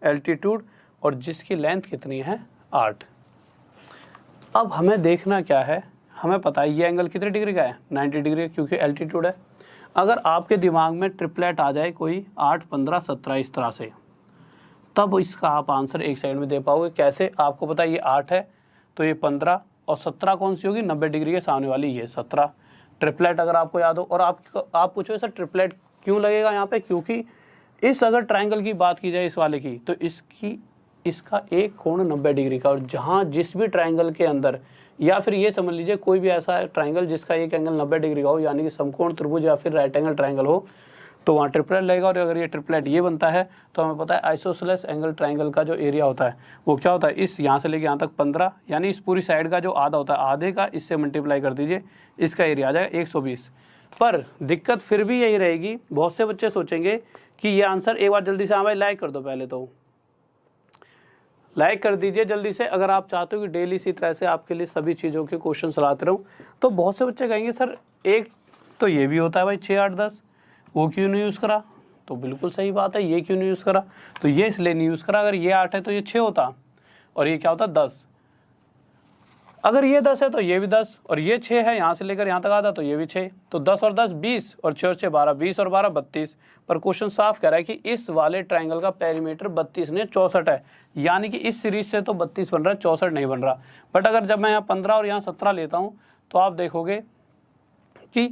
एल्टीट्यूड, और जिसकी लेंथ कितनी है 8। अब हमें देखना क्या है, हमें पता है ये एंगल कितने डिग्री का है, 90 डिग्री, क्योंकि एल्टीट्यूड है। अगर आपके दिमाग में ट्रिपलेट आ जाए कोई 8, 15, 17 इस तरह से, तब इसका आप आंसर एक सेकंड में दे पाओगे। कैसे, आपको पता है ये 8 है तो ये 15, और 17 कौन सी होगी, 90 डिग्री के सामने वाली ये 17। ट्रिपलेट अगर आपको याद हो, और आप पूछो सर ट्रिपलेट क्यों लगेगा यहाँ पे, क्योंकि इस अगर ट्रायंगल की बात की जाए इस वाले की, तो इसका एक कोण 90 डिग्री का, और जहाँ जिस भी ट्रायंगल के अंदर, या फिर ये समझ लीजिए कोई भी ऐसा ट्रायंगल जिसका एक एंगल 90 डिग्री का हो, यानी कि समकोण त्रिभुज या फिर राइट एंगल ट्रायंगल हो, तो वहाँ ट्रिपलेट लगेगा। और अगर ये ट्रिपलेट ये बनता है तो हमें पता है आइसोसेलेस एंगल ट्रायंगल का जो एरिया होता है वो क्या होता है, इस यहाँ से लेके यहाँ तक 15, यानी इस पूरी साइड का जो आधा होता है, आधे का इससे मल्टीप्लाई कर दीजिए, इसका एरिया आ जाएगा 120। पर दिक्कत फिर भी यही रहेगी, बहुत से बच्चे सोचेंगे कि ये आंसर, एक बार जल्दी से हाँ भाई लाइक कर दो, पहले तो लाइक कर दीजिए जल्दी से अगर आप चाहते हो कि डेली इसी तरह से आपके लिए सभी चीज़ों के क्वेश्चन लाते रहूँ। तो बहुत से बच्चे कहेंगे सर एक तो ये भी होता है भाई 6, 8, 10, वो क्यों नहीं यूज़ करा, तो बिल्कुल सही बात है, ये क्यों नहीं यूज़ करा, तो ये इसलिए नहीं यूज़ करा, अगर ये 8 है तो ये 6 होता, और ये क्या होता 10, अगर ये 10 है तो ये भी 10, और ये 6 है यहाँ से लेकर यहाँ तक आता तो ये भी 6, तो 10 और 10 20, और 6 और 6 12, 20 और 12 32। पर क्वेश्चन साफ कह रहा है कि इस वाले ट्रायंगल का पेरीमीटर 32 ने 64 है, यानी कि इस सीरीज से तो 32 बन रहा है, 64 नहीं बन रहा। बट अगर जब मैं यहाँ 15 और यहाँ 17 लेता हूँ तो आप देखोगे कि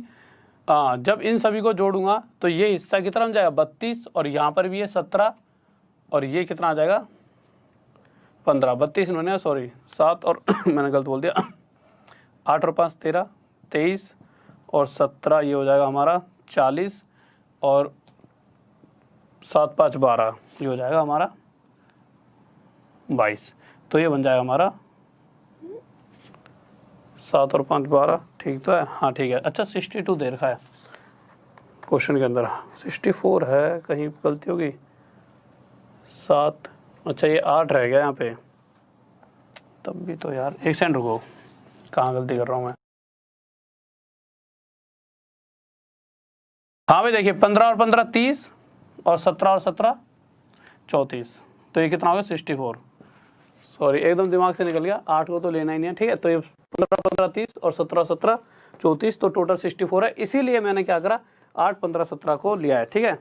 जब इन सभी को जोड़ूंगा तो ये हिस्सा कितना बन जाएगा 32, और यहाँ पर भी ये 17, और ये कितना आ जाएगा 15, 32 इन्होंने सॉरी 7 और मैंने गलत बोल दिया 8 और 5 13, 23 और 17 ये हो जाएगा हमारा 40, और 7, 5, 12 ये हो जाएगा हमारा 22। तो ये बन जाएगा हमारा 7 और 5 12, ठीक तो है, हाँ ठीक है। अच्छा 62 दे रखा है क्वेश्चन के अंदर, 64 है, कहीं गलती होगी 7, अच्छा ये 8 रह गया यहाँ पे, तब भी तो यार एक सेकंड रुको, कहाँ गलती कर रहा हूँ मैं। हाँ भाई देखिए 15 और 15 30, और 17 और 17 34, तो ये कितना हो गया 64, सॉरी एकदम दिमाग से निकल गया, 8 को तो लेना ही नहीं है, ठीक है। तो ये 15 15 30 और 17 17 34, तो टोटल 64 है, इसीलिए मैंने क्या करा 8 15 17 को लिया है, ठीक है।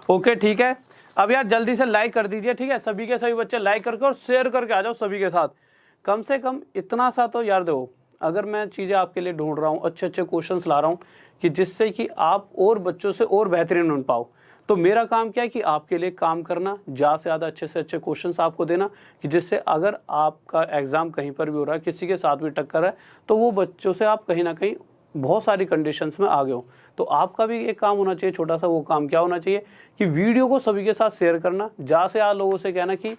ओके ठीक है, अब यार जल्दी से लाइक कर दीजिए, ठीक है, सभी के सभी बच्चे लाइक करके और शेयर करके आ जाओ सभी के साथ, कम से कम इतना सा तो यार दो। अगर मैं चीज़ें आपके लिए ढूंढ रहा हूँ, अच्छे अच्छे क्वेश्चंस ला रहा हूँ कि जिससे कि आप और बच्चों से और बेहतरीन बन पाओ, तो मेरा काम क्या है कि आपके लिए काम करना, ज़्यादा से ज़्यादा अच्छे से अच्छे क्वेश्चंस आपको देना, कि जिससे अगर आपका एग्ज़ाम कहीं पर भी हो रहा है, किसी के साथ भी टक्कर है, तो वो बच्चों से आप कहीं ना कहीं बहुत सारी कंडीशंस में आ गए हो। तो आपका भी एक काम होना चाहिए छोटा सा, वो काम क्या होना चाहिए कि वीडियो को सभी के साथ शेयर करना, ज़्यादा से ज़्यादा लोगों से कहना कि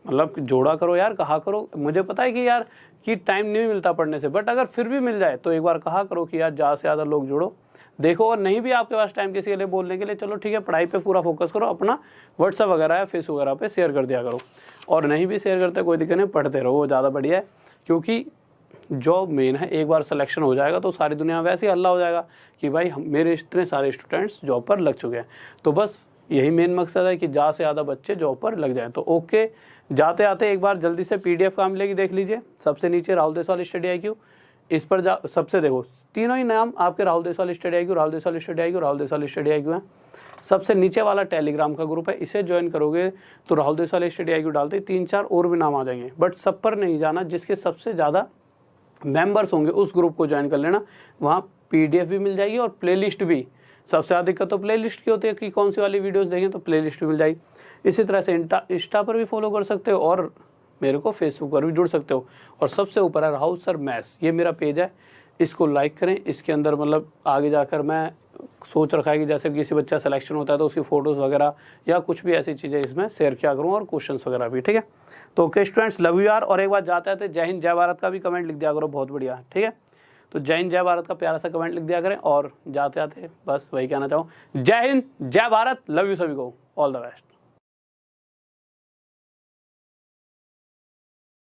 मतलब जोड़ा करो यार, कहा करो। मुझे पता है कि यार कि टाइम नहीं मिलता पढ़ने से, बट अगर फिर भी मिल जाए तो एक बार कहा करो कि यार ज़्यादा से ज़्यादा लोग जोड़ो। देखो और नहीं भी आपके पास टाइम किसी के लिए बोलने के लिए, चलो ठीक है पढ़ाई पे पूरा फोकस करो, अपना व्हाट्सएप वगैरह या फेसबुक वगैरह पे शेयर कर दिया करो, और नहीं भी शेयर करते कोई दिक्कत नहीं, पढ़ते रहो, वो ज़्यादा बढ़िया है। क्योंकि जॉब मेन है, एक बार सिलेक्शन हो जाएगा तो सारी दुनिया वैसे ही हल्ला हो जाएगा कि भाई मेरे इतने सारे स्टूडेंट्स जॉब पर लग चुके हैं। तो बस यही मेन मकसद है कि ज़्यादा से ज़्यादा बच्चे जॉब पर लग जाएं। तो ओके, जाते आते एक बार जल्दी से PDF कहाँ मिलेगी देख लीजिए, सबसे नीचे राहुल देसवाल स्टडी IQ, इस पर जा सबसे देखो तीनों ही नाम आपके Rahul Deswal study IQ, Rahul Deswal study IQ, Rahul Deswal study IQ है। सबसे नीचे वाला टेलीग्राम का ग्रुप है, इसे ज्वाइन करोगे तो राहुल देसवाल स्टडी IQ डालते 3-4 और भी नाम आ जाएंगे, बट सब पर नहीं जाना, जिसके सबसे ज़्यादा मेंबर्स होंगे उस ग्रुप को ज्वाइन कर लेना। वहाँ PDF भी मिल जाएगी और प्लेलिस्ट भी, सबसे ज़्यादा दिक्कत तो प्लेलिस्ट की होती है कि कौन सी वाली वीडियोस देखें, तो प्लेलिस्ट भी मिल जाएगी। इसी तरह से इंस्टा पर भी फॉलो कर सकते हो, और मेरे को फेसबुक पर भी जुड़ सकते हो। और सबसे ऊपर है राहुल सर मैथ्स, ये मेरा पेज है, इसको लाइक करें। इसके अंदर मतलब आगे जाकर मैं सोच रखा है कि जैसे किसी बच्चा सिलेक्शन होता है तो उसकी फ़ोटोज़ वगैरह या कुछ भी ऐसी चीज़ें इसमें शेयर किया करूँ, और क्वेश्चंस वगैरह भी, ठीक है। तो ओके स्टूडेंट्स, लव यू यार। और एक बार जाते आते जय हिंद जय भारत का भी कमेंट लिख दिया करो, बहुत बढ़िया, ठीक है। तो जय हिंद जय भारत का प्यारा सा कमेंट लिख दिया करें, और जाते आते बस वही कहना चाहूँ, जय हिंद जय भारत, लव यू सभी को, ऑल द बेस्ट।